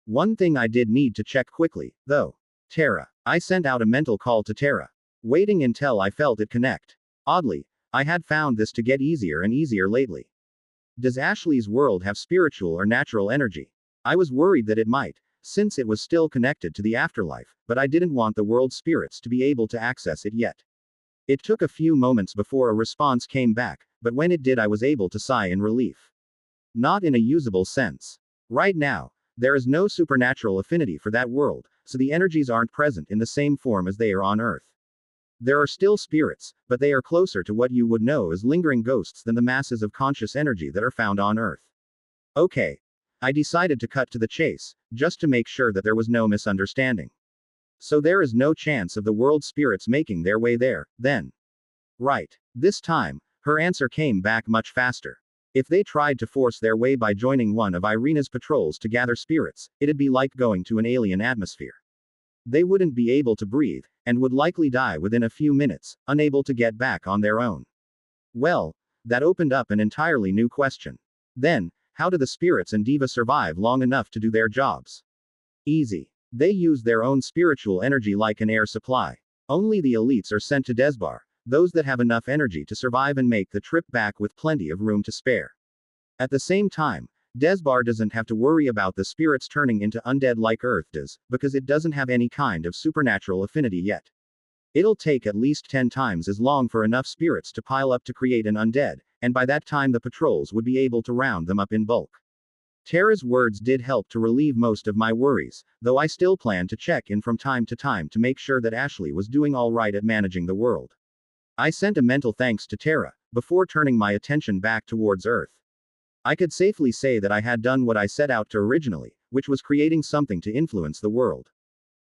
One thing I did need to check quickly, though. Terra. I sent out a mental call to Terra, waiting until I felt it connect. Oddly, I had found this to get easier and easier lately. Does Ashley's world have spiritual or natural energy? I was worried that it might, since it was still connected to the afterlife, but I didn't want the world spirits to be able to access it yet. It took a few moments before a response came back, but when it did I was able to sigh in relief. Not in a usable sense. Right now, there is no supernatural affinity for that world, so the energies aren't present in the same form as they are on Earth. There are still spirits, but they are closer to what you would know as lingering ghosts than the masses of conscious energy that are found on Earth. Okay. I decided to cut to the chase, just to make sure that there was no misunderstanding. So there is no chance of the world spirits making their way there, then. Right. This time, her answer came back much faster. If they tried to force their way by joining one of Irina's patrols to gather spirits, it'd be like going to an alien atmosphere. They wouldn't be able to breathe, and would likely die within a few minutes, unable to get back on their own. Well, that opened up an entirely new question. Then, how do the spirits and Diva survive long enough to do their jobs? Easy. They use their own spiritual energy like an air supply. Only the elites are sent to Desbar, those that have enough energy to survive and make the trip back with plenty of room to spare. At the same time, Desbar doesn't have to worry about the spirits turning into undead like Earth does, because it doesn't have any kind of supernatural affinity yet. It'll take at least 10 times as long for enough spirits to pile up to create an undead, and by that time the patrols would be able to round them up in bulk. Tara's words did help to relieve most of my worries, though I still plan to check in from time to time to make sure that Ashley was doing all right at managing the world. I sent a mental thanks to Tara, before turning my attention back towards Earth. I could safely say that I had done what I set out to originally, which was creating something to influence the world.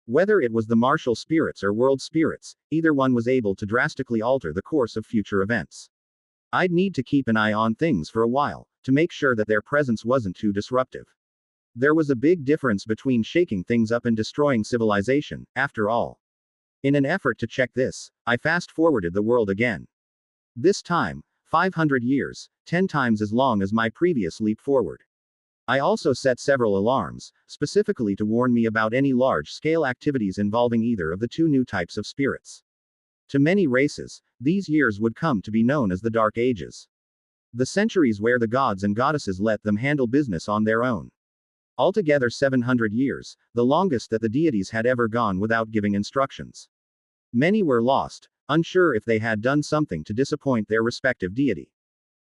Whether it was the martial spirits or world spirits, either one was able to drastically alter the course of future events. I'd need to keep an eye on things for a while, to make sure that their presence wasn't too disruptive. There was a big difference between shaking things up and destroying civilization, after all. In an effort to check this, I fast-forwarded the world again. This time, 500 years, 10 times as long as my previous leap forward. I also set several alarms, specifically to warn me about any large-scale activities involving either of the two new types of spirits. To many races, these years would come to be known as the Dark Ages. The centuries where the gods and goddesses let them handle business on their own. Altogether 700 years, the longest that the deities had ever gone without giving instructions. Many were lost, unsure if they had done something to disappoint their respective deity.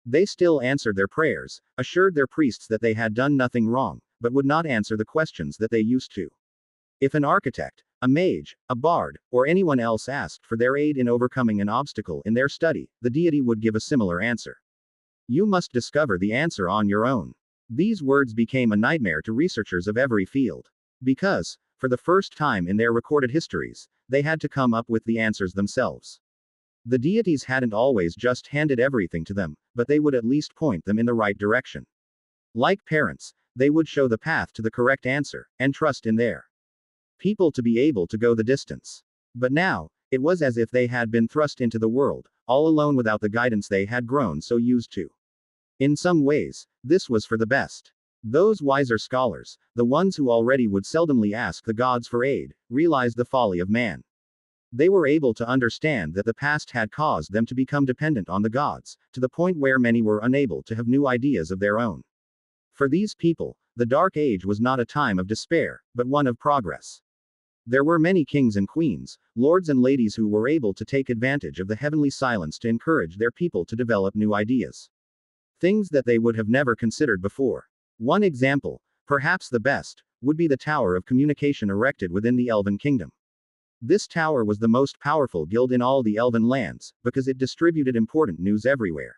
They still answered their prayers, assured their priests that they had done nothing wrong, but would not answer the questions that they used to. If an architect, a mage, a bard, or anyone else asked for their aid in overcoming an obstacle in their study, the deity would give a similar answer. You must discover the answer on your own. These words became a nightmare to researchers of every field. Because, for the first time in their recorded histories, they had to come up with the answers themselves. The deities hadn't always just handed everything to them, but they would at least point them in the right direction. Like parents, they would show the path to the correct answer, and trust in their people to be able to go the distance. But now, it was as if they had been thrust into the world, all alone without the guidance they had grown so used to. In some ways, this was for the best. Those wiser scholars, the ones who already would seldomly ask the gods for aid, realized the folly of man. They were able to understand that the past had caused them to become dependent on the gods, to the point where many were unable to have new ideas of their own. For these people, the Dark Age was not a time of despair, but one of progress. There were many kings and queens, lords and ladies who were able to take advantage of the heavenly silence to encourage their people to develop new ideas. Things that they would have never considered before. One example, perhaps the best, would be the Tower of Communication erected within the Elven Kingdom. This tower was the most powerful guild in all the Elven lands, because it distributed important news everywhere.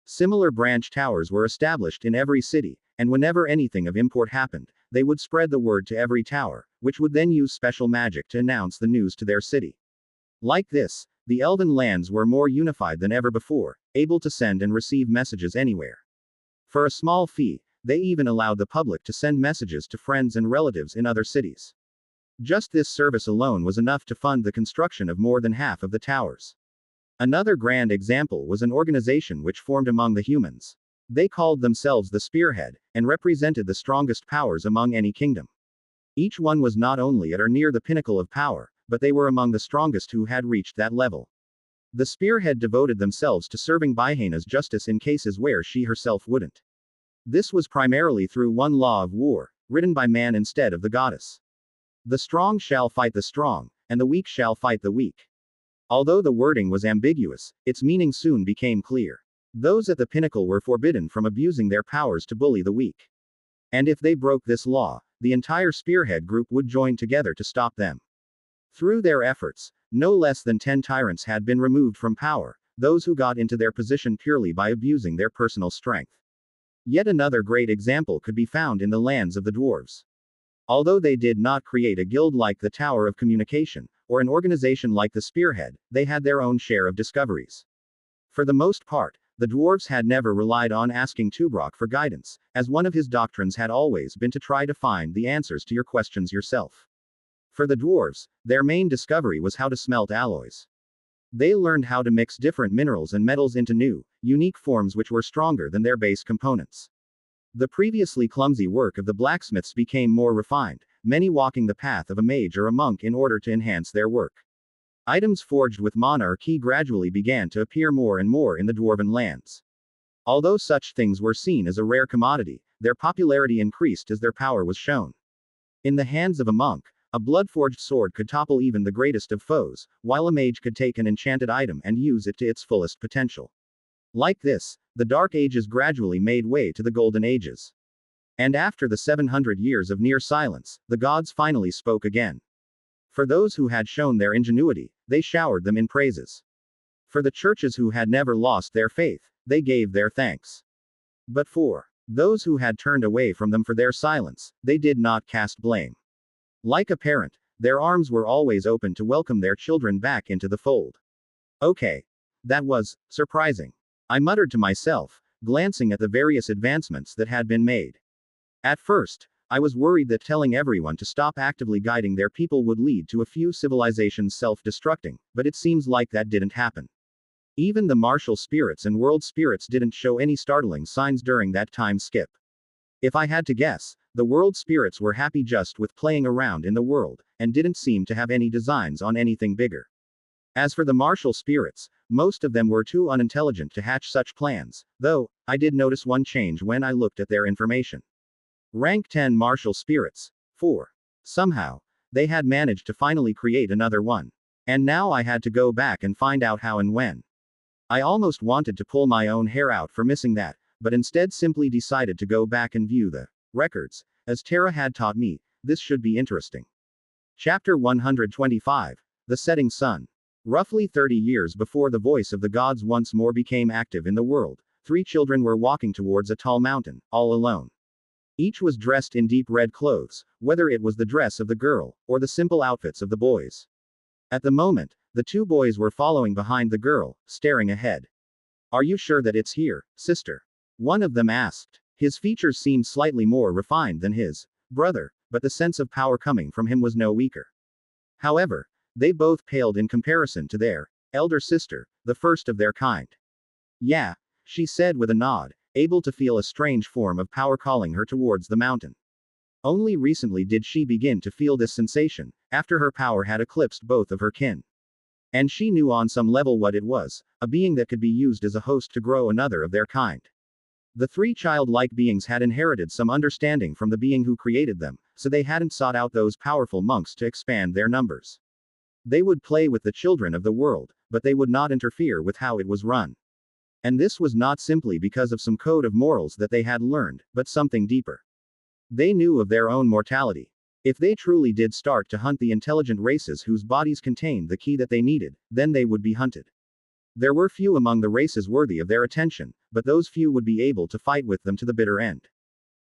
Similar branch towers were established in every city, and whenever anything of import happened, they would spread the word to every tower, which would then use special magic to announce the news to their city. Like this, the Elven lands were more unified than ever before, able to send and receive messages anywhere. For a small fee, they even allowed the public to send messages to friends and relatives in other cities. Just this service alone was enough to fund the construction of more than half of the towers. Another grand example was an organization which formed among the humans. They called themselves the Spearhead, and represented the strongest powers among any kingdom. Each one was not only at or near the pinnacle of power, but they were among the strongest who had reached that level. The Spearhead devoted themselves to serving Baihena's justice in cases where she herself wouldn't. This was primarily through one law of war, written by man instead of the goddess. The strong shall fight the strong, and the weak shall fight the weak. Although the wording was ambiguous, its meaning soon became clear. Those at the pinnacle were forbidden from abusing their powers to bully the weak. And if they broke this law, the entire Spearhead group would join together to stop them. Through their efforts, no less than 10 tyrants had been removed from power, those who got into their position purely by abusing their personal strength. Yet another great example could be found in the lands of the dwarves. Although they did not create a guild like the Tower of Communication, or an organization like the Spearhead, they had their own share of discoveries. For the most part, the dwarves had never relied on asking Tubrok for guidance, as one of his doctrines had always been to try to find the answers to your questions yourself. For the dwarves, their main discovery was how to smelt alloys. They learned how to mix different minerals and metals into new, unique forms which were stronger than their base components. The previously clumsy work of the blacksmiths became more refined, many walking the path of a mage or a monk in order to enhance their work. Items forged with mana or ki gradually began to appear more and more in the dwarven lands. Although such things were seen as a rare commodity, their popularity increased as their power was shown. In the hands of a monk, a blood-forged sword could topple even the greatest of foes, while a mage could take an enchanted item and use it to its fullest potential. Like this, the Dark Ages gradually made way to the Golden Ages. And after the 700 years of near silence, the gods finally spoke again. For those who had shown their ingenuity, they showered them in praises. For the churches who had never lost their faith, they gave their thanks. But for those who had turned away from them for their silence, they did not cast blame. Like a parent, their arms were always open to welcome their children back into the fold. Okay. That was surprising. I muttered to myself, glancing at the various advancements that had been made. At first, I was worried that telling everyone to stop actively guiding their people would lead to a few civilizations self-destructing, but it seems like that didn't happen. Even the martial spirits and world spirits didn't show any startling signs during that time skip. If I had to guess, the world spirits were happy just with playing around in the world, and didn't seem to have any designs on anything bigger. As for the martial spirits, most of them were too unintelligent to hatch such plans, though, I did notice one change when I looked at their information. Rank 10 martial spirits. 4. Somehow, they had managed to finally create another one. And now I had to go back and find out how and when. I almost wanted to pull my own hair out for missing that, but instead simply decided to go back and view the records. As Tara had taught me, this should be interesting. Chapter 125. The Setting Sun. Roughly 30 years before the voice of the gods once more became active in the world, 3 children were walking towards a tall mountain, all alone. Each was dressed in deep red clothes, whether it was the dress of the girl, or the simple outfits of the boys. At the moment, the 2 boys were following behind the girl, staring ahead. "Are you sure that it's here, sister?" one of them asked. His features seemed slightly more refined than his brother, but the sense of power coming from him was no weaker. However, they both paled in comparison to their elder sister, the first of their kind. "Yeah," she said with a nod, able to feel a strange form of power calling her towards the mountain. Only recently did she begin to feel this sensation, after her power had eclipsed both of her kin. And she knew on some level what it was, a being that could be used as a host to grow another of their kind. The 3 childlike beings had inherited some understanding from the being who created them, so they hadn't sought out those powerful monks to expand their numbers. They would play with the children of the world, but they would not interfere with how it was run. And this was not simply because of some code of morals that they had learned, but something deeper. They knew of their own mortality. If they truly did start to hunt the intelligent races whose bodies contained the key that they needed, then they would be hunted. There were few among the races worthy of their attention, but those few would be able to fight with them to the bitter end.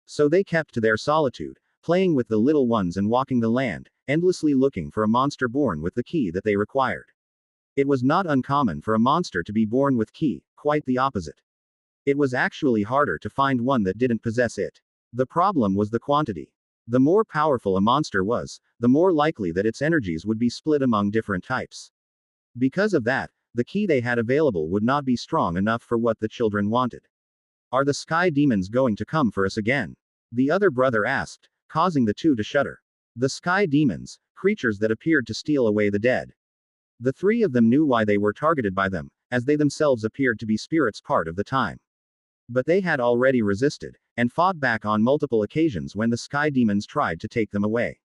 So they kept to their solitude, playing with the little ones and walking the land, endlessly looking for a monster born with the key that they required. It was not uncommon for a monster to be born with key, quite the opposite. It was actually harder to find one that didn't possess it. The problem was the quantity. The more powerful a monster was, the more likely that its energies would be split among different types. Because of that, the key they had available would not be strong enough for what the children wanted. "Are the sky demons going to come for us again?" the other brother asked, causing the 2 to shudder. The sky demons, creatures that appeared to steal away the dead. The 3 of them knew why they were targeted by them, as they themselves appeared to be spirits part of the time. But they had already resisted, and fought back on multiple occasions when the sky demons tried to take them away.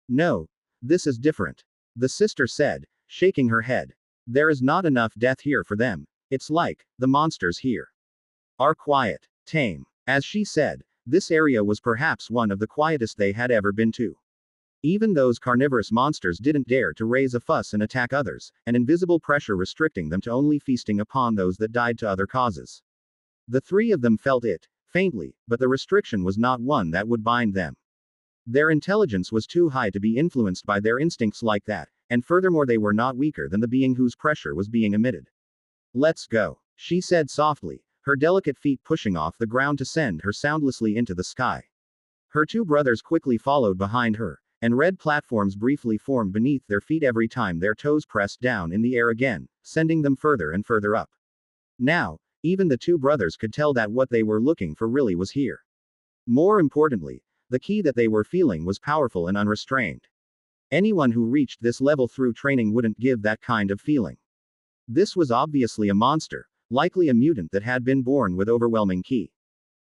"No, this is different," the sister said, shaking her head. "There is not enough death here for them. It's like, the monsters here are quiet, tame." As she said, this area was perhaps one of the quietest they had ever been to. Even those carnivorous monsters didn't dare to raise a fuss and attack others, an invisible pressure restricting them to only feasting upon those that died to other causes. The 3 of them felt it, faintly, but the restriction was not one that would bind them. Their intelligence was too high to be influenced by their instincts like that, and furthermore they were not weaker than the being whose pressure was being emitted. "Let's go," she said softly, her delicate feet pushing off the ground to send her soundlessly into the sky. Her 2 brothers quickly followed behind her, and red platforms briefly formed beneath their feet every time their toes pressed down in the air again, sending them further and further up. Now, even the 2 brothers could tell that what they were looking for really was here. More importantly, the key that they were feeling was powerful and unrestrained. Anyone who reached this level through training wouldn't give that kind of feeling. This was obviously a monster, likely a mutant that had been born with overwhelming ki.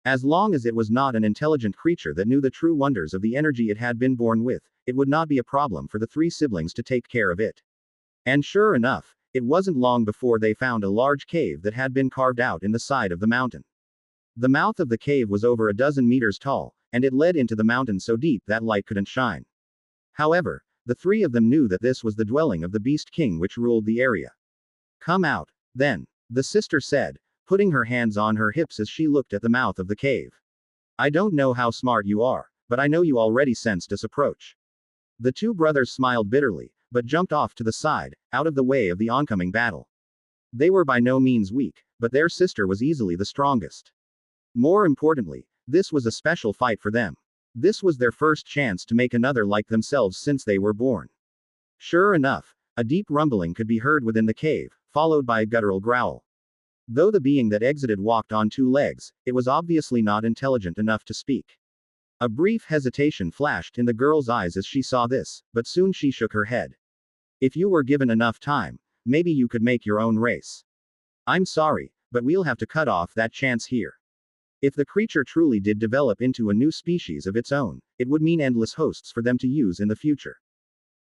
As long as it was not an intelligent creature that knew the true wonders of the energy it had been born with, it would not be a problem for the 3 siblings to take care of it. And sure enough, it wasn't long before they found a large cave that had been carved out in the side of the mountain. The mouth of the cave was over a dozen meters tall, and it led into the mountain so deep that light couldn't shine. However, the 3 of them knew that this was the dwelling of the Beast King which ruled the area. "Come out, then," the sister said, putting her hands on her hips as she looked at the mouth of the cave. "I don't know how smart you are, but I know you already sensed us approach." The 2 brothers smiled bitterly, but jumped off to the side, out of the way of the oncoming battle. They were by no means weak, but their sister was easily the strongest. More importantly, this was a special fight for them. This was their first chance to make another like themselves since they were born. Sure enough, a deep rumbling could be heard within the cave, followed by a guttural growl. Though the being that exited walked on two legs, it was obviously not intelligent enough to speak. A brief hesitation flashed in the girl's eyes as she saw this, but soon she shook her head. If you were given enough time, maybe you could make your own race. I'm sorry, but we'll have to cut off that chance here. If the creature truly did develop into a new species of its own, it would mean endless hosts for them to use in the future.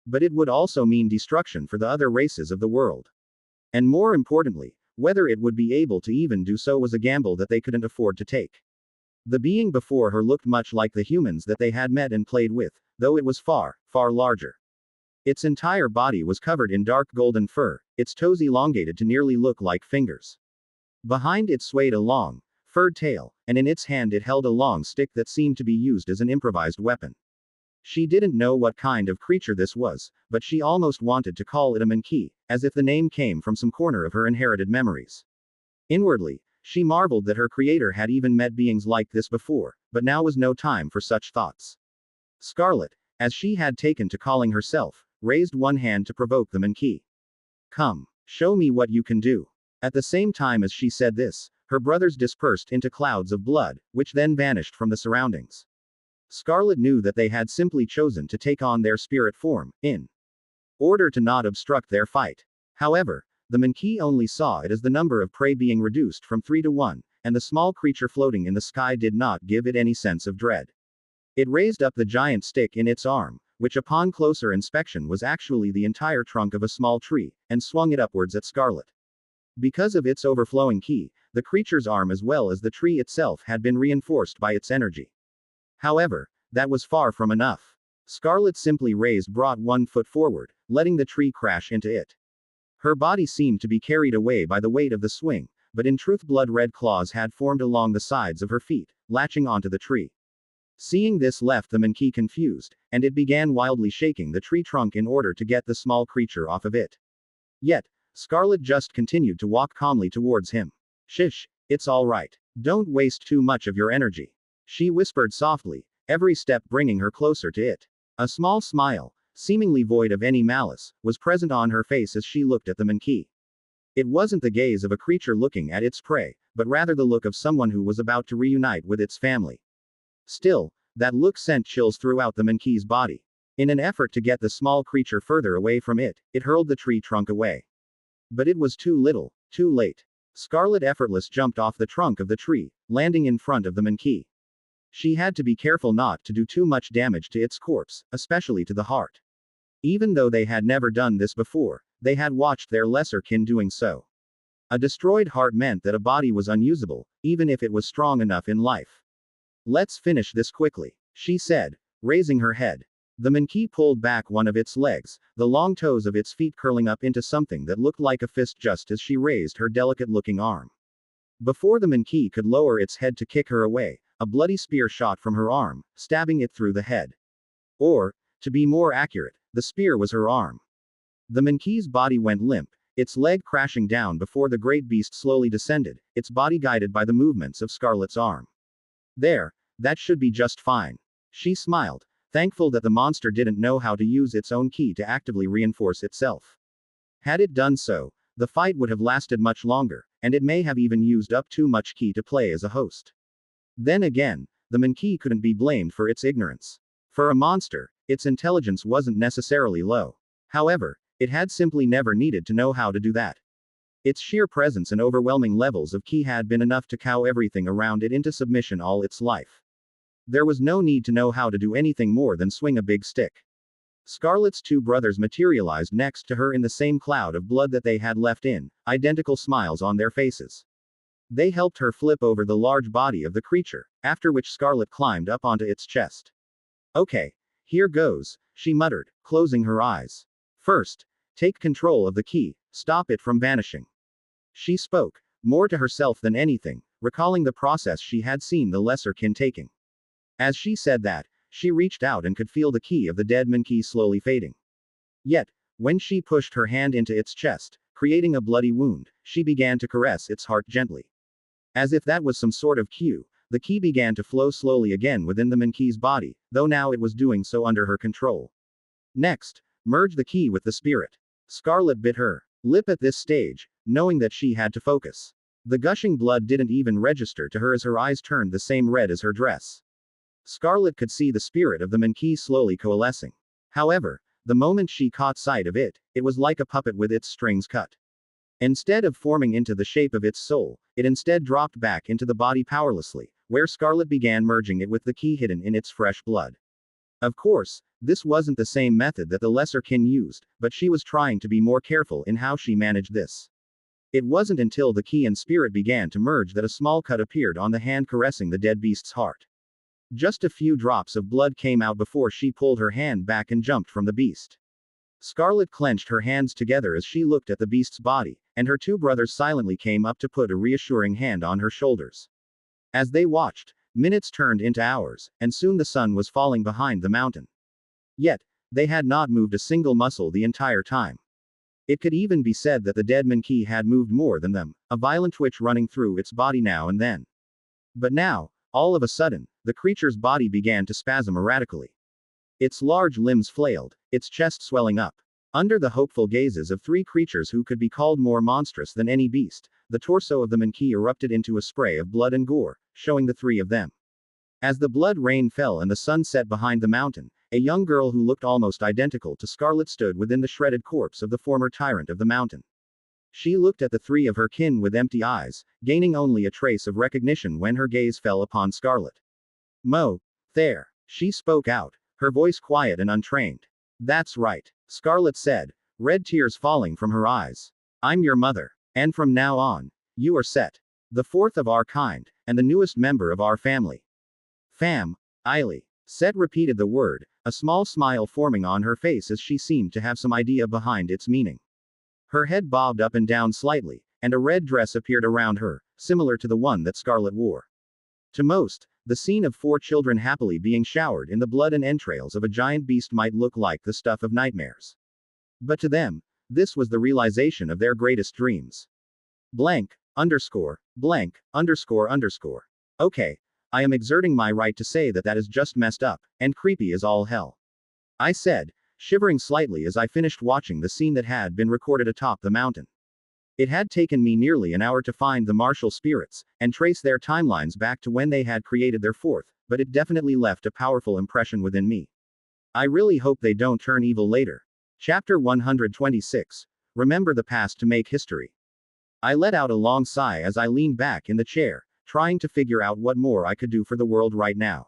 But it would also mean destruction for the other races of the world. And more importantly, whether it would be able to even do so was a gamble that they couldn't afford to take. The being before her looked much like the humans that they had met and played with, though it was far, far larger. Its entire body was covered in dark golden fur, its toes elongated to nearly look like fingers. Behind it swayed a long, furred tail, and in its hand it held a long stick that seemed to be used as an improvised weapon. She didn't know what kind of creature this was, but she almost wanted to call it a monkey, as if the name came from some corner of her inherited memories. Inwardly, she marveled that her creator had even met beings like this before, but now was no time for such thoughts. Scarlet, as she had taken to calling herself, raised one hand to provoke the monkey. Come, show me what you can do. At the same time as she said this, her brothers dispersed into clouds of blood, which then vanished from the surroundings. Scarlet knew that they had simply chosen to take on their spirit form, in order to not obstruct their fight. However, the monkey only saw it as the number of prey being reduced from 3 to 1, and the small creature floating in the sky did not give it any sense of dread. It raised up the giant stick in its arm, which upon closer inspection was actually the entire trunk of a small tree, and swung it upwards at Scarlet. Because of its overflowing ki, the creature's arm as well as the tree itself had been reinforced by its energy. However, that was far from enough. Scarlet simply brought one foot forward, letting the tree crash into it. Her body seemed to be carried away by the weight of the swing, but in truth blood-red claws had formed along the sides of her feet, latching onto the tree. Seeing this left the monkey confused, and it began wildly shaking the tree trunk in order to get the small creature off of it. Yet, Scarlet just continued to walk calmly towards him. Shish, it's all right. Don't waste too much of your energy. She whispered softly, every step bringing her closer to it. A small smile, seemingly void of any malice, was present on her face as she looked at the monkey. It wasn't the gaze of a creature looking at its prey, but rather the look of someone who was about to reunite with its family. Still, that look sent chills throughout the monkey's body. In an effort to get the small creature further away from it, it hurled the tree trunk away. But it was too little, too late. Scarlet effortless jumped off the trunk of the tree, landing in front of the monkey. She had to be careful not to do too much damage to its corpse, especially to the heart. Even though they had never done this before, they had watched their lesser kin doing so. A destroyed heart meant that a body was unusable, even if it was strong enough in life. Let's finish this quickly, she said, raising her head. The monkey pulled back one of its legs, the long toes of its feet curling up into something that looked like a fist just as she raised her delicate-looking arm. Before the monkey could lower its head to kick her away, a bloody spear shot from her arm, stabbing it through the head. Or, to be more accurate, the spear was her arm. The monkey's body went limp, its leg crashing down before the great beast slowly descended, its body guided by the movements of Scarlet's arm. There, that should be just fine. She smiled, thankful that the monster didn't know how to use its own ki to actively reinforce itself. Had it done so, the fight would have lasted much longer, and it may have even used up too much ki to play as a host. Then again, the monkey couldn't be blamed for its ignorance. For a monster, its intelligence wasn't necessarily low. However, it had simply never needed to know how to do that. Its sheer presence and overwhelming levels of ki had been enough to cow everything around it into submission all its life. There was no need to know how to do anything more than swing a big stick. Scarlet's two brothers materialized next to her in the same cloud of blood that they had left in, identical smiles on their faces. They helped her flip over the large body of the creature, after which Scarlet climbed up onto its chest. Okay, here goes, she muttered, closing her eyes. First, take control of the ki, stop it from vanishing. She spoke, more to herself than anything, recalling the process she had seen the lesser kin taking. As she said that, she reached out and could feel the ki of the dead monkey slowly fading. Yet, when she pushed her hand into its chest, creating a bloody wound, she began to caress its heart gently. As if that was some sort of cue, The key began to flow slowly again within the Monkey's body, though now it was doing so under her control. Next, merge the key with the spirit. Scarlet bit her lip at this stage, knowing that she had to focus. The gushing blood didn't even register to her as her eyes turned the same red as her dress. Scarlet could see the spirit of the Monkey slowly coalescing. However, the moment she caught sight of it, it was like a puppet with its strings cut. Instead of forming into the shape of its soul, it instead dropped back into the body powerlessly, where Scarlet began merging it with the key hidden in its fresh blood. Of course, this wasn't the same method that the lesser kin used, but she was trying to be more careful in how she managed this. It wasn't until the key and spirit began to merge that a small cut appeared on the hand caressing the dead beast's heart. Just a few drops of blood came out before she pulled her hand back and jumped from the beast. Scarlet clenched her hands together as she looked at the beast's body, and her two brothers silently came up to put a reassuring hand on her shoulders. As they watched, minutes turned into hours, and soon the sun was falling behind the mountain. Yet, they had not moved a single muscle the entire time. It could even be said that the dead Monkey had moved more than them, a violent twitch running through its body now and then. But now, all of a sudden, the creature's body began to spasm erratically. Its large limbs flailed, its chest swelling up. Under the hopeful gazes of three creatures who could be called more monstrous than any beast, the torso of the Monkey erupted into a spray of blood and gore, showing the three of them. As the blood rain fell and the sun set behind the mountain, a young girl who looked almost identical to Scarlet stood within the shredded corpse of the former tyrant of the mountain. She looked at the three of her kin with empty eyes, gaining only a trace of recognition when her gaze fell upon Scarlet. "Mo, there," she spoke out, her voice quiet and untrained. "That's right," Scarlet said, red tears falling from her eyes. "I'm your mother. And from now on, you are Set. The fourth of our kind, and the newest member of our family." Eily. Set repeated the word, a small smile forming on her face as she seemed to have some idea behind its meaning. Her head bobbed up and down slightly, and a red dress appeared around her, similar to the one that Scarlet wore. To most, the scene of four children happily being showered in the blood and entrails of a giant beast might look like the stuff of nightmares. But to them, this was the realization of their greatest dreams. Blank, underscore, blank, underscore, underscore. Okay, I am exerting my right to say that is just messed up, and creepy as all hell. I said, shivering slightly as I finished watching the scene that had been recorded atop the mountain. It had taken me nearly an hour to find the martial spirits, and trace their timelines back to when they had created their fourth, but it definitely left a powerful impression within me. I really hope they don't turn evil later. Chapter 126. Remember the past to make history. I let out a long sigh as I leaned back in the chair, trying to figure out what more I could do for the world right now.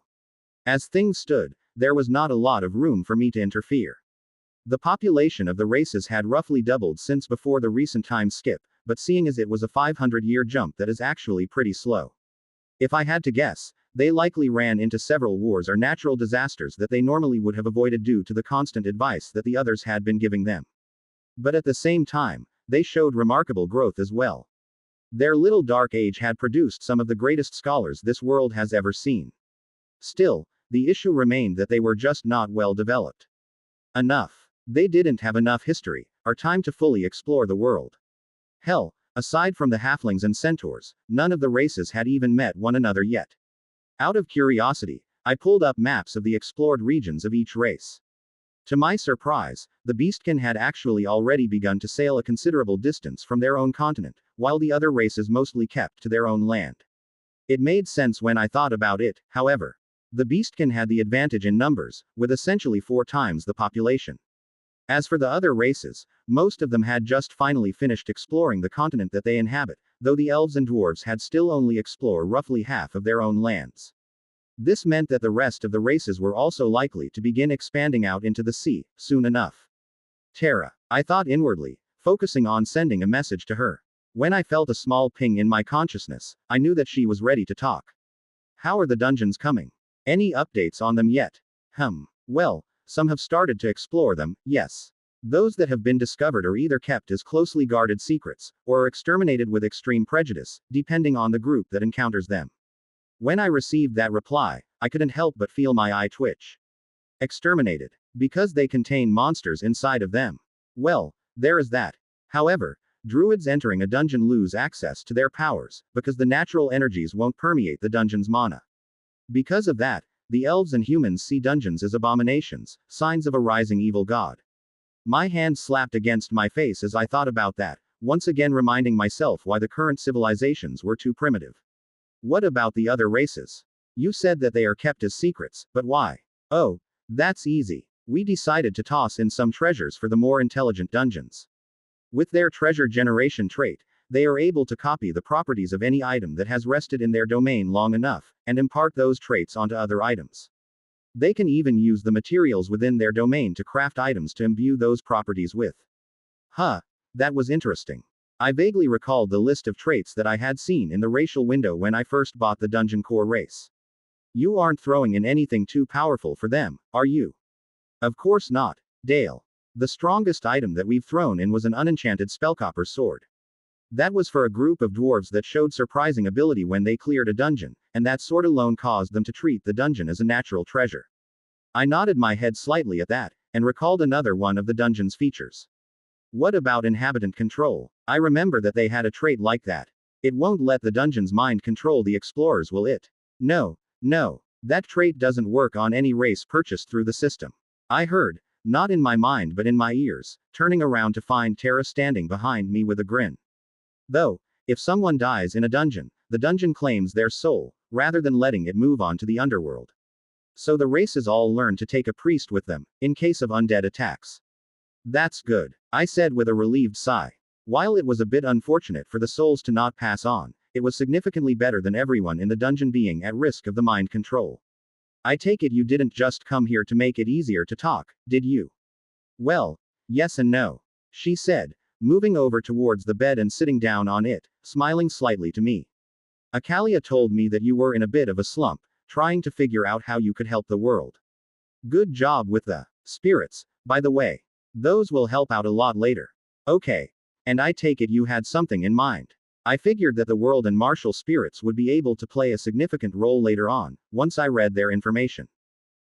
As things stood, there was not a lot of room for me to interfere. The population of the races had roughly doubled since before the recent time skip, but seeing as it was a 500-year jump, that is actually pretty slow. If I had to guess, they likely ran into several wars or natural disasters that they normally would have avoided due to the constant advice that the others had been giving them. But at the same time, they showed remarkable growth as well. Their little dark age had produced some of the greatest scholars this world has ever seen. Still, the issue remained that they were just not well developed enough. They didn't have enough history, or time to fully explore the world. Hell, aside from the halflings and centaurs, none of the races had even met one another yet. Out of curiosity, I pulled up maps of the explored regions of each race. To my surprise, the Beastkin had actually already begun to sail a considerable distance from their own continent, while the other races mostly kept to their own land. It made sense when I thought about it, however. The Beastkin had the advantage in numbers, with essentially 4 times the population. As for the other races, most of them had just finally finished exploring the continent that they inhabit, though the elves and dwarves had still only explored roughly half of their own lands. This meant that the rest of the races were also likely to begin expanding out into the sea, soon enough. Terra, I thought inwardly, focusing on sending a message to her. When I felt a small ping in my consciousness, I knew that she was ready to talk. How are the dungeons coming? Any updates on them yet? Well, some have started to explore them, yes. Those that have been discovered are either kept as closely guarded secrets, or are exterminated with extreme prejudice, depending on the group that encounters them. When I received that reply, I couldn't help but feel my eye twitch. Exterminated. Because they contain monsters inside of them. Well, there is that. However, Druids entering a dungeon lose access to their powers, because the natural energies won't permeate the dungeon's mana. Because of that, the elves and humans see dungeons as abominations, signs of a rising evil god. My hand slapped against my face as I thought about that, once again reminding myself why the current civilizations were too primitive. What about the other races? You said that they are kept as secrets, but why? Oh, that's easy. We decided to toss in some treasures for the more intelligent dungeons. With their treasure generation trait, they are able to copy the properties of any item that has rested in their domain long enough, and impart those traits onto other items. They can even use the materials within their domain to craft items to imbue those properties with. Huh. That was interesting. I vaguely recalled the list of traits that I had seen in the racial window when I first bought the Dungeon Core race. You aren't throwing in anything too powerful for them, are you? Of course not, Dale. The strongest item that we've thrown in was an unenchanted spellcopper's sword. That was for a group of dwarves that showed surprising ability when they cleared a dungeon, and that sword alone caused them to treat the dungeon as a natural treasure. I nodded my head slightly at that, and recalled another one of the dungeon's features. What about inhabitant control? I remember that they had a trait like that. It won't let the dungeon's mind control the explorers, will it? No, that trait doesn't work on any race purchased through the system. I heard, not in my mind but in my ears, turning around to find Tara standing behind me with a grin. Though, if someone dies in a dungeon, the dungeon claims their soul, rather than letting it move on to the underworld. So the races all learn to take a priest with them, in case of undead attacks. That's good, I said with a relieved sigh. While it was a bit unfortunate for the souls to not pass on, it was significantly better than everyone in the dungeon being at risk of the mind control. I take it you didn't just come here to make it easier to talk, did you? Well, yes and no, she said, moving over towards the bed and sitting down on it, smiling slightly to me. Akalia told me that you were in a bit of a slump, trying to figure out how you could help the world. Good job with the spirits, by the way. Those will help out a lot later. Okay. And I take it you had something in mind. I figured that the world and martial spirits would be able to play a significant role later on, once I read their information.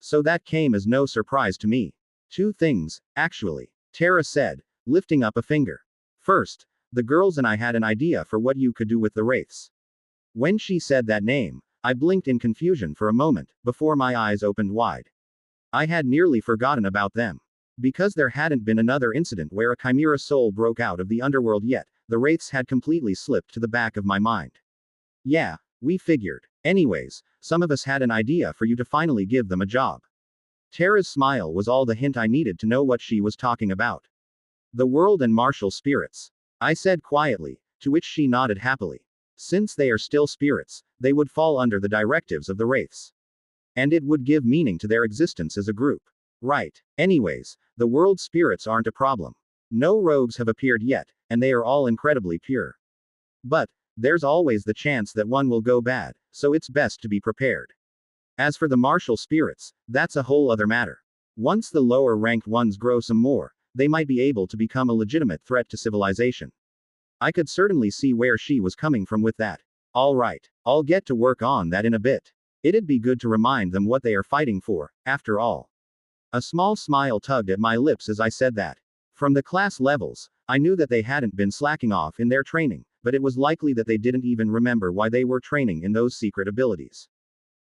So that came as no surprise to me. Two things, actually, Tara said, lifting up a finger. First, the girls and I had an idea for what you could do with the wraiths. When she said that name, I blinked in confusion for a moment, before my eyes opened wide. I had nearly forgotten about them. Because there hadn't been another incident where a chimera soul broke out of the underworld yet, the wraiths had completely slipped to the back of my mind. Yeah, we figured. Anyways, some of us had an idea for you to finally give them a job. Tara's smile was all the hint I needed to know what she was talking about. The world and martial spirits, I said quietly, to which she nodded happily. Since they are still spirits, they would fall under the directives of the wraiths. And it would give meaning to their existence as a group. Right. Anyways, the world spirits aren't a problem. No rogues have appeared yet, and they are all incredibly pure. But, there's always the chance that one will go bad, so it's best to be prepared. As for the martial spirits, that's a whole other matter. Once the lower ranked ones grow some more, they might be able to become a legitimate threat to civilization. I could certainly see where she was coming from with that. Alright, I'll get to work on that in a bit. It'd be good to remind them what they are fighting for, after all. A small smile tugged at my lips as I said that. From the class levels, I knew that they hadn't been slacking off in their training, but it was likely that they didn't even remember why they were training in those secret abilities.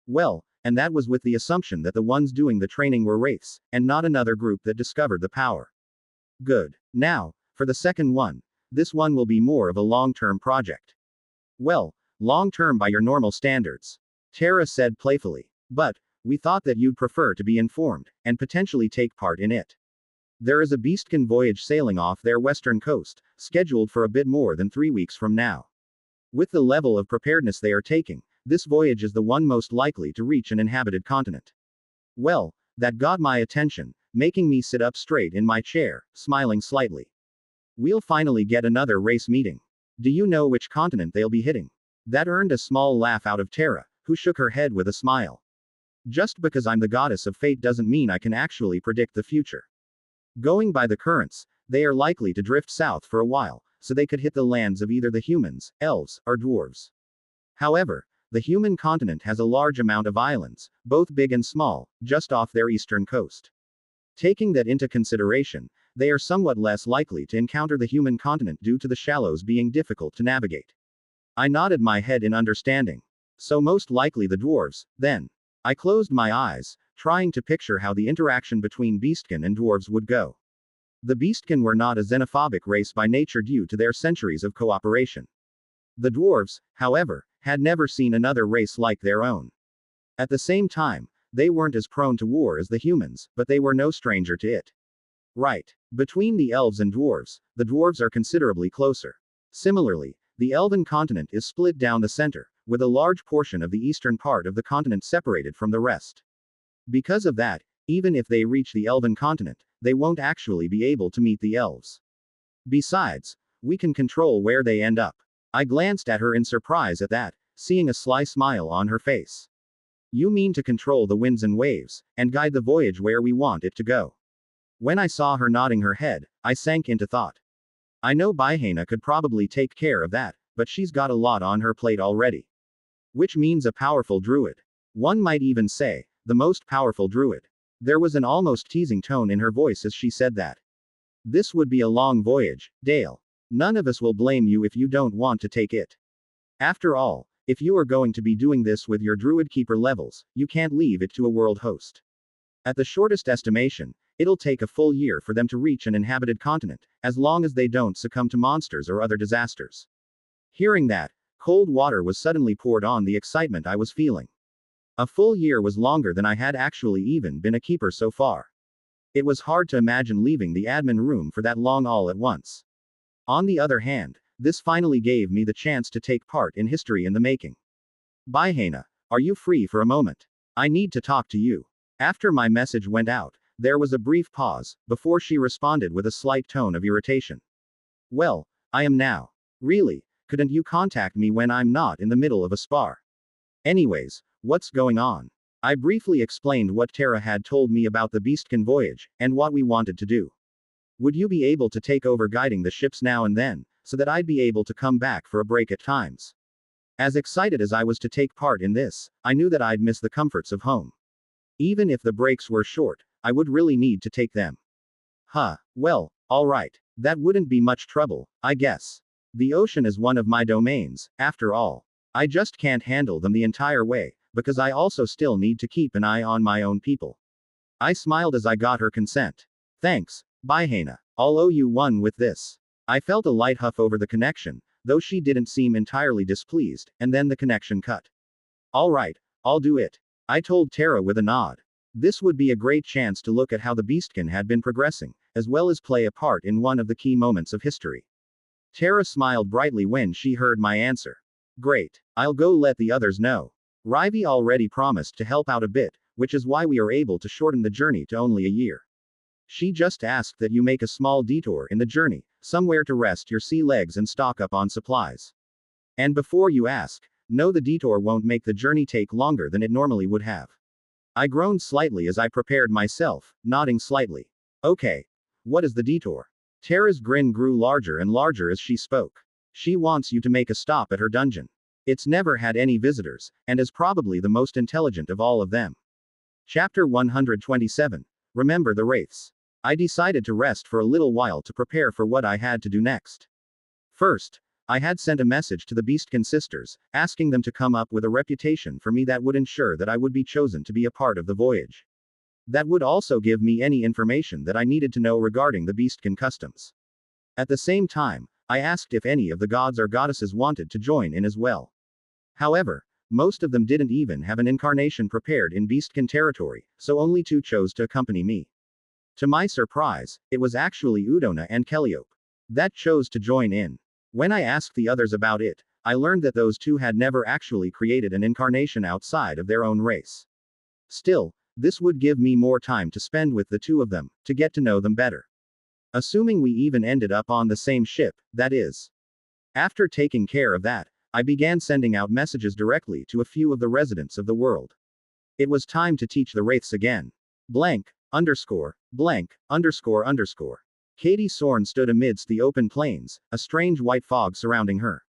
Well, and that was with the assumption that the ones doing the training were wraiths, and not another group that discovered the power. Good. Now, for the second one. This one will be more of a long-term project. Well, long-term by your normal standards. Tara said playfully. But, we thought that you'd prefer to be informed, and potentially take part in it. There is a beastkin voyage sailing off their western coast, scheduled for a bit more than 3 weeks from now. With the level of preparedness they are taking, this voyage is the one most likely to reach an inhabited continent. Well, that got my attention, making me sit up straight in my chair, smiling slightly. We'll finally get another race meeting. Do you know which continent they'll be hitting? That earned a small laugh out of Tara, who shook her head with a smile. Just because I'm the goddess of fate doesn't mean I can actually predict the future. Going by the currents, they are likely to drift south for a while, so they could hit the lands of either the humans, elves, or dwarves. However, the human continent has a large amount of islands, both big and small, just off their eastern coast. Taking that into consideration, they are somewhat less likely to encounter the human continent due to the shallows being difficult to navigate. I nodded my head in understanding. So most likely the dwarves, then. I closed my eyes, trying to picture how the interaction between beastkin and dwarves would go. The beastkin were not a xenophobic race by nature due to their centuries of cooperation. The dwarves, however, had never seen another race like their own. At the same time, they weren't as prone to war as the humans, but they were no stranger to it. Right. Between the elves and dwarves, the dwarves are considerably closer. Similarly, the elven continent is split down the center, with a large portion of the eastern part of the continent separated from the rest. Because of that, even if they reach the elven continent, they won't actually be able to meet the elves. Besides, we can control where they end up. I glanced at her in surprise at that, seeing a sly smile on her face. You mean to control the winds and waves, and guide the voyage where we want it to go? When I saw her nodding her head, I sank into thought. I know Baihaina could probably take care of that, but she's got a lot on her plate already. Which means a powerful druid. One might even say, the most powerful druid. There was an almost teasing tone in her voice as she said that. This would be a long voyage, Dale. None of us will blame you if you don't want to take it. After all, if you are going to be doing this with your druid keeper levels, you can't leave it to a world host. At the shortest estimation, it'll take a full year for them to reach an inhabited continent, as long as they don't succumb to monsters or other disasters. Hearing that, cold water was suddenly poured on the excitement I was feeling. A full year was longer than I had actually even been a keeper so far. It was hard to imagine leaving the admin room for that long all at once. On the other hand, this finally gave me the chance to take part in history in the making. Baihaina, are you free for a moment? I need to talk to you. After my message went out, there was a brief pause, before she responded with a slight tone of irritation. Well, I am now. Really, couldn't you contact me when I'm not in the middle of a spar? Anyways, what's going on? I briefly explained what Tara had told me about the Beastkin voyage, and what we wanted to do. Would you be able to take over guiding the ships now and then, so that I'd be able to come back for a break at times? As excited as I was to take part in this, I knew that I'd miss the comforts of home. Even if the breaks were short, I would really need to take them. Well, alright. That wouldn't be much trouble, I guess. The ocean is one of my domains, after all. I just can't handle them the entire way, because I also still need to keep an eye on my own people. I smiled as I got her consent. Thanks, Baihaina. I'll owe you one with this. I felt a light huff over the connection, though she didn't seem entirely displeased, and then the connection cut. Alright, I'll do it. I told Tara with a nod. This would be a great chance to look at how the Beastkin had been progressing, as well as play a part in one of the key moments of history. Tara smiled brightly when she heard my answer. Great. I'll go let the others know. Ryvy already promised to help out a bit, which is why we are able to shorten the journey to only a year. She just asked that you make a small detour in the journey, somewhere to rest your sea legs and stock up on supplies. And before you ask, know the detour won't make the journey take longer than it normally would have. I groaned slightly as I prepared myself, nodding slightly. Okay. What is the detour? Tara's grin grew larger and larger as she spoke. She wants you to make a stop at her dungeon. It's never had any visitors, and is probably the most intelligent of all of them. Chapter 127. Remember the Wraiths. I decided to rest for a little while to prepare for what I had to do next. First, I had sent a message to the Beastkin sisters, asking them to come up with a reputation for me that would ensure that I would be chosen to be a part of the voyage. That would also give me any information that I needed to know regarding the Beastkin customs. At the same time, I asked if any of the gods or goddesses wanted to join in as well. However, most of them didn't even have an incarnation prepared in Beastkin territory, so only 2 chose to accompany me. To my surprise, it was actually Udona and Kelliope that chose to join in. When I asked the others about it, I learned that those 2 had never actually created an incarnation outside of their own race. Still, this would give me more time to spend with the 2 of them, to get to know them better. Assuming we even ended up on the same ship, that is. After taking care of that, I began sending out messages directly to a few of the residents of the world. It was time to teach the Wraiths again. Blank, underscore, blank, underscore underscore. Katie Sorn stood amidst the open plains, a strange white fog surrounding her.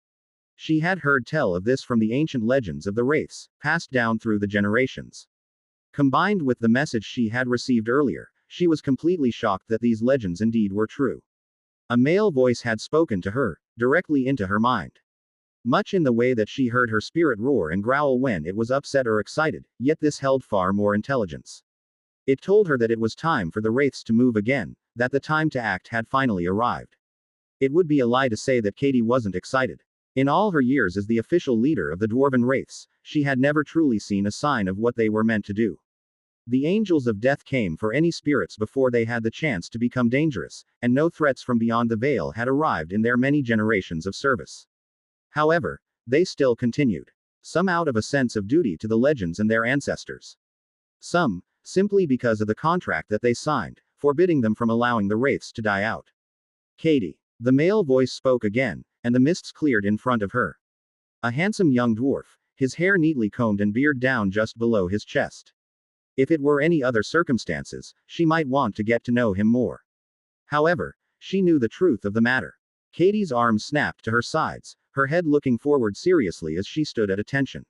She had heard tell of this from the ancient legends of the Wraiths, passed down through the generations. Combined with the message she had received earlier, she was completely shocked that these legends indeed were true. A male voice had spoken to her, directly into her mind. Much in the way that she heard her spirit roar and growl when it was upset or excited, yet this held far more intelligence. It told her that it was time for the wraiths to move again, that the time to act had finally arrived. It would be a lie to say that Katie wasn't excited. In all her years as the official leader of the Dwarven Wraiths, she had never truly seen a sign of what they were meant to do. The angels of death came for any spirits before they had the chance to become dangerous, and no threats from beyond the veil had arrived in their many generations of service. However, they still continued. Some out of a sense of duty to the legends and their ancestors. Some, simply because of the contract that they signed, forbidding them from allowing the wraiths to die out. Katie. The male voice spoke again, and the mists cleared in front of her. A handsome young dwarf, his hair neatly combed and beard down just below his chest. If it were any other circumstances, she might want to get to know him more. However, she knew the truth of the matter. Katie's arms snapped to her sides, her head looking forward seriously as she stood at attention.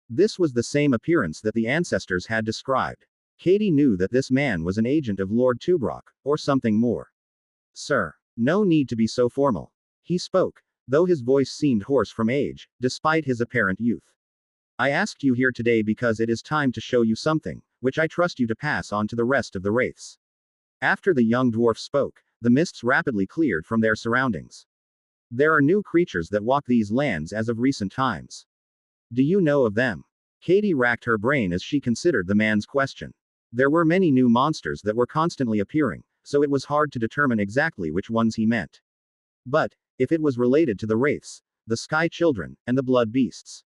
This was the same appearance that the ancestors had described. Katie knew that this man was an agent of Lord Tubrock, or something more. Sir. No need to be so formal. He spoke, though his voice seemed hoarse from age, despite his apparent youth. I asked you here today because it is time to show you something, which I trust you to pass on to the rest of the wraiths. After the young dwarf spoke, the mists rapidly cleared from their surroundings. There are new creatures that walk these lands as of recent times. Do you know of them? Katie racked her brain as she considered the man's question. There were many new monsters that were constantly appearing, so it was hard to determine exactly which ones he meant. But, if it was related to the wraiths, the sky children, and the blood beasts.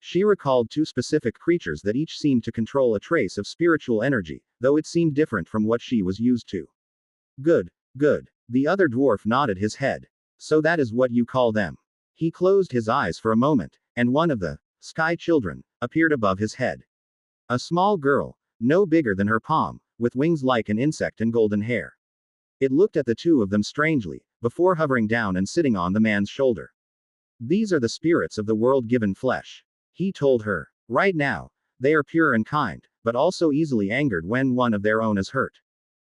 She recalled two specific creatures that each seemed to control a trace of spiritual energy, though it seemed different from what she was used to. Good, good. The other dwarf nodded his head. So that is what you call them. He closed his eyes for a moment, and one of the sky children appeared above his head. A small girl, no bigger than her palm, with wings like an insect and golden hair. It looked at the two of them strangely, before hovering down and sitting on the man's shoulder. These are the spirits of the world given flesh. He told her. Right now, they are pure and kind, but also easily angered when one of their own is hurt.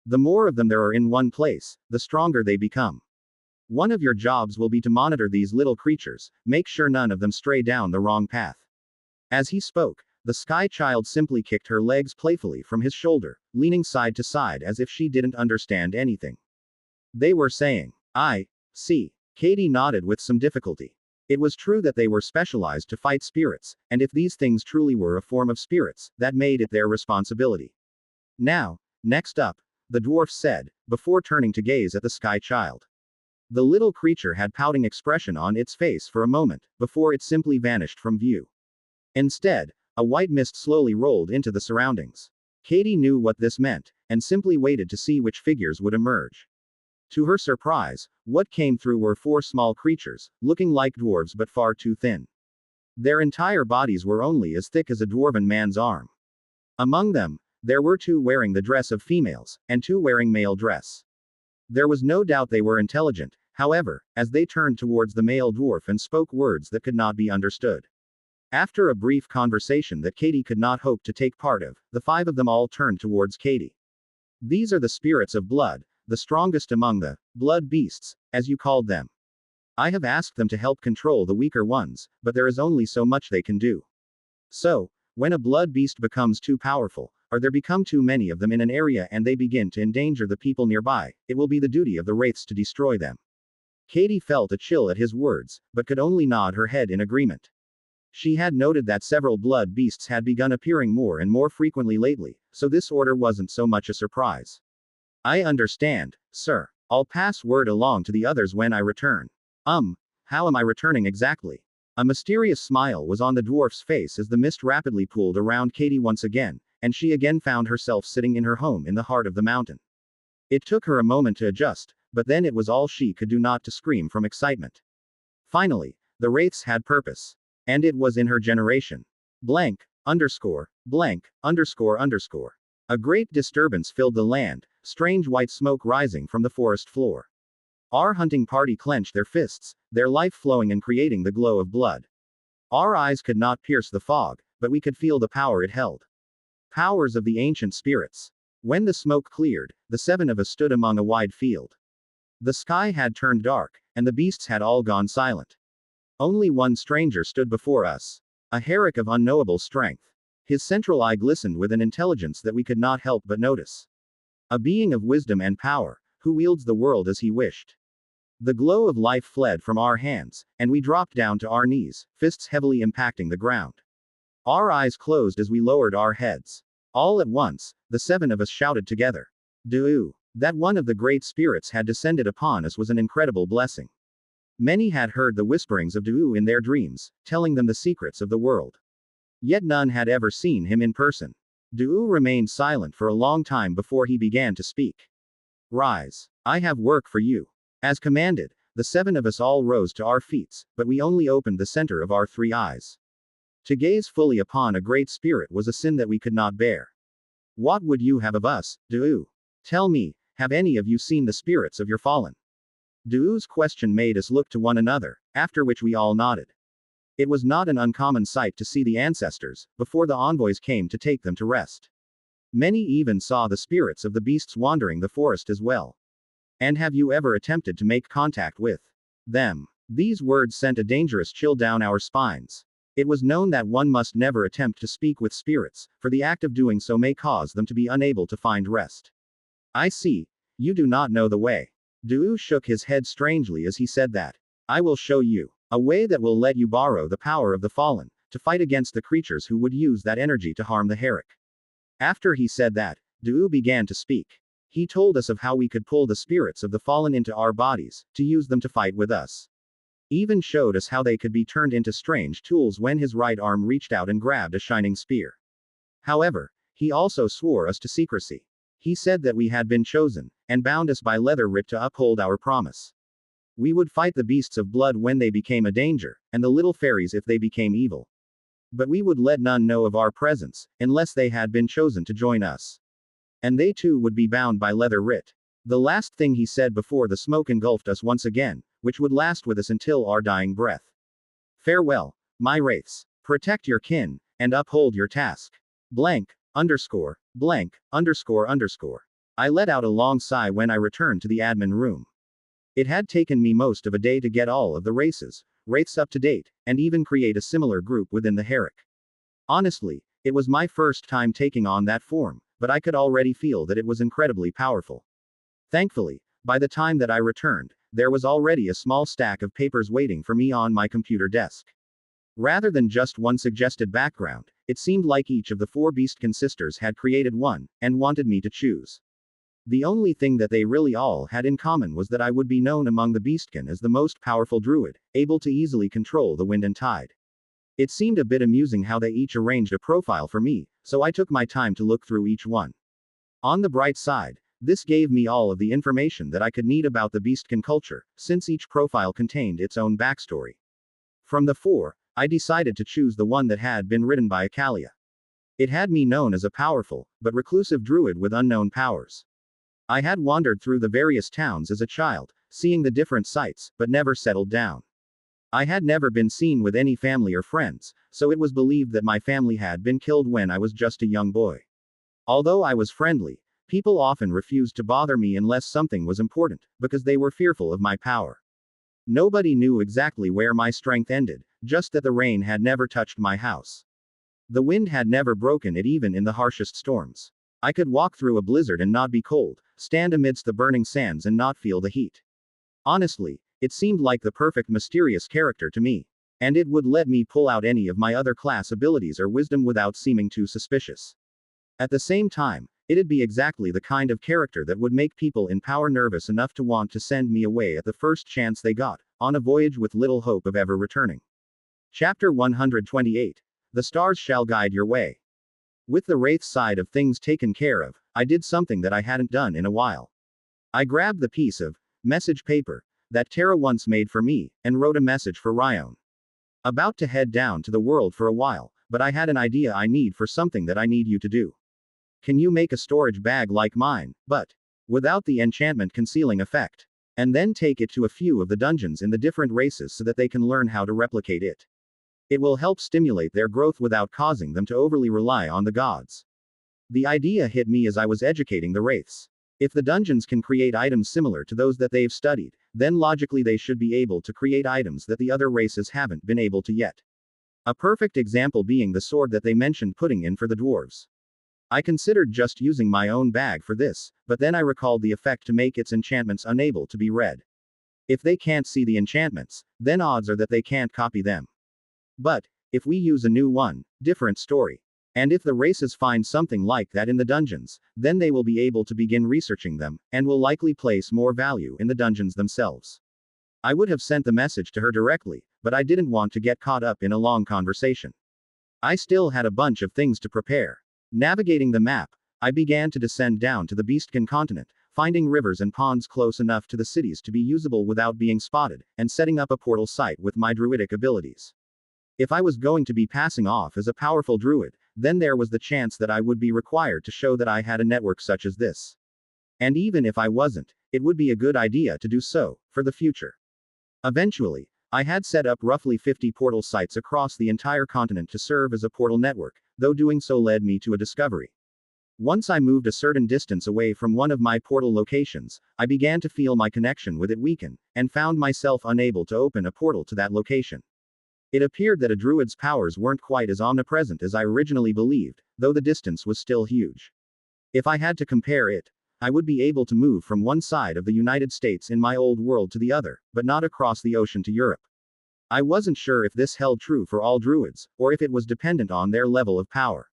The more of them there are in one place, the stronger they become. One of your jobs will be to monitor these little creatures, make sure none of them stray down the wrong path. As he spoke, the sky child simply kicked her legs playfully from his shoulder, leaning side to side as if she didn't understand anything. They were saying, I see. Katie nodded with some difficulty. It was true that they were specialized to fight spirits, and if these things truly were a form of spirits, that made it their responsibility. Now, next up, the dwarf said, before turning to gaze at the sky child. The little creature had pouting expression on its face for a moment, before it simply vanished from view. Instead, a white mist slowly rolled into the surroundings. Katie knew what this meant, and simply waited to see which figures would emerge. To her surprise, what came through were four small creatures, looking like dwarves but far too thin. Their entire bodies were only as thick as a dwarven man's arm. Among them, there were two wearing the dress of females, and two wearing male dress. There was no doubt they were intelligent, however, as they turned towards the male dwarf and spoke words that could not be understood. After a brief conversation that Katie could not hope to take part of, the five of them all turned towards Katie. These are the spirits of blood, the strongest among the blood beasts, as you called them. I have asked them to help control the weaker ones, but there is only so much they can do. So, when a blood beast becomes too powerful, or there become too many of them in an area and they begin to endanger the people nearby, it will be the duty of the wraiths to destroy them. Katie felt a chill at his words, but could only nod her head in agreement. She had noted that several blood beasts had begun appearing more and more frequently lately, so this order wasn't so much a surprise. I understand, sir. I'll pass word along to the others when I return. How am I returning exactly? A mysterious smile was on the dwarf's face as the mist rapidly pooled around Katie once again, and she again found herself sitting in her home in the heart of the mountain. It took her a moment to adjust, but then it was all she could do not to scream from excitement. Finally, the wraiths had purpose. And it was in her generation. Blank, underscore, blank, underscore, underscore. A great disturbance filled the land, strange white smoke rising from the forest floor. Our hunting party clenched their fists, their life flowing and creating the glow of blood. Our eyes could not pierce the fog, but we could feel the power it held. Powers of the ancient spirits. When the smoke cleared, the seven of us stood among a wide field. The sky had turned dark, and the beasts had all gone silent. Only one stranger stood before us. A herrick of unknowable strength. His central eye glistened with an intelligence that we could not help but notice. A being of wisdom and power, who wields the world as he wished. The glow of life fled from our hands, and we dropped down to our knees, fists heavily impacting the ground. Our eyes closed as we lowered our heads. All at once, the seven of us shouted together. Du. That one of the great spirits had descended upon us was an incredible blessing. Many had heard the whisperings of Du in their dreams, telling them the secrets of the world. Yet none had ever seen him in person. Du remained silent for a long time before he began to speak. Rise. I have work for you. As commanded, the seven of us all rose to our feet, but we only opened the center of our three eyes. To gaze fully upon a great spirit was a sin that we could not bear. What would you have of us, Du? Tell me, have any of you seen the spirits of your fallen? Du's question made us look to one another, after which we all nodded. It was not an uncommon sight to see the ancestors, before the envoys came to take them to rest. Many even saw the spirits of the beasts wandering the forest as well. And have you ever attempted to make contact with them? These words sent a dangerous chill down our spines. It was known that one must never attempt to speak with spirits, for the act of doing so may cause them to be unable to find rest. I see. You do not know the way. Du shook his head strangely as he said that. I will show you a way that will let you borrow the power of the fallen, to fight against the creatures who would use that energy to harm the herrick. After he said that, Du began to speak. He told us of how we could pull the spirits of the fallen into our bodies, to use them to fight with us. Even showed us how they could be turned into strange tools when his right arm reached out and grabbed a shining spear. However, he also swore us to secrecy. He said that we had been chosen, and bound us by leather rip to uphold our promise. We would fight the beasts of blood when they became a danger, and the little fairies if they became evil. But we would let none know of our presence, unless they had been chosen to join us. And they too would be bound by leather writ. The last thing he said before the smoke engulfed us once again, which would last with us until our dying breath. Farewell, my wraiths. Protect your kin, and uphold your task. Blank, underscore, blank, underscore underscore. I let out a long sigh when I returned to the admin room. It had taken me most of a day to get all of the wraiths up to date, and even create a similar group within the herrick. Honestly, it was my first time taking on that form, but I could already feel that it was incredibly powerful. Thankfully, by the time that I returned, there was already a small stack of papers waiting for me on my computer desk. Rather than just one suggested background, it seemed like each of the four Beastkin sisters had created one, and wanted me to choose. The only thing that they really all had in common was that I would be known among the Beastkin as the most powerful druid, able to easily control the wind and tide. It seemed a bit amusing how they each arranged a profile for me, so I took my time to look through each one. On the bright side, this gave me all of the information that I could need about the Beastkin culture, since each profile contained its own backstory. From the four, I decided to choose the one that had been written by Akalia. It had me known as a powerful, but reclusive druid with unknown powers. I had wandered through the various towns as a child, seeing the different sights, but never settled down. I had never been seen with any family or friends, so it was believed that my family had been killed when I was just a young boy. Although I was friendly, people often refused to bother me unless something was important, because they were fearful of my power. Nobody knew exactly where my strength ended, just that the rain had never touched my house. The wind had never broken it even in the harshest storms. I could walk through a blizzard and not be cold, stand amidst the burning sands and not feel the heat. Honestly, it seemed like the perfect mysterious character to me. And it would let me pull out any of my other class abilities or wisdom without seeming too suspicious. At the same time, it'd be exactly the kind of character that would make people in power nervous enough to want to send me away at the first chance they got, on a voyage with little hope of ever returning. Chapter 128. The stars shall guide your way. With the wraith side of things taken care of, I did something that I hadn't done in a while. I grabbed the piece of message paper that Tara once made for me, and wrote a message for Ryan. About to head down to the world for a while, but I had an idea I need for something that I need you to do. Can you make a storage bag like mine, but without the enchantment concealing effect? And then take it to a few of the dungeons in the different races so that they can learn how to replicate it. It will help stimulate their growth without causing them to overly rely on the gods. The idea hit me as I was educating the wraiths. If the dungeons can create items similar to those that they've studied, then logically they should be able to create items that the other races haven't been able to yet. A perfect example being the sword that they mentioned putting in for the dwarves. I considered just using my own bag for this, but then I recalled the effect to make its enchantments unable to be read. If they can't see the enchantments, then odds are that they can't copy them. But, if we use a new one, different story. And if the races find something like that in the dungeons, then they will be able to begin researching them, and will likely place more value in the dungeons themselves. I would have sent the message to her directly, but I didn't want to get caught up in a long conversation. I still had a bunch of things to prepare. Navigating the map, I began to descend down to the Beastkin continent, finding rivers and ponds close enough to the cities to be usable without being spotted, and setting up a portal site with my druidic abilities. If I was going to be passing off as a powerful druid, then there was the chance that I would be required to show that I had a network such as this. And even if I wasn't, it would be a good idea to do so, for the future. Eventually, I had set up roughly 50 portal sites across the entire continent to serve as a portal network, though doing so led me to a discovery. Once I moved a certain distance away from one of my portal locations, I began to feel my connection with it weaken, and found myself unable to open a portal to that location. It appeared that a druid's powers weren't quite as omnipresent as I originally believed, though the distance was still huge. If I had to compare it, I would be able to move from one side of the United States in my old world to the other, but not across the ocean to Europe. I wasn't sure if this held true for all druids, or if it was dependent on their level of power.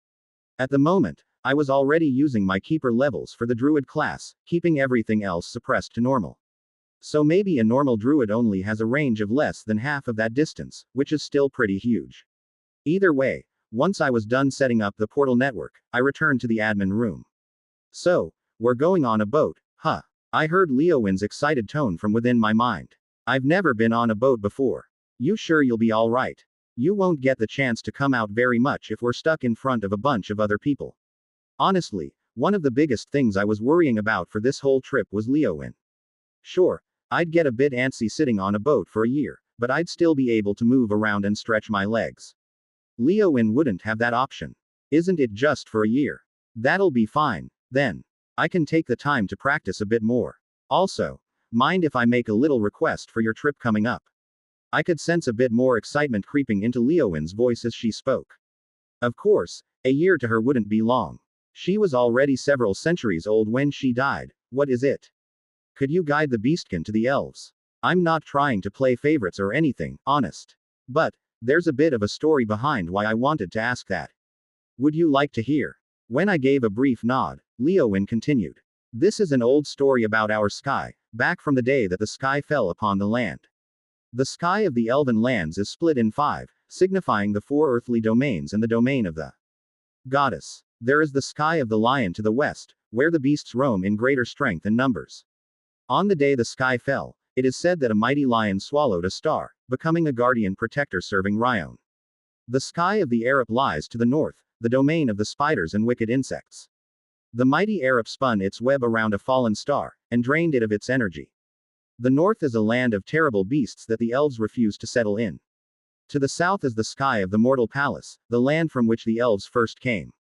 At the moment, I was already using my keeper levels for the druid class, keeping everything else suppressed to normal. So maybe a normal druid only has a range of less than half of that distance, which is still pretty huge. Either way, once I was done setting up the portal network, I returned to the admin room. So, we're going on a boat, huh? I heard Leowin's excited tone from within my mind. I've never been on a boat before. You sure you'll be alright? You won't get the chance to come out very much if we're stuck in front of a bunch of other people. Honestly, one of the biggest things I was worrying about for this whole trip was Leowin. Sure, I'd get a bit antsy sitting on a boat for a year, but I'd still be able to move around and stretch my legs. Leowin wouldn't have that option. Isn't it just for a year? That'll be fine, then. I can take the time to practice a bit more. Also, mind if I make a little request for your trip coming up? I could sense a bit more excitement creeping into Leowin's voice as she spoke. Of course, a year to her wouldn't be long. She was already several centuries old when she died. What is it? Could you guide the Beastkin to the elves? I'm not trying to play favorites or anything, honest. But, there's a bit of a story behind why I wanted to ask that. Would you like to hear? When I gave a brief nod, Leowin continued. This is an old story about our sky, back from the day that the sky fell upon the land. The sky of the elven lands is split in 5, signifying the 4 earthly domains and the domain of the goddess. There is the sky of the lion to the west, where the beasts roam in greater strength and numbers. On the day the sky fell, it is said that a mighty lion swallowed a star, becoming a guardian protector serving Ryon. The sky of the Arap lies to the north, the domain of the spiders and wicked insects. The mighty Arap spun its web around a fallen star, and drained it of its energy. The north is a land of terrible beasts that the elves refuse to settle in. To the south is the sky of the mortal palace, the land from which the elves first came.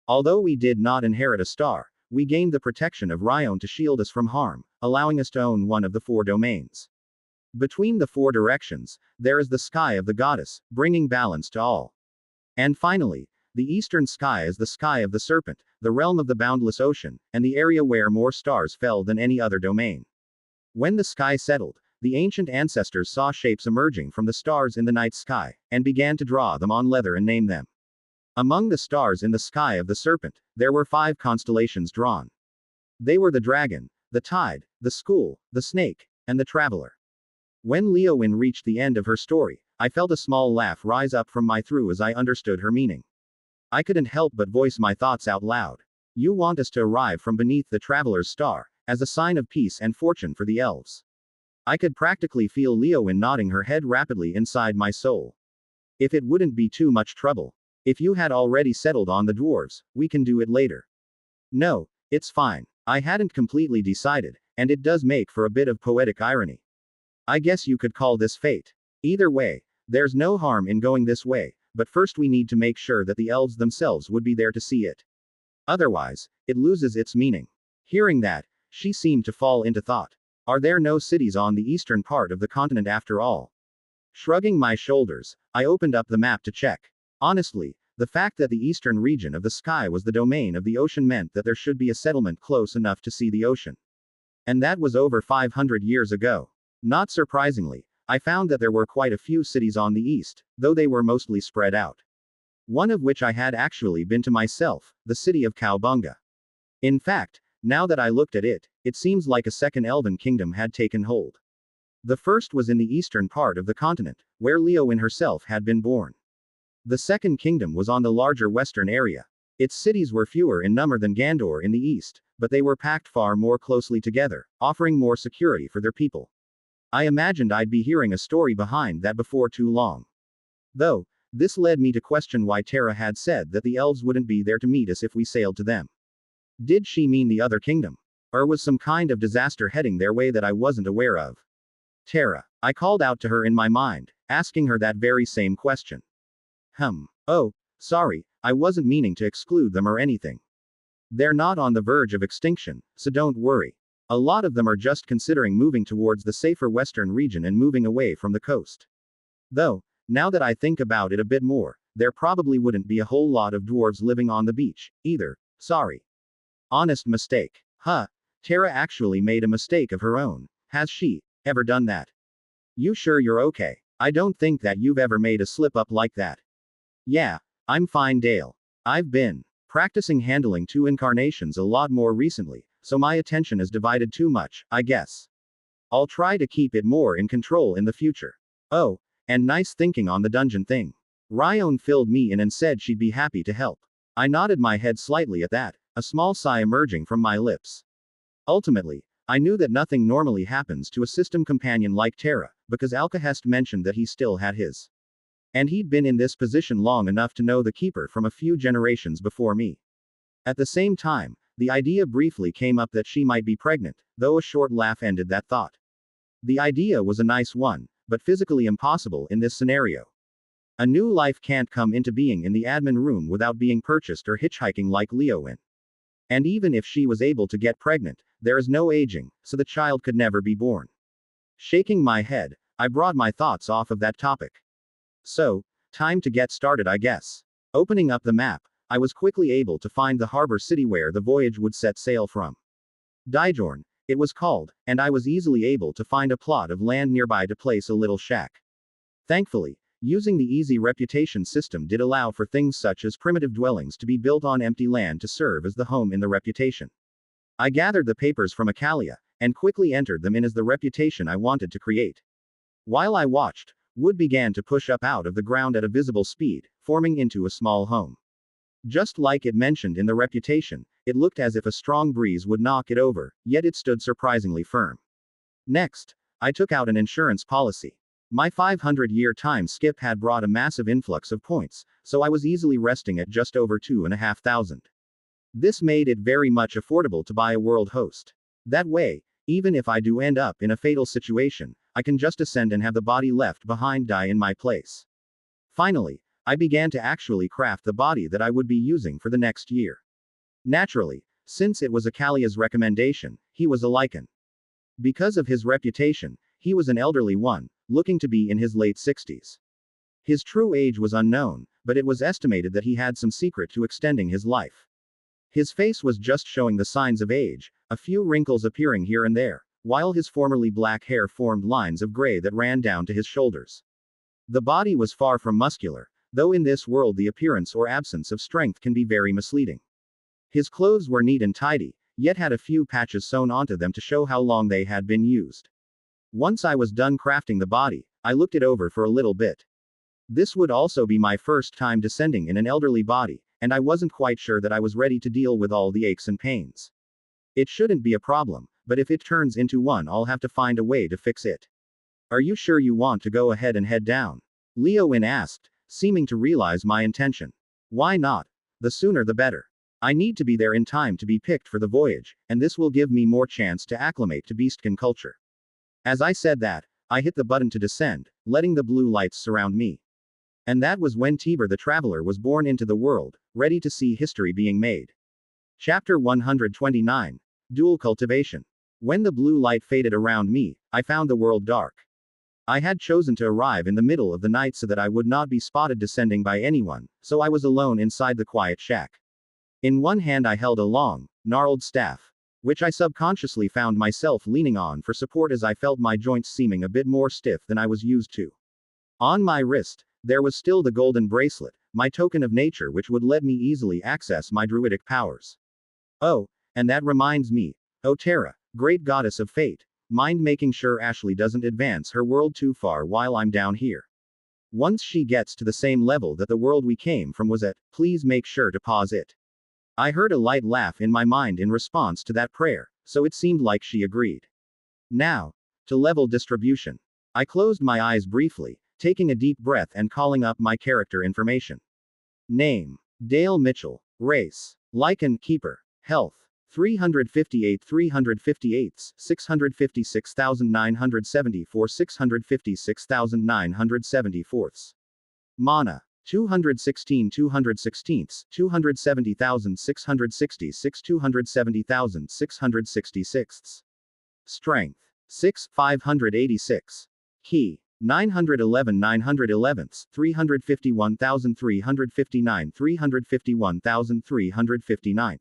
Although we did not inherit a star, we gained the protection of Ryon to shield us from harm, allowing us to own one of the 4 domains. Between the 4 directions, there is the sky of the goddess, bringing balance to all. And finally, the eastern sky is the sky of the serpent, the realm of the boundless ocean, and the area where more stars fell than any other domain. When the sky settled, the ancient ancestors saw shapes emerging from the stars in the night sky, and began to draw them on leather and name them. Among the stars in the sky of the serpent, there were 5 constellations drawn. They were the dragon, the tide, the school, the snake, and the traveler. When Leowin reached the end of her story, I felt a small laugh rise up from my throat as I understood her meaning. I couldn't help but voice my thoughts out loud. You want us to arrive from beneath the traveler's star, as a sign of peace and fortune for the elves. I could practically feel Leowin nodding her head rapidly inside my soul. If it wouldn't be too much trouble. If you had already settled on the dwarves, we can do it later. No, it's fine. I hadn't completely decided, and it does make for a bit of poetic irony. I guess you could call this fate. Either way, there's no harm in going this way, but first we need to make sure that the elves themselves would be there to see it. Otherwise, it loses its meaning. Hearing that, she seemed to fall into thought. Are there no cities on the eastern part of the continent after all? Shrugging my shoulders, I opened up the map to check. Honestly, the fact that the eastern region of the sky was the domain of the ocean meant that there should be a settlement close enough to see the ocean. And that was over 500 years ago. Not surprisingly, I found that there were quite a few cities on the east, though they were mostly spread out. One of which I had actually been to myself, the city of Cowabunga. In fact, now that I looked at it, it seems like a second elven kingdom had taken hold. The first was in the eastern part of the continent, where Leowyn herself had been born. The second kingdom was on the larger western area. Its cities were fewer in number than Gandor in the east, but they were packed far more closely together, offering more security for their people. I imagined I'd be hearing a story behind that before too long. Though, this led me to question why Terra had said that the elves wouldn't be there to meet us if we sailed to them. Did she mean the other kingdom? Or was some kind of disaster heading their way that I wasn't aware of? Terra. I called out to her in my mind, asking her that very same question. Oh, sorry, I wasn't meaning to exclude them or anything. They're not on the verge of extinction, so don't worry. A lot of them are just considering moving towards the safer western region and moving away from the coast. Though, now that I think about it a bit more, there probably wouldn't be a whole lot of dwarves living on the beach, either. Sorry. Honest mistake. Terra actually made a mistake of her own. Has she ever done that? You sure you're okay? I don't think that you've ever made a slip up like that. Yeah, I'm fine, Dale. I've been practicing handling two incarnations a lot more recently, so my attention is divided too much, I guess. I'll try to keep it more in control in the future. Oh, and nice thinking on the dungeon thing. Ryan filled me in and said she'd be happy to help. I nodded my head slightly at that, a small sigh emerging from my lips. Ultimately, I knew that nothing normally happens to a system companion like Terra, because Alcahest mentioned that he still had his. And he'd been in this position long enough to know the Keeper from a few generations before me. At the same time, the idea briefly came up that she might be pregnant, though a short laugh ended that thought. The idea was a nice one, but physically impossible in this scenario. A new life can't come into being in the admin room without being purchased or hitchhiking like Leowyn. And even if she was able to get pregnant, there is no aging, so the child could never be born. Shaking my head, I brought my thoughts off of that topic. So, time to get started, I guess. Opening up the map, I was quickly able to find the harbor city where the voyage would set sail from. Dijorn, it was called, and I was easily able to find a plot of land nearby to place a little shack. Thankfully, using the easy reputation system did allow for things such as primitive dwellings to be built on empty land to serve as the home in the reputation. I gathered the papers from Acalia, and quickly entered them in as the reputation I wanted to create. While I watched, wood began to push up out of the ground at a visible speed, forming into a small home. Just like it mentioned in the reputation, it looked as if a strong breeze would knock it over, yet it stood surprisingly firm. Next, I took out an insurance policy. My 500-year time skip had brought a massive influx of points, so I was easily resting at just over 2,500. This made it very much affordable to buy a world host. That way, even if I do end up in a fatal situation, I can just ascend and have the body left behind die in my place. Finally, I began to actually craft the body that I would be using for the next year. Naturally, since it was Acalia's recommendation, he was a Lycan. Because of his reputation, he was an elderly one, looking to be in his late 60s. His true age was unknown, but it was estimated that he had some secret to extending his life. His face was just showing the signs of age, a few wrinkles appearing here and there, while his formerly black hair formed lines of gray that ran down to his shoulders. The body was far from muscular, though in this world the appearance or absence of strength can be very misleading. His clothes were neat and tidy, yet had a few patches sewn onto them to show how long they had been used. Once I was done crafting the body, I looked it over for a little bit. This would also be my first time descending in an elderly body, and I wasn't quite sure that I was ready to deal with all the aches and pains. It shouldn't be a problem, but if it turns into one, I'll have to find a way to fix it. Are you sure you want to go ahead and head down? Leowyn asked, seeming to realize my intention. Why not? The sooner the better. I need to be there in time to be picked for the voyage, and this will give me more chance to acclimate to beastkin culture. As I said that, I hit the button to descend, letting the blue lights surround me. And that was when Tiber the Traveler was born into the world, ready to see history being made. Chapter 129. Dual Cultivation. When the blue light faded around me, I found the world dark. I had chosen to arrive in the middle of the night so that I would not be spotted descending by anyone, so I was alone inside the quiet shack. In one hand I held a long, gnarled staff, which I subconsciously found myself leaning on for support as I felt my joints seeming a bit more stiff than I was used to. On my wrist, there was still the golden bracelet, my token of nature which would let me easily access my druidic powers. Oh, and that reminds me, oh Terra, great goddess of fate, mind making sure Ashley doesn't advance her world too far while I'm down here. Once she gets to the same level that the world we came from was at, please make sure to pause it. I heard a light laugh in my mind in response to that prayer, so it seemed like she agreed. Now, to level distribution. I closed my eyes briefly, taking a deep breath and calling up my character information. Name: Dale Mitchell. Race: Lycan Keeper. Health: 358 358, 656,974 656,974. Mana: 216 216, 270,666 270,666. Strength: 6 586. Key: 911 911, 351,359 351,359.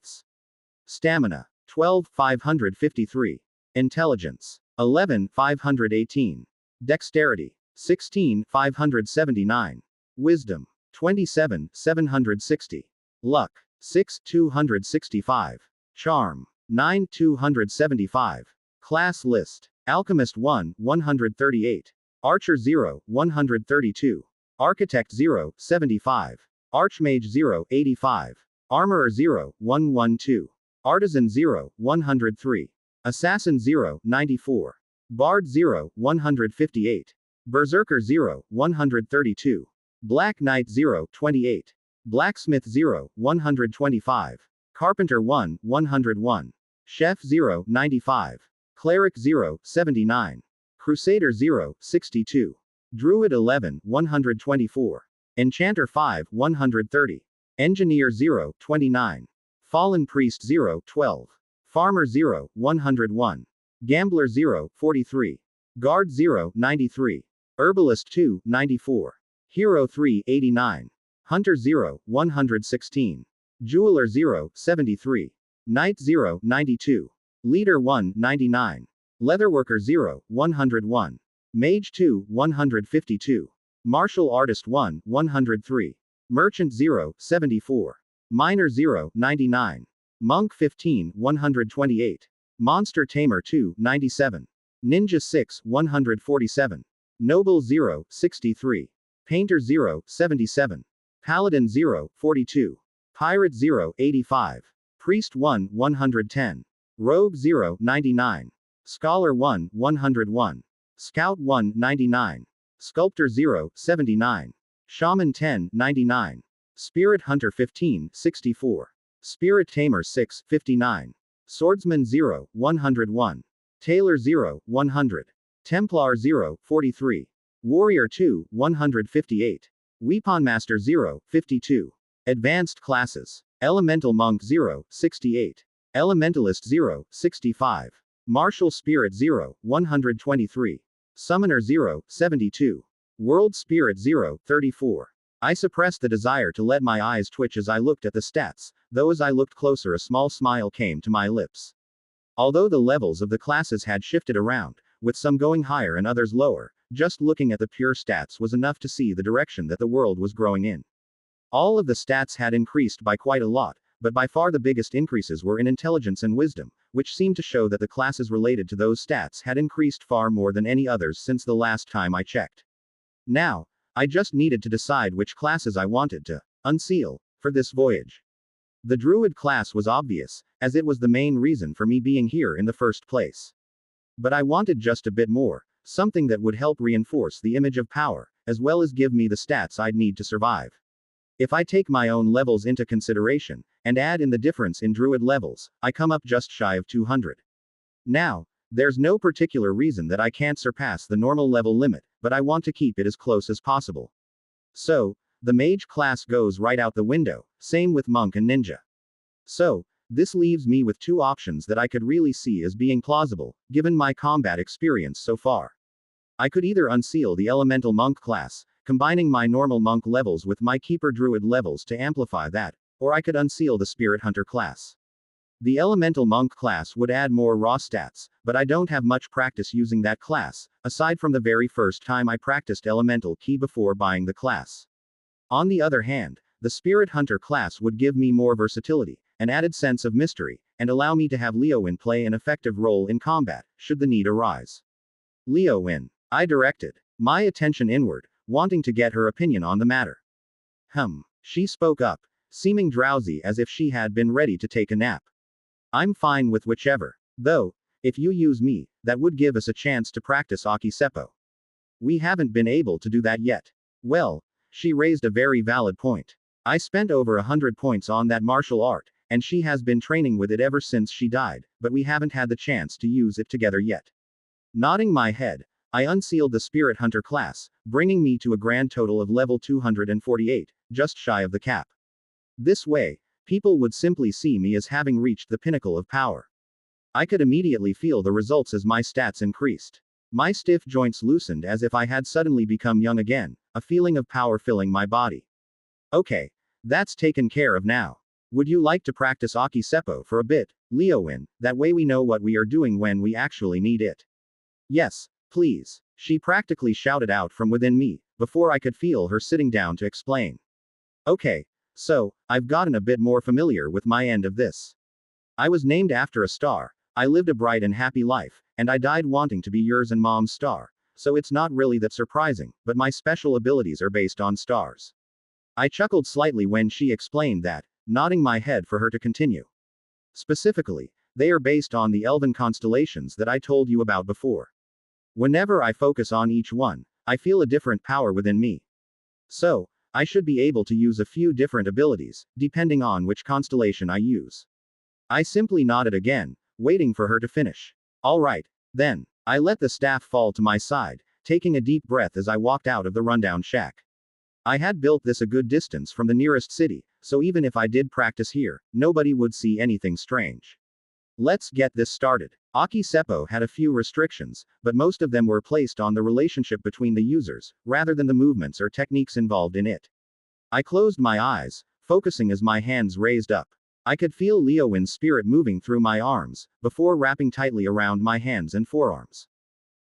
Stamina: 12 553. Intelligence: 11 518. Dexterity: 16 579. Wisdom: 27 760. Luck: 6 265. Charm: 9 275. Class list: Alchemist 1 138. Archer 0 132. Architect 0 75. Archmage 0 85. Armorer 0 112. Artisan 0 103. Assassin 0 94. Bard 0 158. Berserker 0 132. Black Knight 0 28. Blacksmith 0 125. Carpenter 1 101. Chef 0 95. Cleric 0 79. Crusader 0 62. Druid 11 124. Enchanter 5 130. Engineer 0 29. Fallen Priest 0 12. Farmer 0 101. Gambler 0 43. Guard 0 93. Herbalist 2 94. Hero 3 89. Hunter 0 116. Jeweler 0 73. Knight 0 92. Leader 1 99. Leatherworker 0 101. Mage 2 152. Martial Artist 1 103. Merchant 0 74. Miner 0 99. Monk 15 128. Monster Tamer 2 97. Ninja 6 147. Noble 0 63. Painter 0 77. Paladin 0 42. Pirate 0 85. Priest 1 110. Rogue 0 99. Scholar 1 101. Scout 1 99. Sculptor 0 79. Shaman 10 99. Spirit Hunter 15 64. Spirit Tamer 6 59. Swordsman 0 101. Tailor 0 100. Templar 0 43. Warrior 2 158. Weaponmaster 0 52. Advanced classes: Elemental Monk 0 68. Elementalist 0 65. Martial Spirit 0 123. Summoner 0 72. World Spirit 0 34. I suppressed the desire to let my eyes twitch as I looked at the stats, though as I looked closer a small smile came to my lips. Although the levels of the classes had shifted around, with some going higher and others lower, just looking at the pure stats was enough to see the direction that the world was growing in. All of the stats had increased by quite a lot, but by far the biggest increases were in intelligence and wisdom, which seemed to show that the classes related to those stats had increased far more than any others since the last time I checked. Now, I just needed to decide which classes I wanted to unseal for this voyage. The Druid class was obvious, as it was the main reason for me being here in the first place. But I wanted just a bit more, something that would help reinforce the image of power, as well as give me the stats I'd need to survive. If I take my own levels into consideration, and add in the difference in Druid levels, I come up just shy of 200. Now, there's no particular reason that I can't surpass the normal level limit, but I want to keep it as close as possible. So, the Mage class goes right out the window, same with Monk and Ninja. So, This leaves me with two options that I could really see as being plausible, given my combat experience so far. I could either unseal the Elemental Monk class, combining my normal monk levels with my Keeper Druid levels to amplify that, or I could unseal the Spirit Hunter class. The Elemental Monk class would add more raw stats, but I don't have much practice using that class, aside from the very first time I practiced Elemental Key before buying the class. On the other hand, the Spirit Hunter class would give me more versatility, an added sense of mystery, and allow me to have Leowyn play an effective role in combat, should the need arise. Leowyn. I directed my attention inward, wanting to get her opinion on the matter. She spoke up, seeming drowsy as if she had been ready to take a nap. I'm fine with whichever. Though, if you use me, that would give us a chance to practice Aki Seppo. We haven't been able to do that yet. Well, she raised a very valid point. I spent over 100 points on that martial art, and she has been training with it ever since she died, but we haven't had the chance to use it together yet. Nodding my head, I unsealed the Spirit Hunter class, bringing me to a grand total of level 248, just shy of the cap. This way, people would simply see me as having reached the pinnacle of power. I could immediately feel the results as my stats increased. My stiff joints loosened as if I had suddenly become young again, a feeling of power filling my body. Okay, that's taken care of now. Would you like to practice Aki Seppo for a bit, Leowyn, that way we know what we are doing when we actually need it? Yes, please, she practically shouted out from within me, before I could feel her sitting down to explain. Okay, so, I've gotten a bit more familiar with my end of this. I was named after a star, I lived a bright and happy life, and I died wanting to be yours and Mom's star, so it's not really that surprising, but my special abilities are based on stars. I chuckled slightly when she explained that, nodding my head for her to continue. Specifically, they are based on the elven constellations that I told you about before. Whenever I focus on each one, I feel a different power within me. So, I should be able to use a few different abilities, depending on which constellation I use. I simply nodded again, waiting for her to finish. Alright, then. I let the staff fall to my side, taking a deep breath as I walked out of the rundown shack. I had built this a good distance from the nearest city, so even if I did practice here, nobody would see anything strange. Let's get this started. Aki Seppo had a few restrictions, but most of them were placed on the relationship between the users, rather than the movements or techniques involved in it. I closed my eyes, focusing as my hands raised up. I could feel Leowyn's spirit moving through my arms, before wrapping tightly around my hands and forearms.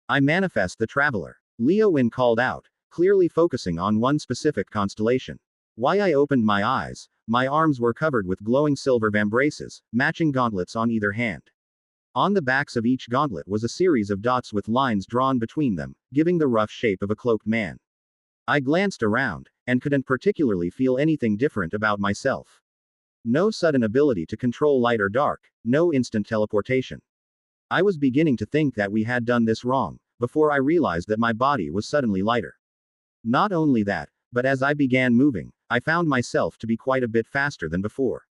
I manifest the traveler. Leowyn called out, clearly focusing on one specific constellation. While I opened my eyes, my arms were covered with glowing silver vambraces, matching gauntlets on either hand. On the backs of each gauntlet was a series of dots with lines drawn between them, giving the rough shape of a cloaked man. I glanced around, and couldn't particularly feel anything different about myself. No sudden ability to control light or dark, no instant teleportation. I was beginning to think that we had done this wrong, before I realized that my body was suddenly lighter. Not only that, but as I began moving, I found myself to be quite a bit faster than before.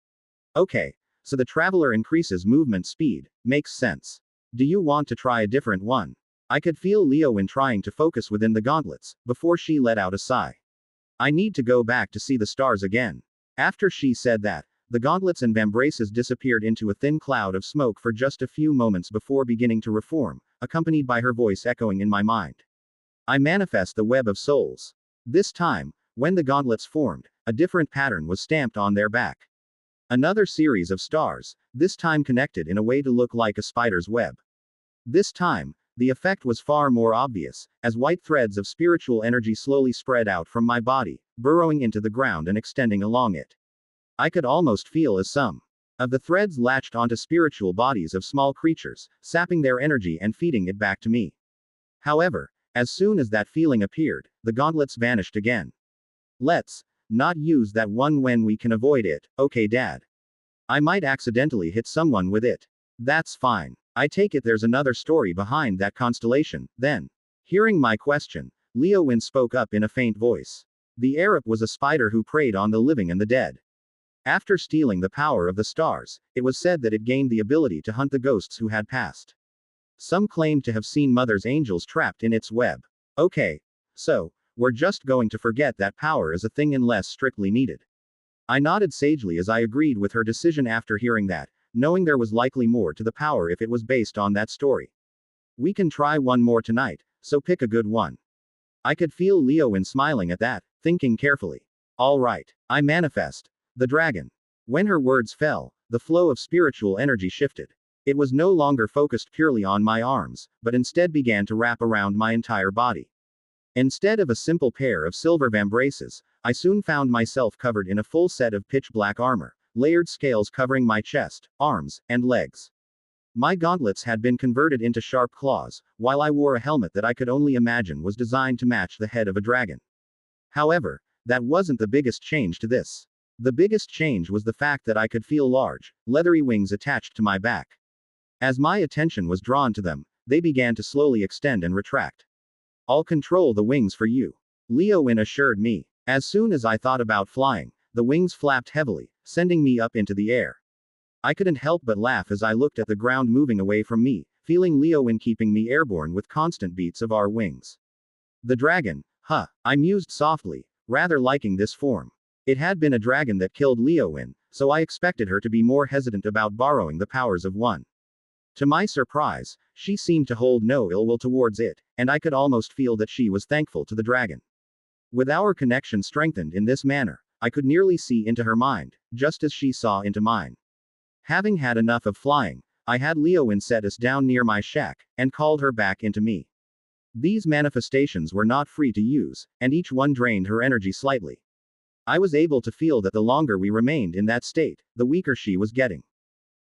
Okay, so the traveler increases movement speed, makes sense. Do you want to try a different one? I could feel Leowyn trying to focus within the gauntlets, before she let out a sigh. I need to go back to see the stars again. After she said that, the gauntlets and vambraces disappeared into a thin cloud of smoke for just a few moments before beginning to reform, accompanied by her voice echoing in my mind. I manifest the web of souls. This time, when the gauntlets formed, a different pattern was stamped on their back. Another series of stars, this time connected in a way to look like a spider's web. This time, the effect was far more obvious, as white threads of spiritual energy slowly spread out from my body, burrowing into the ground and extending along it. I could almost feel as some of the threads latched onto spiritual bodies of small creatures, sapping their energy and feeding it back to me. However, as soon as that feeling appeared, the gauntlets vanished again. Let's not use that one when we can avoid it, okay, Dad? I might accidentally hit someone with it. That's fine. I take it there's another story behind that constellation, then. Hearing my question, Leowyn spoke up in a faint voice. The Arab was a spider who preyed on the living and the dead. After stealing the power of the stars, it was said that it gained the ability to hunt the ghosts who had passed. Some claimed to have seen Mother's angels trapped in its web. Okay. So, we're just going to forget that power is a thing unless strictly needed. I nodded sagely as I agreed with her decision after hearing that, knowing there was likely more to the power if it was based on that story. We can try one more tonight, so pick a good one. I could feel Leowin smiling at that, thinking carefully. All right, I manifest the dragon. When her words fell, the flow of spiritual energy shifted. It was no longer focused purely on my arms, but instead began to wrap around my entire body. Instead of a simple pair of silver vambraces, I soon found myself covered in a full set of pitch black armor, layered scales covering my chest, arms, and legs. My gauntlets had been converted into sharp claws, while I wore a helmet that I could only imagine was designed to match the head of a dragon. However, that wasn't the biggest change to this. The biggest change was the fact that I could feel large, leathery wings attached to my back. As my attention was drawn to them, they began to slowly extend and retract. I'll control the wings for you, Leowin assured me. As soon as I thought about flying, the wings flapped heavily, sending me up into the air. I couldn't help but laugh as I looked at the ground moving away from me, feeling Leowin keeping me airborne with constant beats of our wings. The dragon, huh, I mused softly, rather liking this form. It had been a dragon that killed Leowin, so I expected her to be more hesitant about borrowing the powers of one. To my surprise, she seemed to hold no ill will towards it, and I could almost feel that she was thankful to the dragon. With our connection strengthened in this manner, I could nearly see into her mind, just as she saw into mine. Having had enough of flying, I had Leowin set us down near my shack, and called her back into me. These manifestations were not free to use, and each one drained her energy slightly. I was able to feel that the longer we remained in that state, the weaker she was getting.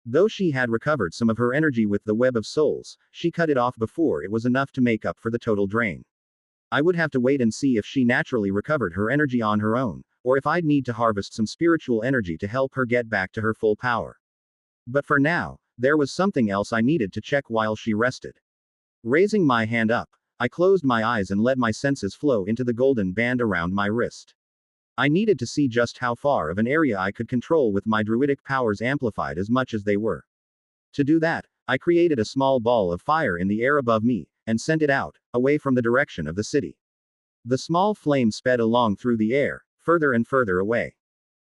Though she had recovered some of her energy with the Web of Souls, she cut it off before it was enough to make up for the total drain. I would have to wait and see if she naturally recovered her energy on her own, or if I'd need to harvest some spiritual energy to help her get back to her full power. But for now, there was something else I needed to check while she rested. Raising my hand up, I closed my eyes and let my senses flow into the golden band around my wrist. I needed to see just how far of an area I could control with my druidic powers amplified as much as they were. To do that, I created a small ball of fire in the air above me, and sent it out, away from the direction of the city. The small flame sped along through the air, further and further away.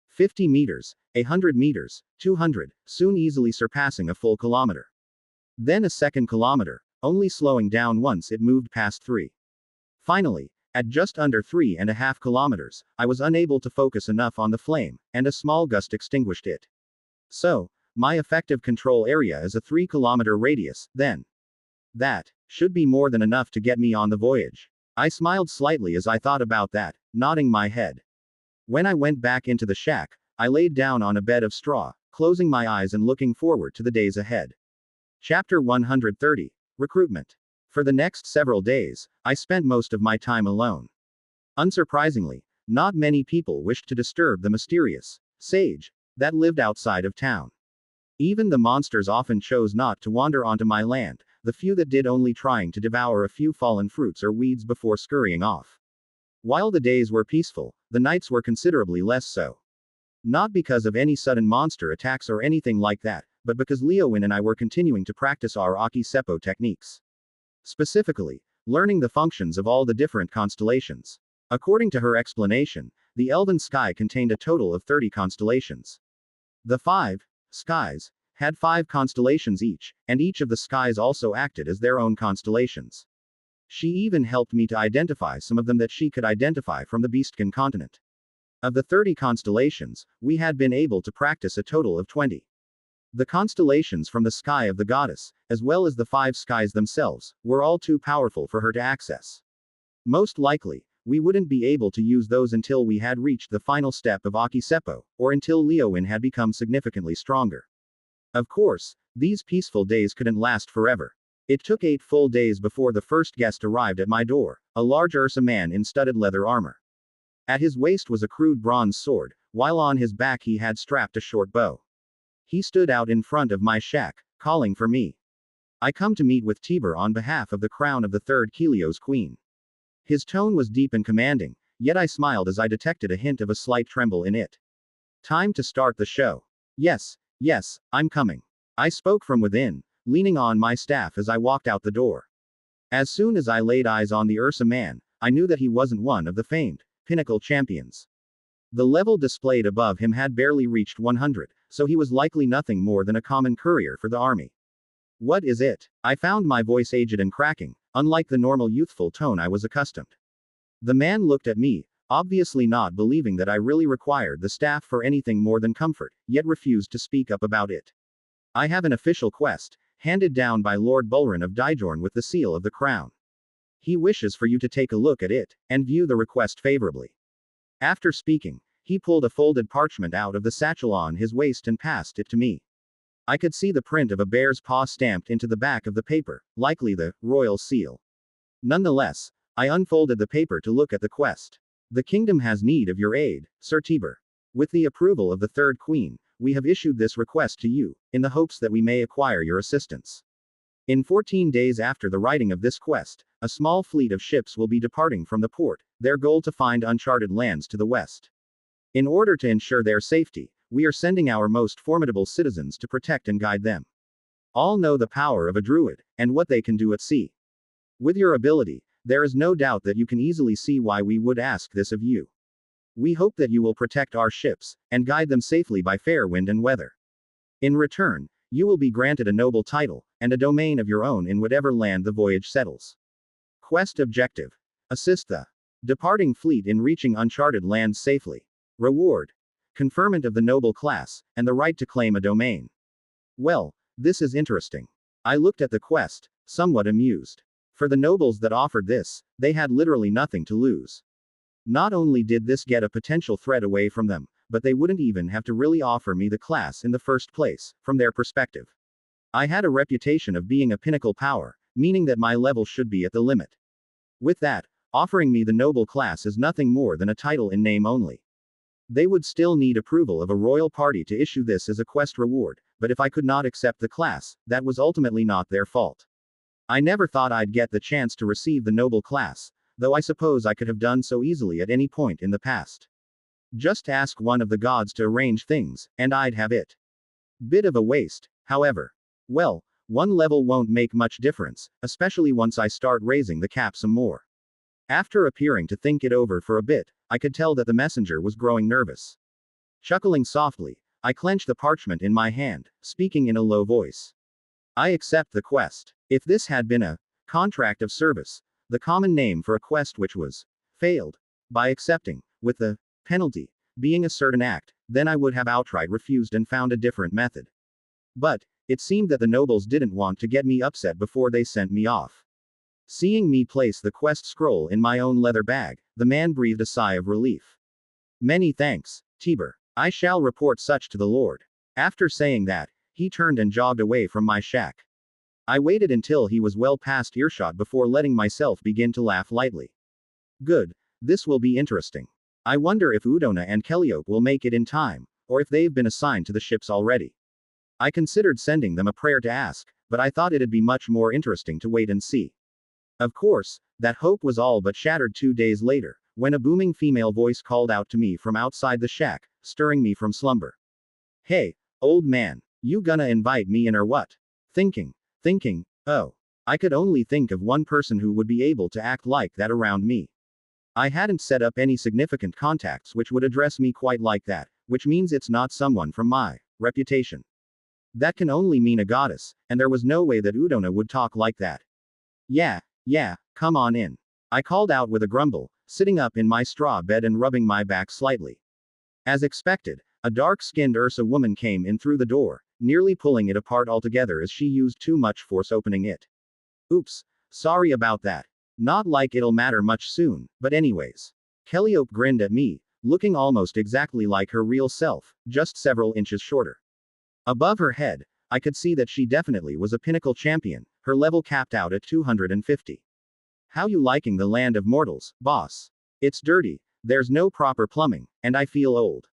50 meters, 100 meters, 200, soon easily surpassing a full kilometer. Then a second kilometer, only slowing down once it moved past 3. Finally, at just under 3.5 kilometers, I was unable to focus enough on the flame, and a small gust extinguished it. So, my effective control area is a 3-kilometer radius, then. That should be more than enough to get me on the voyage. I smiled slightly as I thought about that, nodding my head. When I went back into the shack, I laid down on a bed of straw, closing my eyes and looking forward to the days ahead. Chapter 130. Recruitment. For the next several days, I spent most of my time alone. Unsurprisingly, not many people wished to disturb the mysterious sage that lived outside of town. Even the monsters often chose not to wander onto my land, the few that did only trying to devour a few fallen fruits or weeds before scurrying off. While the days were peaceful, the nights were considerably less so. Not because of any sudden monster attacks or anything like that, but because Leowin and I were continuing to practice our Aki Seppo techniques. Specifically, learning the functions of all the different constellations. According to her explanation, the Elven sky contained a total of 30 constellations. The 5 skies had 5 constellations each, and each of the skies also acted as their own constellations. She even helped me to identify some of them that she could identify from the Beastkin continent. Of the 30 constellations, we had been able to practice a total of 20. The constellations from the sky of the goddess, as well as the 5 skies themselves, were all too powerful for her to access. Most likely, we wouldn't be able to use those until we had reached the final step of Aki Seppo, or until Leowin had become significantly stronger. Of course, these peaceful days couldn't last forever. It took 8 full days before the first guest arrived at my door, a large Ursa man in studded leather armor. At his waist was a crude bronze sword, while on his back he had strapped a short bow. He stood out in front of my shack, calling for me. I come to meet with Tiber on behalf of the crown of the third Kelios queen. His tone was deep and commanding, yet I smiled as I detected a hint of a slight tremble in it. Time to start the show. Yes, I'm coming. I spoke from within, leaning on my staff as I walked out the door. As soon as I laid eyes on the Ursa man, I knew that he wasn't one of the famed pinnacle champions. The level displayed above him had barely reached 100, so he was likely nothing more than a common courier for the army. What is it? I found my voice aged and cracking, unlike the normal youthful tone I was accustomed. The man looked at me, obviously not believing that I really required the staff for anything more than comfort, yet refused to speak up about it. I have an official quest, handed down by Lord Bulren of Dijorn with the seal of the crown. He wishes for you to take a look at it, and view the request favorably. After speaking, he pulled a folded parchment out of the satchel on his waist and passed it to me. I could see the print of a bear's paw stamped into the back of the paper, likely the royal seal. Nonetheless, I unfolded the paper to look at the quest. The kingdom has need of your aid, Sir Tiber. With the approval of the third queen, we have issued this request to you, in the hopes that we may acquire your assistance. In 14 days after the writing of this quest, a small fleet of ships will be departing from the port, their goal to find uncharted lands to the west. In order to ensure their safety, we are sending our most formidable citizens to protect and guide them. All know the power of a druid, and what they can do at sea. With your ability, there is no doubt that you can easily see why we would ask this of you. We hope that you will protect our ships, and guide them safely by fair wind and weather. In return, you will be granted a noble title, and a domain of your own in whatever land the voyage settles. Quest objective: assist the departing fleet in reaching uncharted lands safely. Reward: conferment of the noble class, and the right to claim a domain. Well, this is interesting. I looked at the quest, somewhat amused. For the nobles that offered this, they had literally nothing to lose. Not only did this get a potential threat away from them, but they wouldn't even have to really offer me the class in the first place, from their perspective. I had a reputation of being a pinnacle power, meaning that my level should be at the limit. With that, offering me the noble class is nothing more than a title in name only. They would still need approval of a royal party to issue this as a quest reward, but if I could not accept the class, that was ultimately not their fault. I never thought I'd get the chance to receive the noble class, though I suppose I could have done so easily at any point in the past. Just ask one of the gods to arrange things, and I'd have it. Bit of a waste, however. Well, one level won't make much difference, especially once I start raising the cap some more. After appearing to think it over for a bit, I could tell that the messenger was growing nervous. Chuckling softly, I clenched the parchment in my hand, speaking in a low voice. I accept the quest. If this had been a contract of service, the common name for a quest which was failed by accepting, with the penalty being a certain act, then I would have outright refused and found a different method. But it seemed that the nobles didn't want to get me upset before they sent me off. Seeing me place the quest scroll in my own leather bag, the man breathed a sigh of relief. Many thanks, Tiber. I shall report such to the Lord. After saying that, he turned and jogged away from my shack. I waited until he was well past earshot before letting myself begin to laugh lightly. Good, this will be interesting. I wonder if Udona and Kellyope will make it in time, or if they've been assigned to the ships already. I considered sending them a prayer to ask, but I thought it'd be much more interesting to wait and see. Of course, that hope was all but shattered 2 days later, when a booming female voice called out to me from outside the shack, stirring me from slumber. Hey, old man, you gonna invite me in or what? Thinking, oh, I could only think of one person who would be able to act like that around me. I hadn't set up any significant contacts which would address me quite like that, which means it's not someone from my reputation. That can only mean a goddess, and there was no way that Udona would talk like that. Yeah, come on in. I called out with a grumble, sitting up in my straw bed and rubbing my back slightly. As expected, a dark-skinned Ursa woman came in through the door, nearly pulling it apart altogether as she used too much force opening it. Oops, sorry about that. Not like it'll matter much soon, but anyways. Kellyope grinned at me, looking almost exactly like her real self, just several inches shorter. Above her head, I could see that she definitely was a pinnacle champion, her level capped out at 250. How you liking the land of mortals, boss? It's dirty, there's no proper plumbing, and I feel old.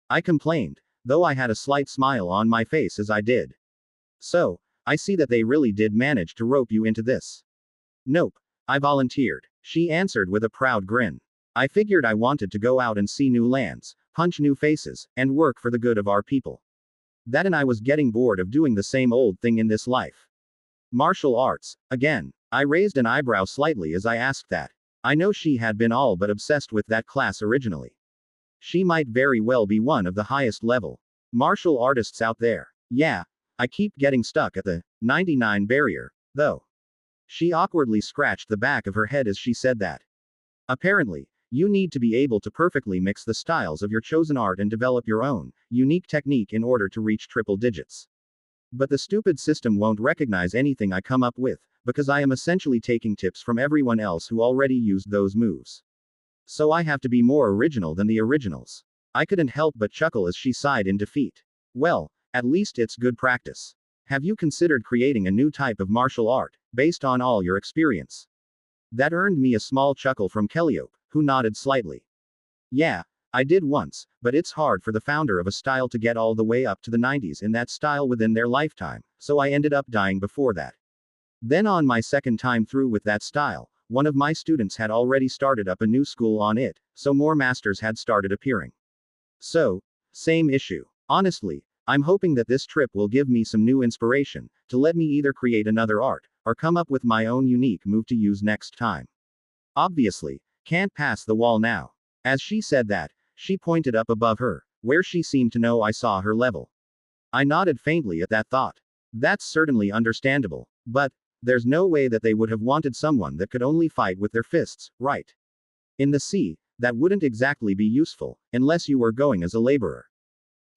I complained, though I had a slight smile on my face as I did. So, I see that they really did manage to rope you into this. Nope, I volunteered, she answered with a proud grin. I figured I wanted to go out and see new lands, punch new faces, and work for the good of our people. That and I was getting bored of doing the same old thing in this life. Martial arts, again. I raised an eyebrow slightly as I asked that. I know she had been all but obsessed with that class originally. She might very well be one of the highest level. Martial artists out there. Yeah. I keep getting stuck at the 99 barrier, though. She awkwardly scratched the back of her head as she said that. Apparently, you need to be able to perfectly mix the styles of your chosen art and develop your own, unique technique in order to reach triple digits. But the stupid system won't recognize anything I come up with, because I am essentially taking tips from everyone else who already used those moves. So I have to be more original than the originals. I couldn't help but chuckle as she sighed in defeat. Well, at least it's good practice. Have you considered creating a new type of martial art, based on all your experience? That earned me a small chuckle from Kellyope, who nodded slightly. Yeah, I did once, but it's hard for the founder of a style to get all the way up to the 90s in that style within their lifetime, so I ended up dying before that. Then on my second time through with that style, one of my students had already started up a new school on it, so more masters had started appearing. So, same issue. Honestly, I'm hoping that this trip will give me some new inspiration, to let me either create another art, or come up with my own unique move to use next time. Obviously, can't pass the wall now. As she said that, she pointed up above her, where she seemed to know I saw her level. I nodded faintly at that thought. That's certainly understandable, but there's no way that they would have wanted someone that could only fight with their fists, right? In the sea, that wouldn't exactly be useful, unless you were going as a laborer.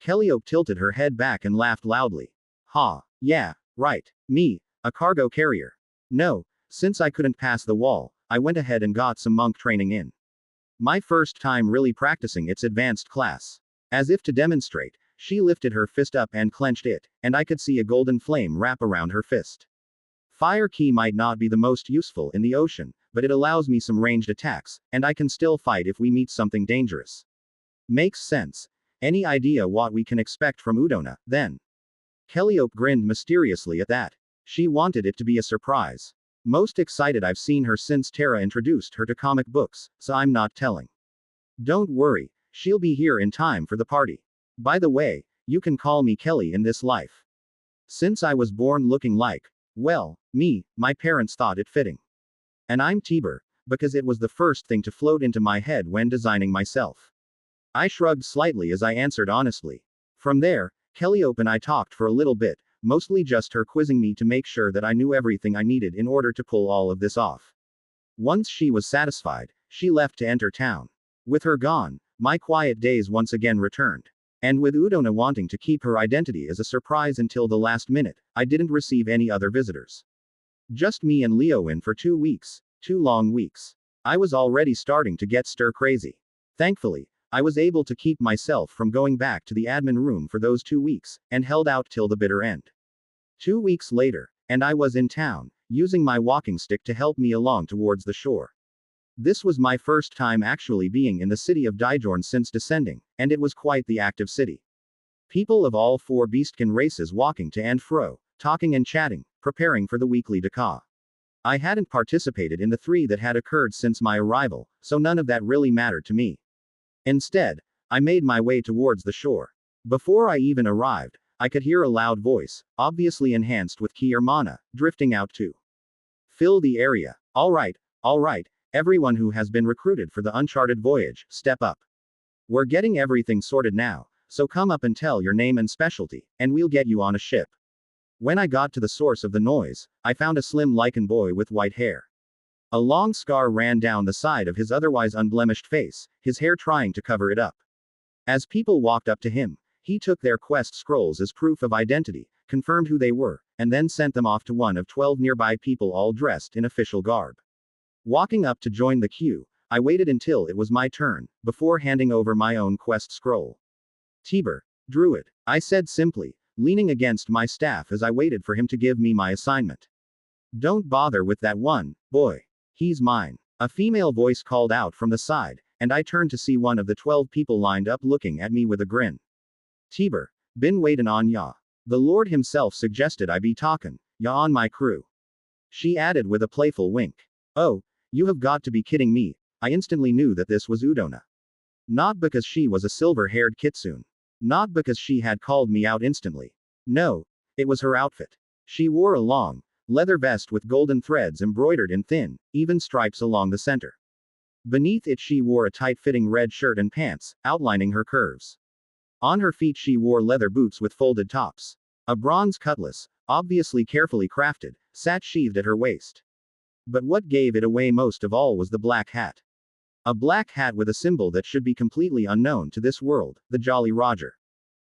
Kellyope tilted her head back and laughed loudly. Ha, yeah, right. Me, a cargo carrier. No, since I couldn't pass the wall, I went ahead and got some monk training in. My first time really practicing its advanced class. As if to demonstrate, she lifted her fist up and clenched it, and I could see a golden flame wrap around her fist. Fire key might not be the most useful in the ocean, but it allows me some ranged attacks, and I can still fight if we meet something dangerous. Makes sense. Any idea what we can expect from Udona, then? Kellyope grinned mysteriously at that. She wanted it to be a surprise. Most excited I've seen her since Tara introduced her to comic books, so I'm not telling. Don't worry, she'll be here in time for the party. By the way, you can call me Kelly in this life. Since I was born looking like, well, me, my parents thought it fitting. And I'm Tiber, because it was the first thing to float into my head when designing myself. I shrugged slightly as I answered honestly. From there, Kellyope and I talked for a little bit, mostly just her quizzing me to make sure that I knew everything I needed in order to pull all of this off. Once she was satisfied, she left to enter town. With her gone, my quiet days once again returned. And with Udona wanting to keep her identity as a surprise until the last minute, I didn't receive any other visitors. Just me and Leowin for 2 weeks, 2 long weeks. I was already starting to get stir crazy. Thankfully, I was able to keep myself from going back to the admin room for those 2 weeks, and held out till the bitter end. 2 weeks later, and I was in town, using my walking stick to help me along towards the shore. This was my first time actually being in the city of Dijorn since descending, and it was quite the active city. People of all 4 beastkin races walking to and fro, talking and chatting, preparing for the weekly Dakar. I hadn't participated in the 3 that had occurred since my arrival, so none of that really mattered to me. Instead, I made my way towards the shore. Before I even arrived, I could hear a loud voice, obviously enhanced with ki or mana, drifting out to fill the area. All right, everyone who has been recruited for the uncharted voyage, step up. We're getting everything sorted now, so come up and tell your name and specialty, and we'll get you on a ship. When I got to the source of the noise, I found a slim lichen boy with white hair. A long scar ran down the side of his otherwise unblemished face, his hair trying to cover it up. As people walked up to him, he took their quest scrolls as proof of identity, confirmed who they were, and then sent them off to one of 12 nearby people all dressed in official garb. Walking up to join the queue, I waited until it was my turn, before handing over my own quest scroll. Tiber, Druid, I said simply, leaning against my staff as I waited for him to give me my assignment. Don't bother with that one, boy. He's mine. A female voice called out from the side, and I turned to see one of the 12 people lined up looking at me with a grin. Tiber, been waitin' on ya. The Lord himself suggested I be talkin', ya on my crew. She added with a playful wink. Oh, you have got to be kidding me. I instantly knew that this was Udona. Not because she was a silver-haired kitsune. Not because she had called me out instantly. No, it was her outfit. She wore a long, leather vest with golden threads embroidered in thin, even stripes along the center. Beneath it she wore a tight-fitting red shirt and pants, outlining her curves. On her feet she wore leather boots with folded tops. A bronze cutlass, obviously carefully crafted, sat sheathed at her waist. But what gave it away most of all was the black hat. A black hat with a symbol that should be completely unknown to this world, the Jolly Roger.